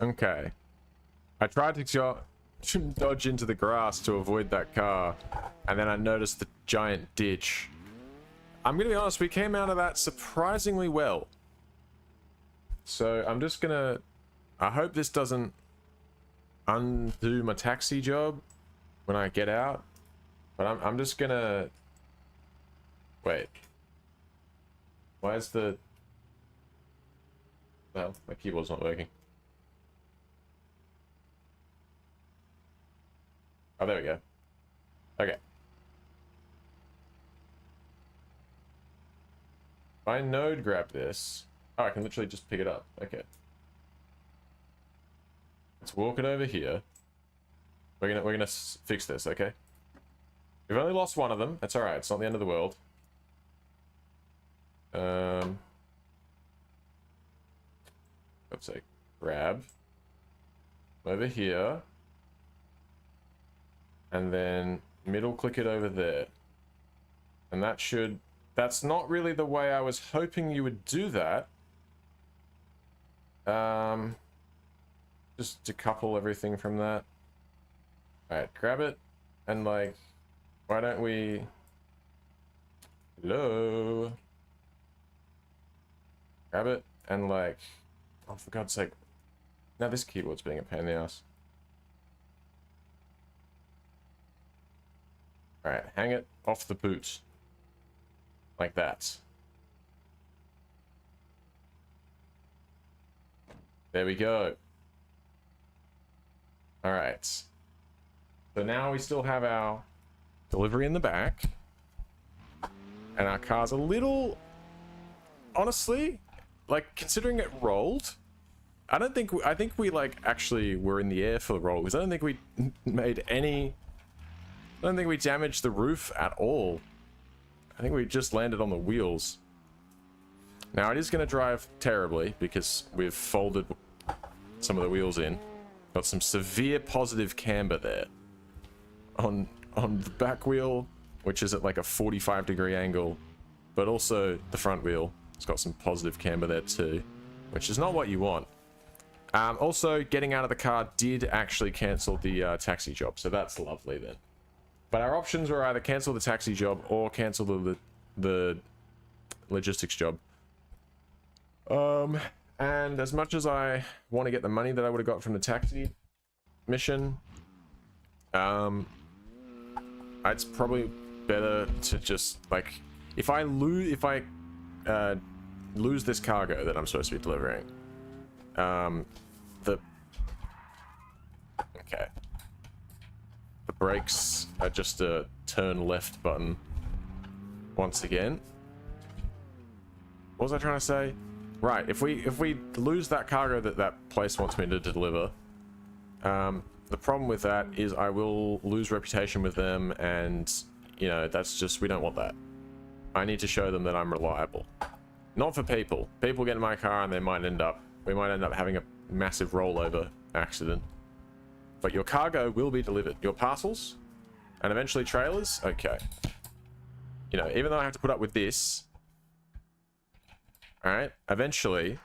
Okay. I tried to dodge into the grass to avoid that car, and then I noticed the giant ditch. I'm gonna be honest, we came out of that surprisingly well. So I'm just gonna... I hope this doesn't undo my taxi job when I get out. But I'm just gonna... Wait. Why is the... Well, my keyboard's not working. Oh, there we go. Okay. If I node grab this... Oh, I can literally just pick it up. Okay. Let's walk it over here. We're gonna fix this, okay? We've only lost one of them. That's alright. It's not the end of the world. Let's say grab over here, and then middle click it over there, and that should... That's not really the way I was hoping you would do that. Just decouple everything from that. Alright, grab it, and like, why don't we... Hello? Grab it, and like... Oh, for God's sake. Now this keyboard's being a pain in the ass. Alright, hang it off the boot. Like that. There we go. Alright. So now we still have our delivery in the back. And our car's a little... Honestly, like, considering it rolled, I think we like actually were in the air for the roll, because I don't think we made any... I don't think we damaged the roof at all. I think we just landed on the wheels. Now it is going to drive terribly because we've folded some of the wheels in. Got some severe positive camber there. On the back wheel, which is at like a 45-degree angle, but also the front wheel. It's got some positive camber there too, which is not what you want. Also, getting out of the car did actually cancel the taxi job, so that's lovely then. But our options were either cancel the taxi job or cancel the logistics job. And as much as I want to get the money that I would have got from the taxi mission, it's probably better to just like, if I lose this cargo that I'm supposed to be delivering, okay. The brakes are just a turn left button. Once again. What was I trying to say? Right, if we lose that cargo that place wants me to deliver, the problem with that is I will lose reputation with them, and you know, that's just, we don't want that. I need to show them that I'm reliable. Not for people. People get in my car and we might end up having a massive rollover accident. But your cargo will be delivered. Your parcels And eventually trailers? Okay. You know, even though I have to put up with this, alright, eventually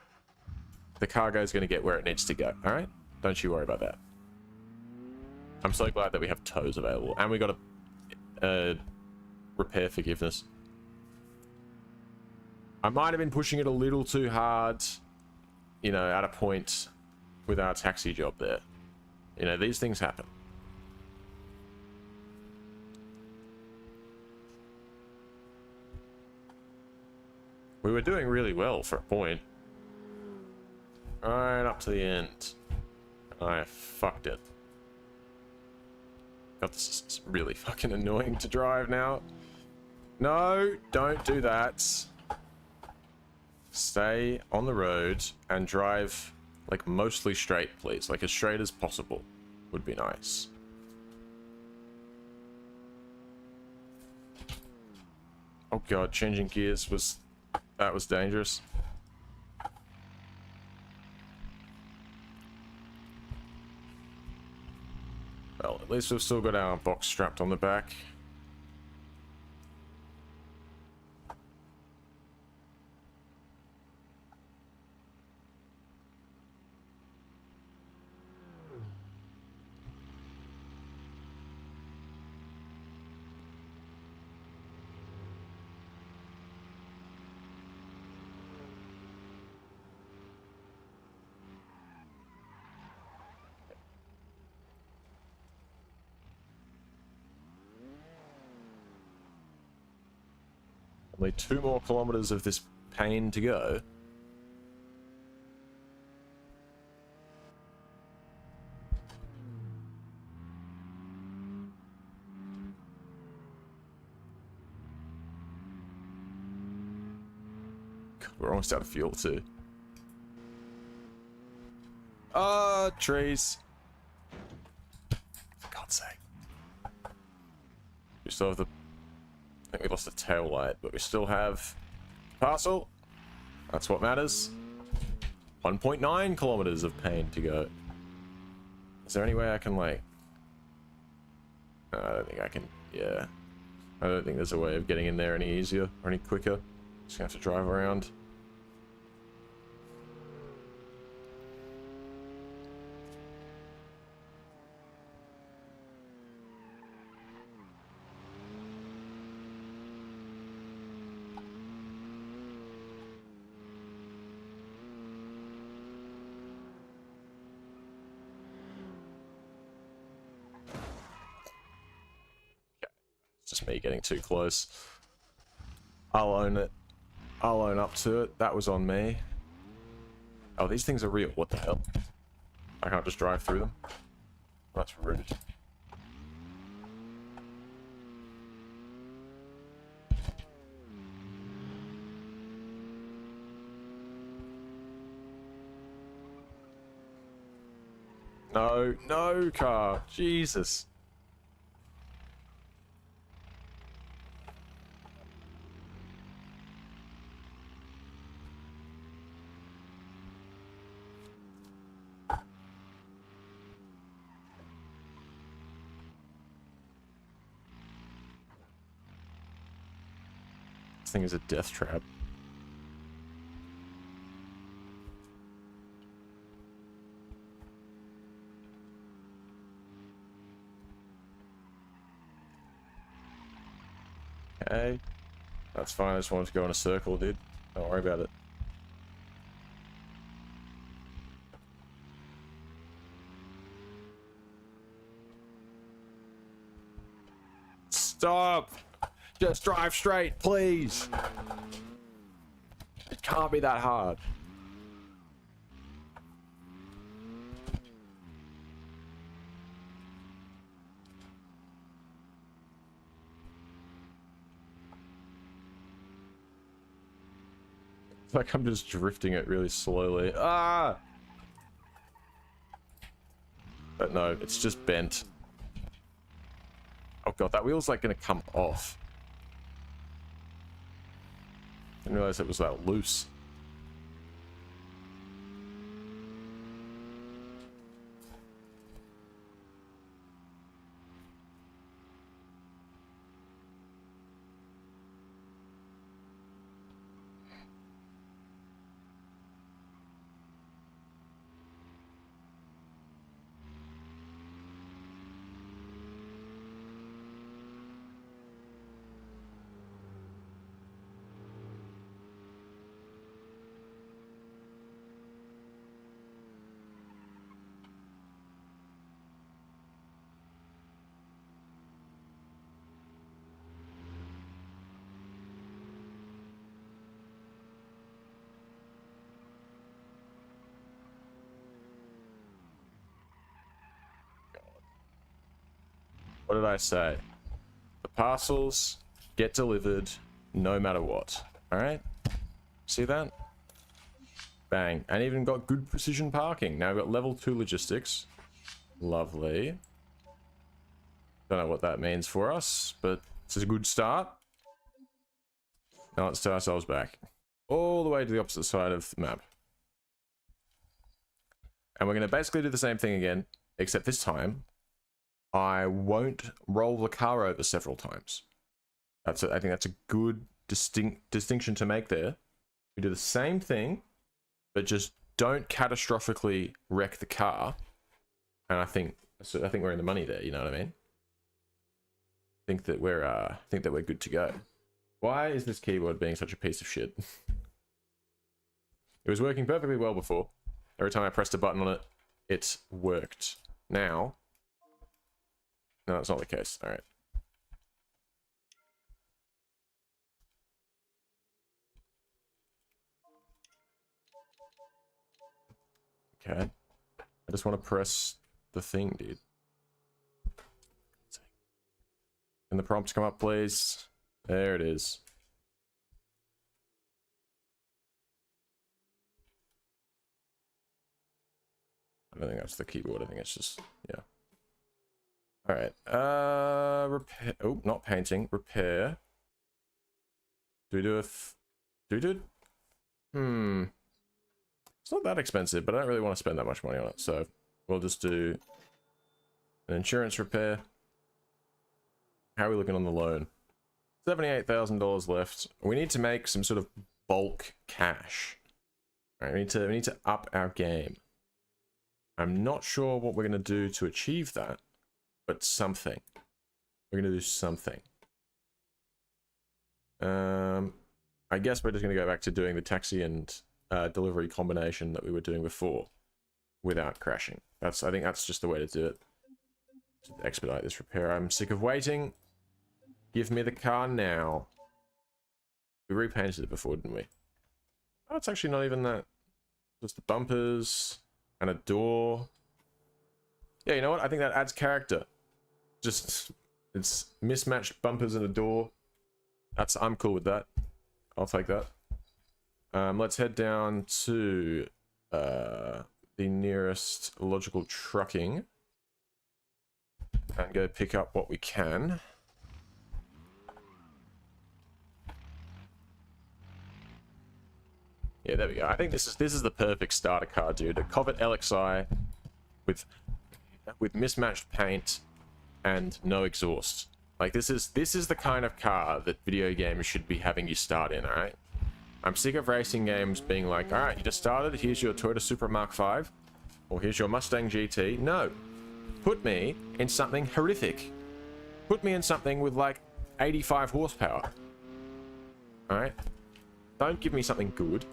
the cargo is going to get where it needs to go, alright? Don't you worry about that. I'm so glad that we have tows available. And we got a repair forgiveness. I might have been pushing it a little too hard, you know, at a point with our taxi job there. You know, these things happen. We were doing really well for a point. Right up to the end. I fucked it. God, this is really fucking annoying to drive now. No, don't do that. Stay on the road and drive, like, mostly straight, please. Like, as straight as possible would be nice. Oh god, changing gears was... that was dangerous. Well, at least we've still got our box strapped on the back. Only 2 more kilometers of this pain to go. God, we're almost out of fuel too. Trees. For God's sake. We still have the... I think we lost the tail light, but we still have parcel. That's what matters. 1.9 kilometers of pain to go. Is there any way I can, like... No, I don't think I can... Yeah. I don't think there's a way of getting in there any easier or any quicker. Just gonna have to drive around. Just me getting too close. I'll own it. I'll own up to it. That was on me. Oh, these things are real. What the hell? I can't just drive through them? That's rude. No, no, car. Jesus. This thing is a death trap. Okay. That's fine, I just wanted to go in a circle, dude. Don't worry about it. Stop! Just drive straight, please! It can't be that hard. It's like I'm just drifting it really slowly. Ah! But no, it's just bent. Oh god, that wheel's like gonna come off. Didn't realize it was that loose. What did I say? The parcels get delivered no matter what. Alright? See that? Bang. And even got good precision parking. Now we've got level 2 logistics. Lovely. Don't know what that means for us, but it's a good start. Now let's turn ourselves back. All the way to the opposite side of the map. And we're going to basically do the same thing again, except this time, I won't roll the car over several times. I think that's a good distinction to make there. We do the same thing, but just don't catastrophically wreck the car. And I think we're in the money there. You know what I mean? I think that we're good to go. Why is this keyboard being such a piece of shit? It was working perfectly well before. Every time I pressed a button on it, it worked. Now, no, that's not the case. All right. Okay. I just want to press the thing, dude. Can the prompt come up, please? There it is. I don't think that's the keyboard. I think it's just, yeah. All right. Repair. Oh, not painting. Repair. Do we do a? Do we do? It's not that expensive, but I don't really want to spend that much money on it. So we'll just do an insurance repair. How are we looking on the loan? $78,000 left. We need to make some sort of bulk cash. All right, we need to up our game. I'm not sure what we're going to do to achieve that, but something. We're going to do something. I guess we're just going to go back to doing the taxi and delivery combination that we were doing before without crashing. I think that's just the way to do it. To expedite this repair. I'm sick of waiting. Give me the car now. We repainted it before, didn't we? Oh, it's actually not even that. Just the bumpers and a door. Yeah, you know what? I think that adds character. Just, it's mismatched bumpers and a door. I'm cool with that. I'll take that. Let's head down to the nearest logical trucking and go pick up what we can. Yeah, there we go. I think this is the perfect starter car, dude. A Covet LXI with mismatched paint and no exhaust. Like this is the kind of car that video games should be having you start in, alright? I'm sick of racing games being like, alright, you just started, here's your Toyota Supra Mark V, or here's your Mustang GT. No. Put me in something horrific. Put me in something with like 85 horsepower. Alright? Don't give me something good.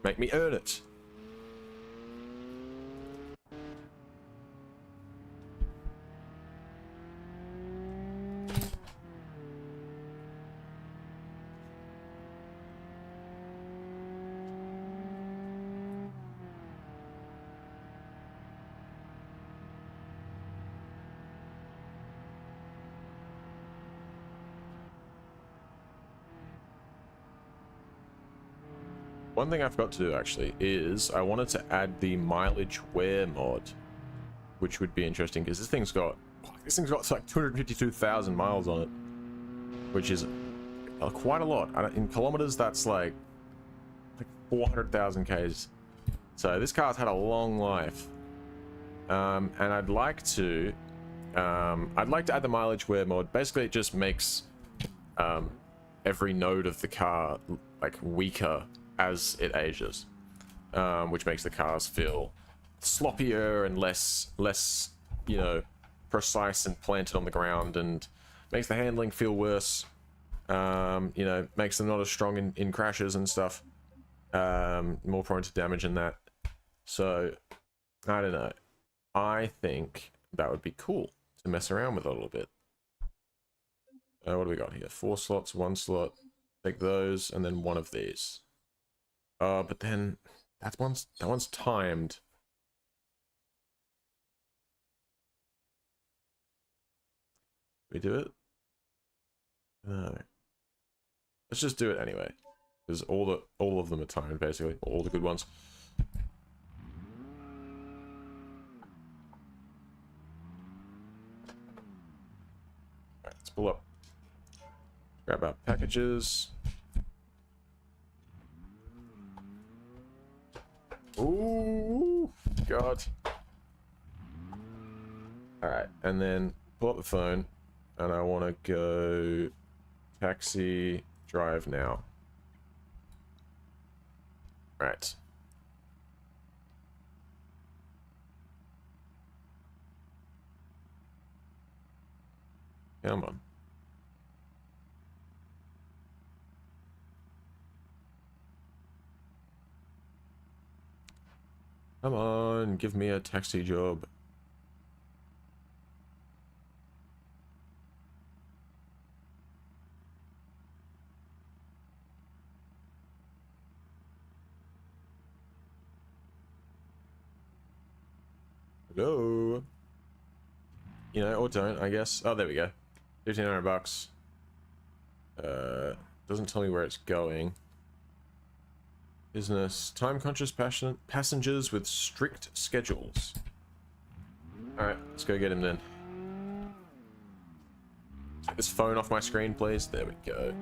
Make me earn it. One thing I forgot to do actually is I wanted to add the mileage wear mod, which would be interesting because this thing's got like 252,000 miles on it, which is quite a lot. In kilometers, that's like 400,000 k's. So this car's had a long life, and I'd like to add the mileage wear mod. Basically, it just makes every node of the car like weaker as it ages, which makes the cars feel sloppier and less you know, precise and planted on the ground, and makes the handling feel worse. You know, makes them not as strong in crashes and stuff, more prone to damage and that. So I don't know, I think that would be cool to mess around with a little bit. What do we got here? 4 slots, 1 slot. Take those and then one of these. But then that one's timed. we do it? No. Let's just do it anyway. Because all of them are timed, basically. All the good ones. Alright, let's pull up. Grab our packages. Ooh, God. Alright, and then pull up the phone, and I want to go taxi drive now. Right. Come on. Come on, give me a taxi job. Hello? You know, or don't, I guess. Oh, there we go. 1,500 bucks. Doesn't tell me where it's going. Business. Time-conscious passengers with strict schedules. Alright, let's go get him then. Take this phone off my screen, please. There we go.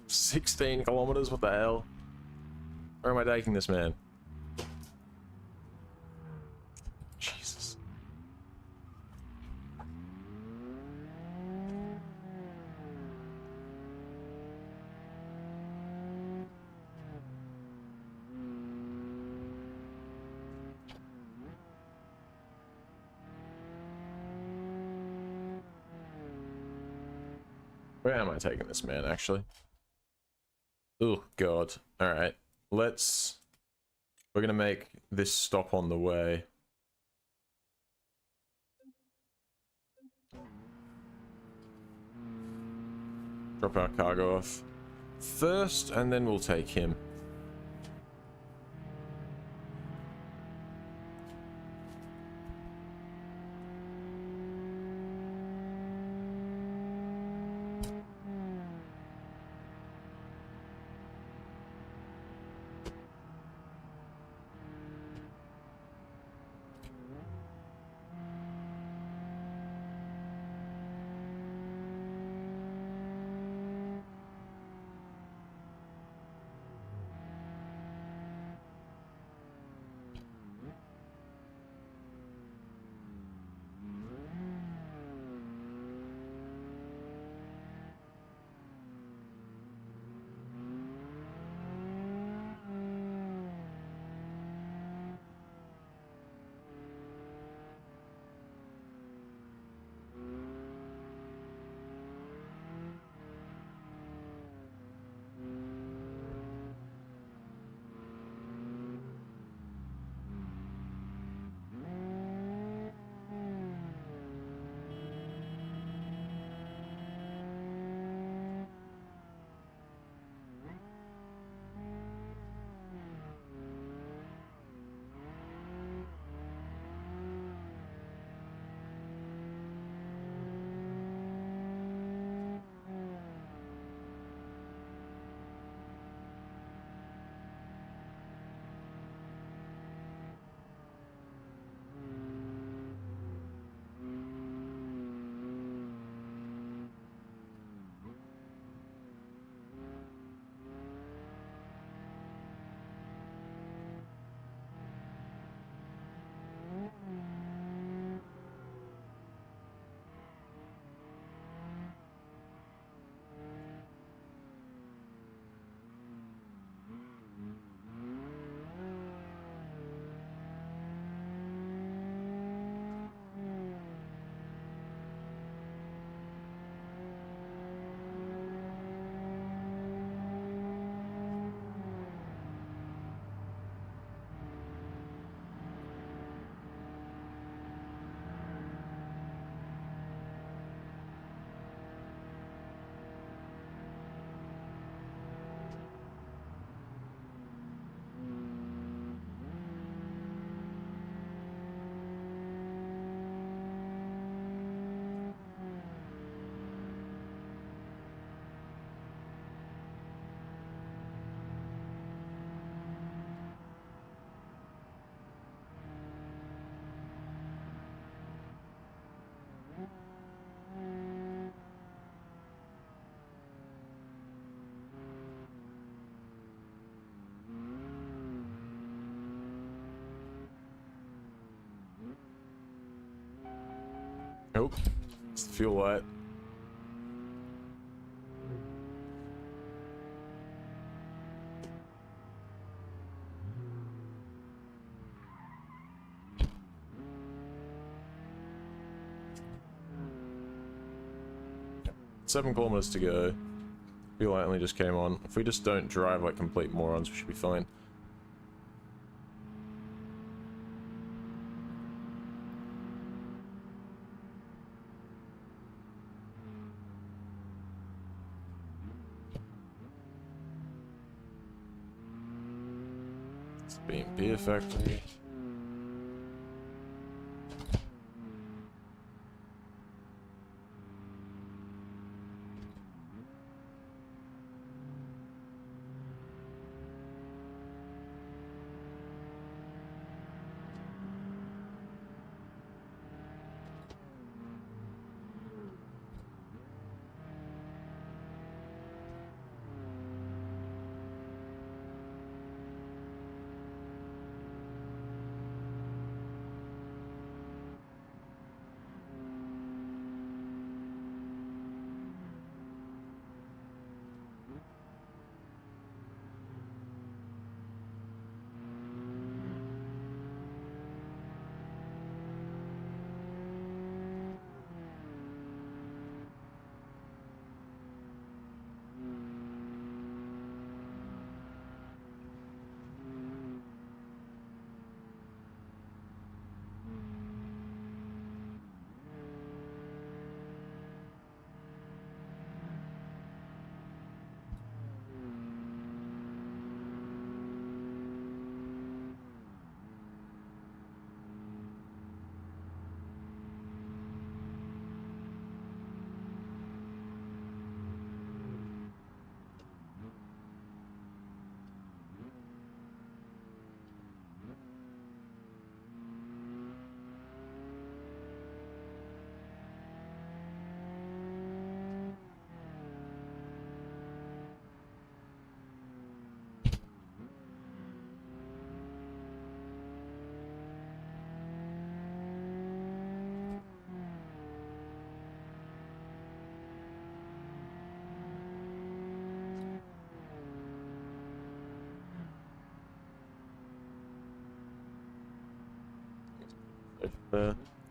$16 kilometers, what the hell? Where am I taking this man? Jesus. Where am I taking this man, actually? Oh, God. Alright. We're gonna make this stop on the way. Drop our cargo off first, and then we'll take him. Nope. It's the fuel light. Yep. 7 kilometers to go. Fuel light only just came on. If we just don't drive like complete morons, we should be fine. It's Beam Beer Factory.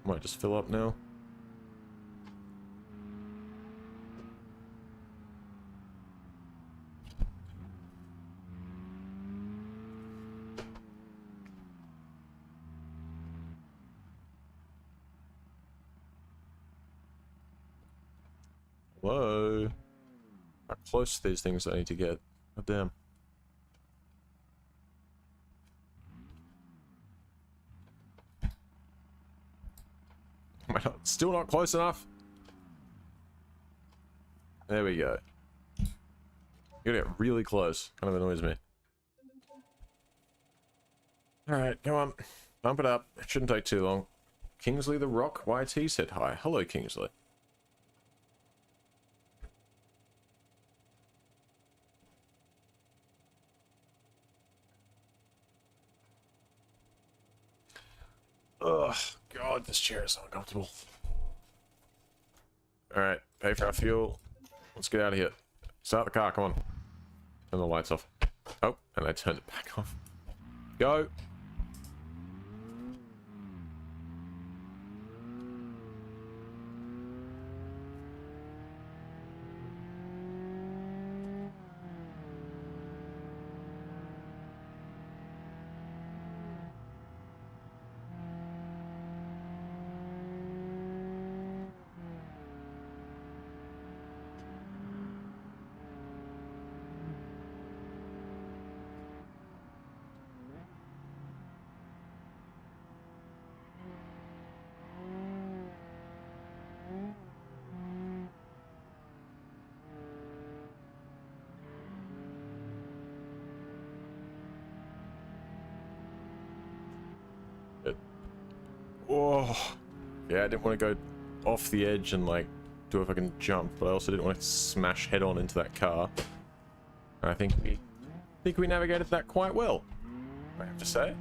Might just fill up now. Whoa. How close to these things I need to get. Oh, damn. Oh my God, still not close enough. There we go. You gotta get really close. Kind of annoys me. Alright, come on. Bump it up. It shouldn't take too long. Kingsley the Rock YT said hi. Hello, Kingsley. Ugh, God, this chair is so uncomfortable. Alright, pay for our fuel. Let's get out of here. Start the car, come on. Turn the lights off. Oh, and I turned it back off. Go! Oh, yeah, I didn't want to go off the edge and like do a fucking jump, but I also didn't want to smash head on into that car. And I think we navigated that quite well, I have to say.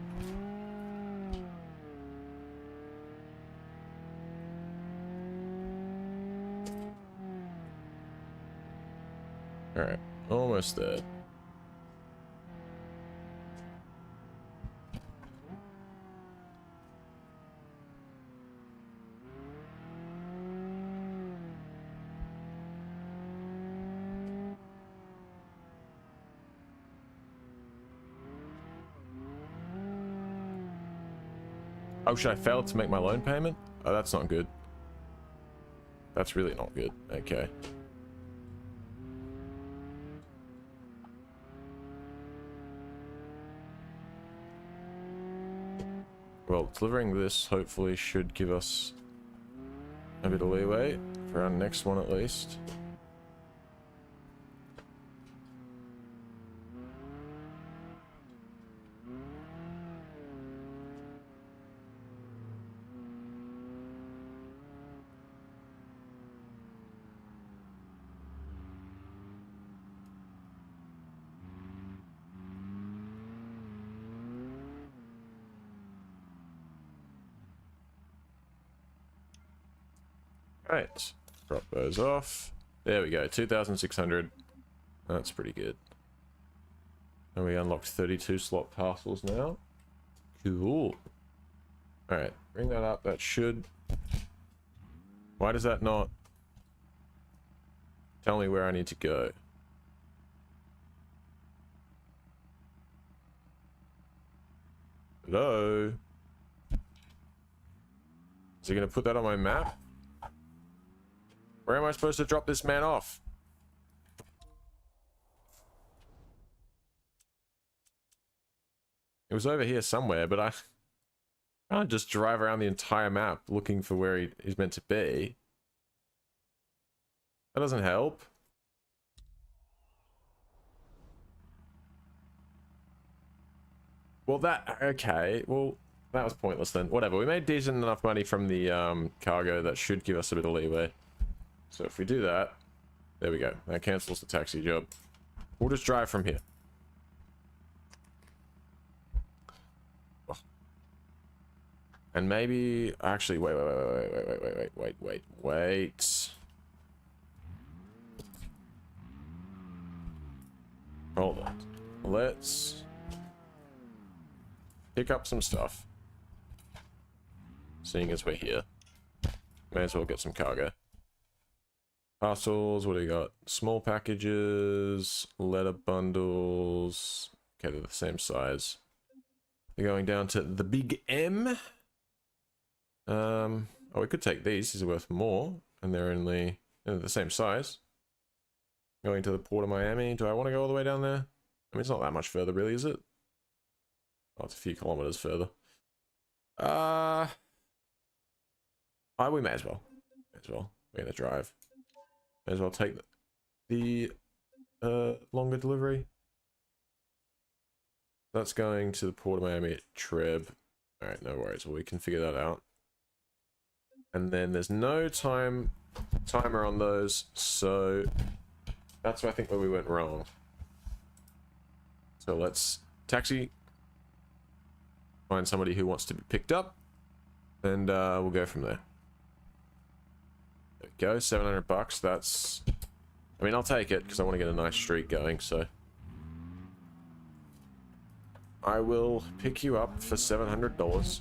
Alright, almost there. Oh, should I fail to make my loan payment? Oh, that's not good. That's really not good. Okay. Well, delivering this hopefully should give us a bit of leeway for our next one at least. Right, drop those off. There we go, 2,600. That's pretty good. And we unlocked 32 slot parcels now. Cool. Alright, bring that up. That should... Why does that not tell me where I need to go? Hello? Is he going to put that on my map? Where am I supposed to drop this man off? It was over here somewhere, but I can't just drive around the entire map looking for where he's meant to be. That doesn't help. Well, okay. Well, that was pointless then. Whatever. We made decent enough money from the cargo that should give us a bit of leeway. So if we do that, there we go. That cancels the taxi job. We'll just drive from here. Oh. And maybe, actually, wait. Hold on. Let's pick up some stuff. Seeing as we're here, may as well get some cargo. Parcels, what do we got? Small packages, letter bundles. Okay, they're the same size. They're going down to the big M. Oh, we could take these. These are worth more, and they're the same size. Going to the Port of Miami. Do I want to go all the way down there? I mean, it's not that much further, really, is it? Oh, it's a few kilometers further. We may as well. We're gonna drive. May as well take the longer delivery. That's going to the Port of Miami at Treb. Alright, no worries. Well, we can figure that out. And then there's no timer on those, so that's I think where we went wrong. So let's taxi, find somebody who wants to be picked up, and we'll go from there. There we go, 700 bucks. That's, I mean, I'll take it because I want to get a nice streak going, so I will pick you up for $700.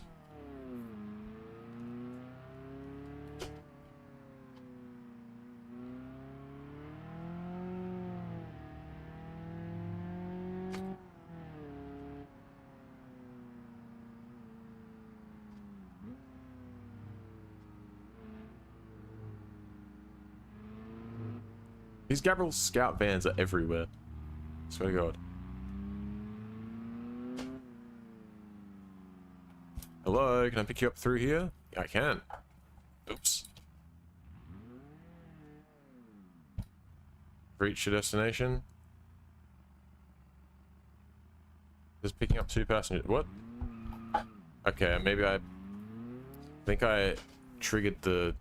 These Gabriel Scout vans are everywhere. Swear to God. Hello, can I pick you up through here? Yeah, I can. Oops. Reach your destination. Just picking up 2 passengers. What? Okay, maybe I think I triggered the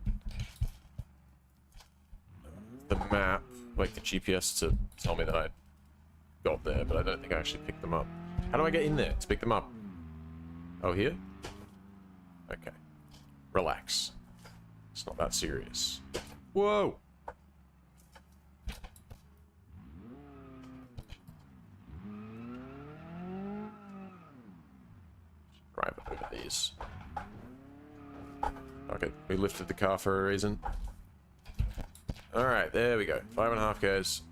map, like the GPS, to tell me that I got there, but I don't think I actually picked them up. How do I get in there to pick them up? Oh, here? Okay. Relax. It's not that serious. Whoa! drive over these. Okay, we lifted the car for a reason. Alright, there we go. 5.5 Ks.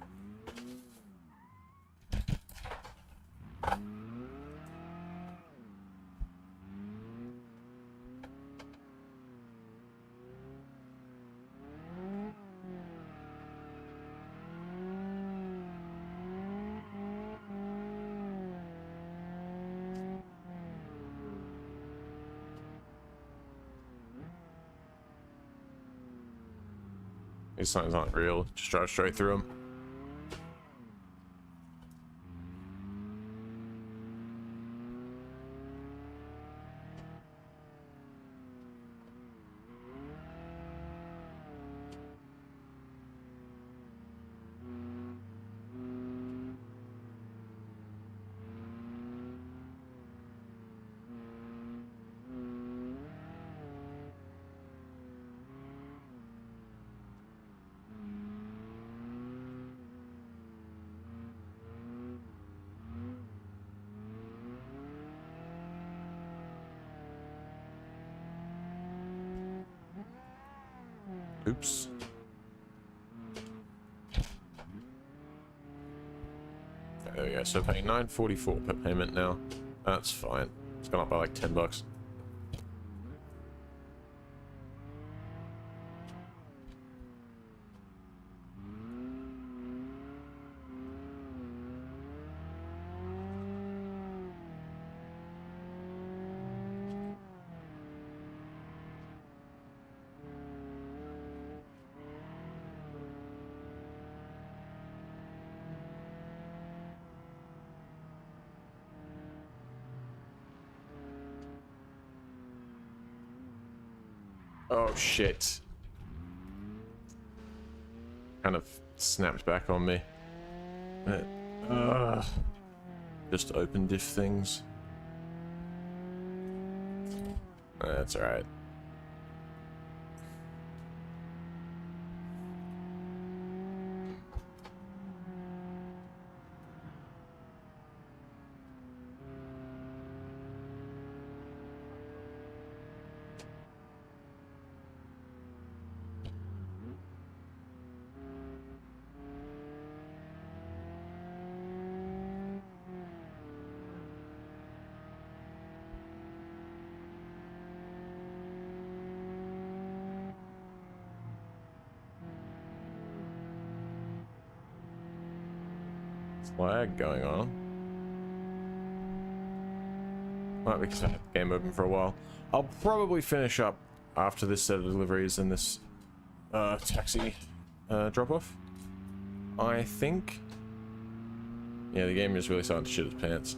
These signs aren't real. Just drive straight through them. Oops. There we go. So paying $9.44 per payment now. That's fine. It's gone up by like $10. Oh shit. Kind of snapped back on me. Just open diff things. That's alright. Lag going on. Might be because I had the game open for a while. I'll probably finish up after this set of deliveries and this taxi drop-off. I think. Yeah, the game is really starting to shit its pants.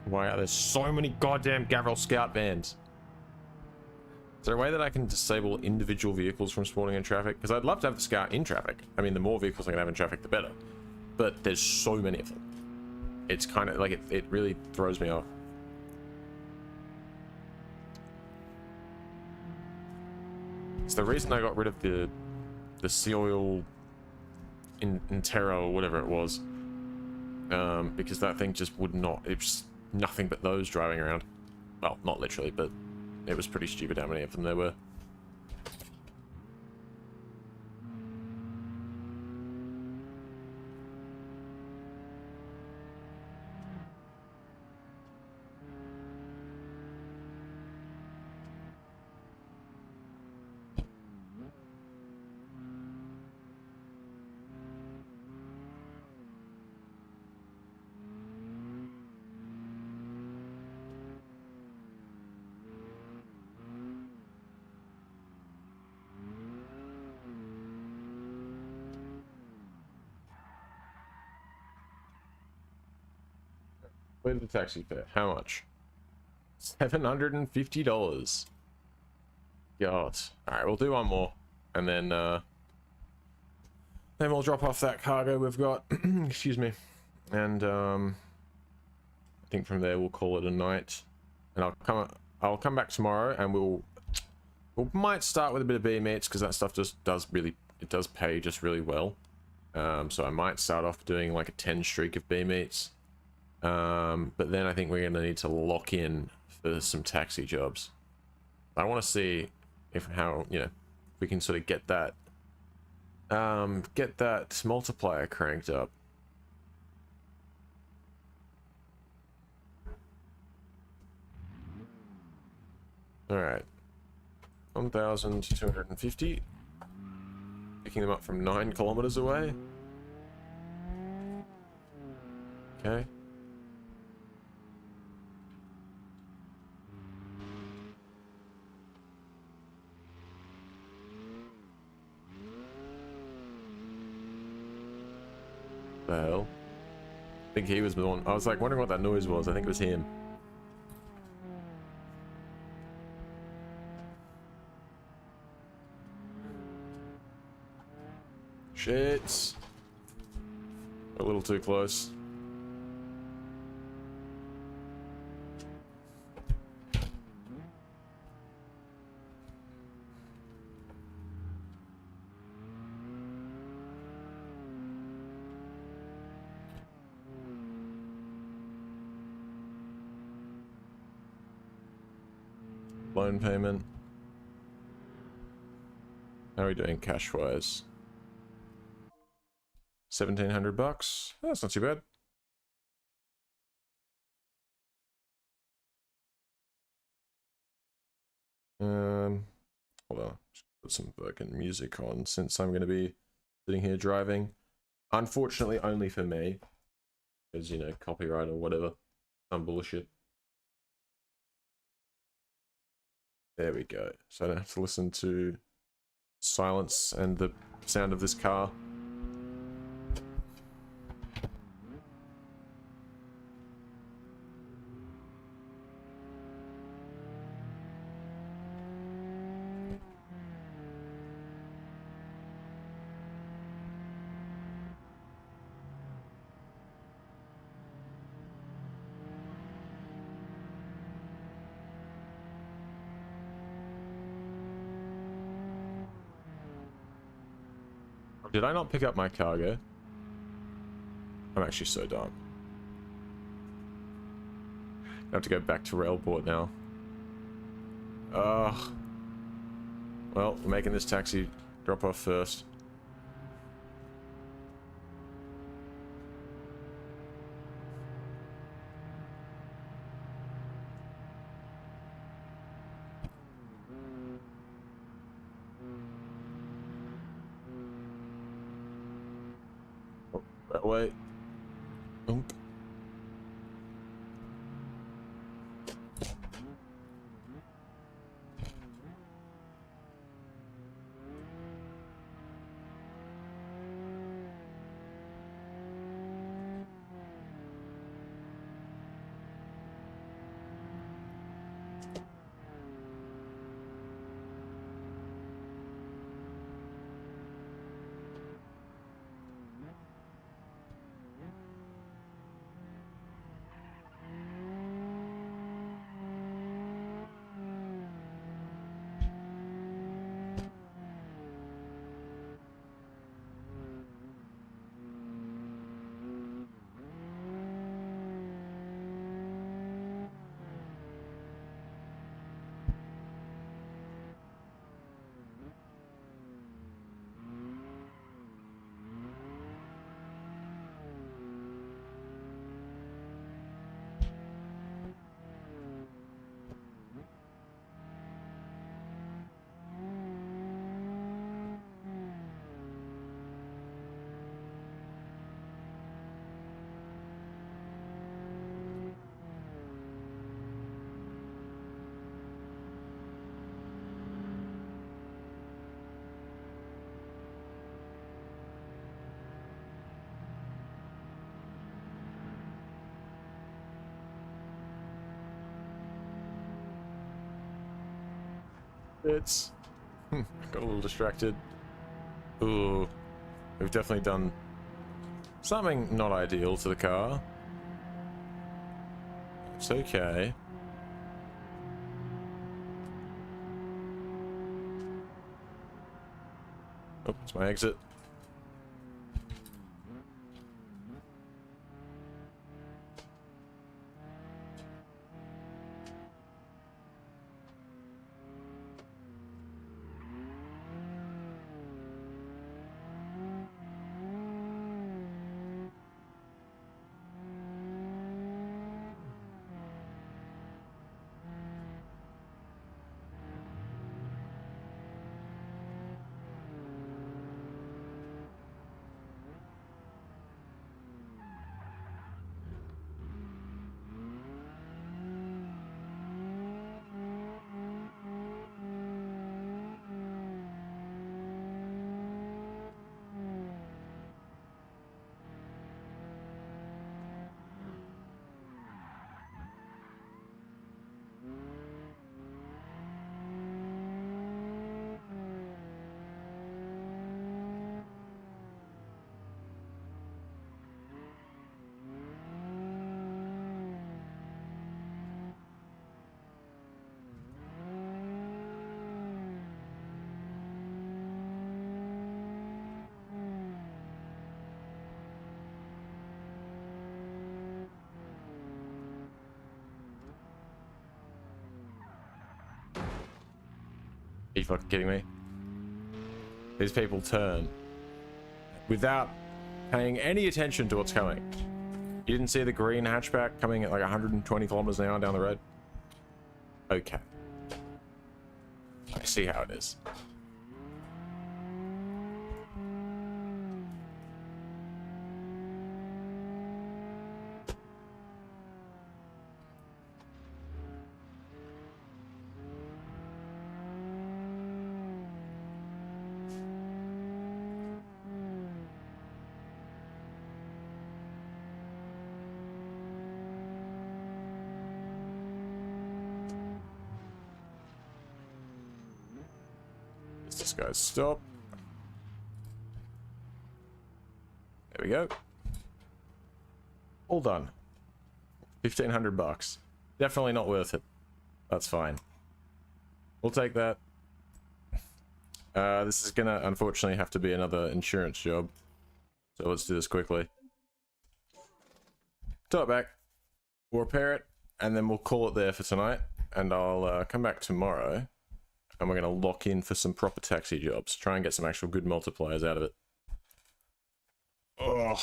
Wow, there's so many goddamn Gavril Scout vans. Is there a way that I can disable individual vehicles from spawning in traffic? Because I'd love to have the Scout in traffic. I mean, the more vehicles I can have in traffic, the better. But there's so many of them. It's kind of like, it really throws me off. It's the reason I got rid of the Seal Intero or whatever it was. Because that thing just would not, it's nothing but those driving around. Well, not literally, but it was pretty stupid how many of them there were. Where's the taxi fare? How much? $750. God. Alright, we'll do one more. And then we'll drop off that cargo we've got. Excuse me. And I think from there we'll call it a night. And I'll come back tomorrow and we'll We might start with a bit of B meats because that stuff just does really, it does pay just really well. So I might start off doing like a 10 streak of B meats. But then I think we're going to need to lock in for some taxi jobs. I want to see if how, you know, if we can sort of get that multiplier cranked up. All right. 1,250. Picking them up from 9 kilometers away. Okay. The hell? I think he was the one. I was like wondering what that noise was. I think it was him. Shit. A little too close. Loan payment. How are we doing cash wise? 1,700 bucks. Oh, that's not too bad. Hold on. Just put some fucking music on since I'm going to be sitting here driving. Unfortunately, only for me, because you know, copyright or whatever. Some bullshit. There we go. So I don't have to listen to silence and the sound of this car. Did I not pick up my cargo? I'm actually so dumb. I have to go back to Railport now. Ugh. Well, we're making this taxi drop off first. Oh, that way. Oink. It's got a little distracted. Ooh, we've definitely done something not ideal to the car. It's okay. Oh, it's my exit. Are you fucking kidding me? These people turn without paying any attention to what's coming. You didn't see the green hatchback coming at like 120 kilometers an hour down the road? Okay. I see how it is. This guy's stop. There we go. All done. 1,500 bucks. Definitely not worth it. That's fine. We'll take that. This is gonna unfortunately have to be another insurance job. So let's do this quickly. Tow it back. We'll repair it, and then we'll call it there for tonight. And I'll come back tomorrow. And we're going to lock in for some proper taxi jobs. Try and get some actual good multipliers out of it. Ugh.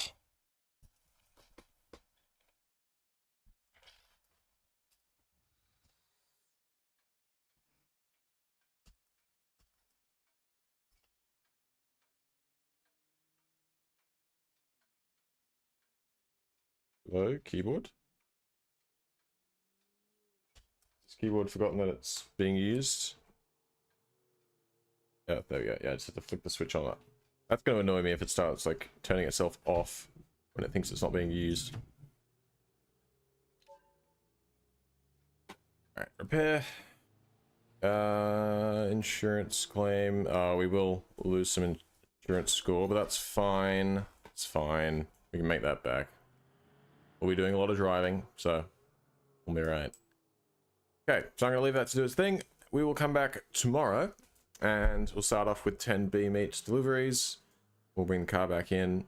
Hello, keyboard? Has keyboard forgotten that it's being used? Yeah, there we go. Yeah, I just have to flick the switch on that. That's going to annoy me if it starts like turning itself off when it thinks it's not being used. Alright, repair. Insurance claim. We will lose some insurance score, but that's fine. It's fine. We can make that back. We'll be doing a lot of driving, so we'll be right. Okay, so I'm going to leave that to do its thing. We will come back tomorrow, and we'll start off with 10 BeamNG deliveries. We'll bring the car back in,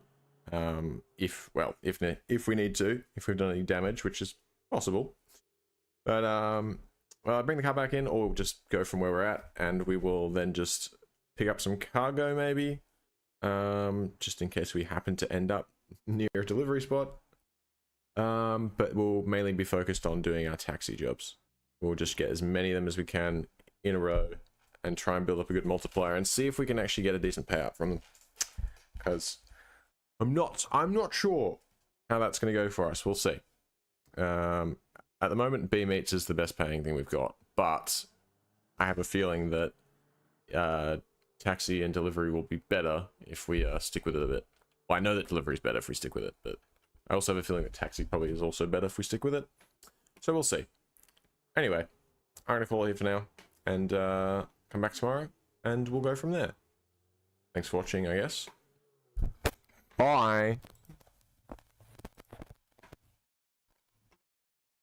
if we need to, if we've done any damage, which is possible. But bring the car back in, or we'll just go from where we're at, and we will then just pick up some cargo, maybe, just in case we happen to end up near a delivery spot. But we'll mainly be focused on doing our taxi jobs. We'll just get as many of them as we can in a row and try and build up a good multiplier and see if we can actually get a decent payout from them. Because I'm not sure how that's going to go for us. We'll see. At the moment, BeamNG is the best paying thing we've got, but I have a feeling that taxi and delivery will be better if we stick with it a bit. Well, I know that delivery is better if we stick with it, but I also have a feeling that taxi probably is also better if we stick with it. So we'll see. Anyway, I'm going to call it here for now, and come back tomorrow, and we'll go from there. Thanks for watching, I guess. Bye!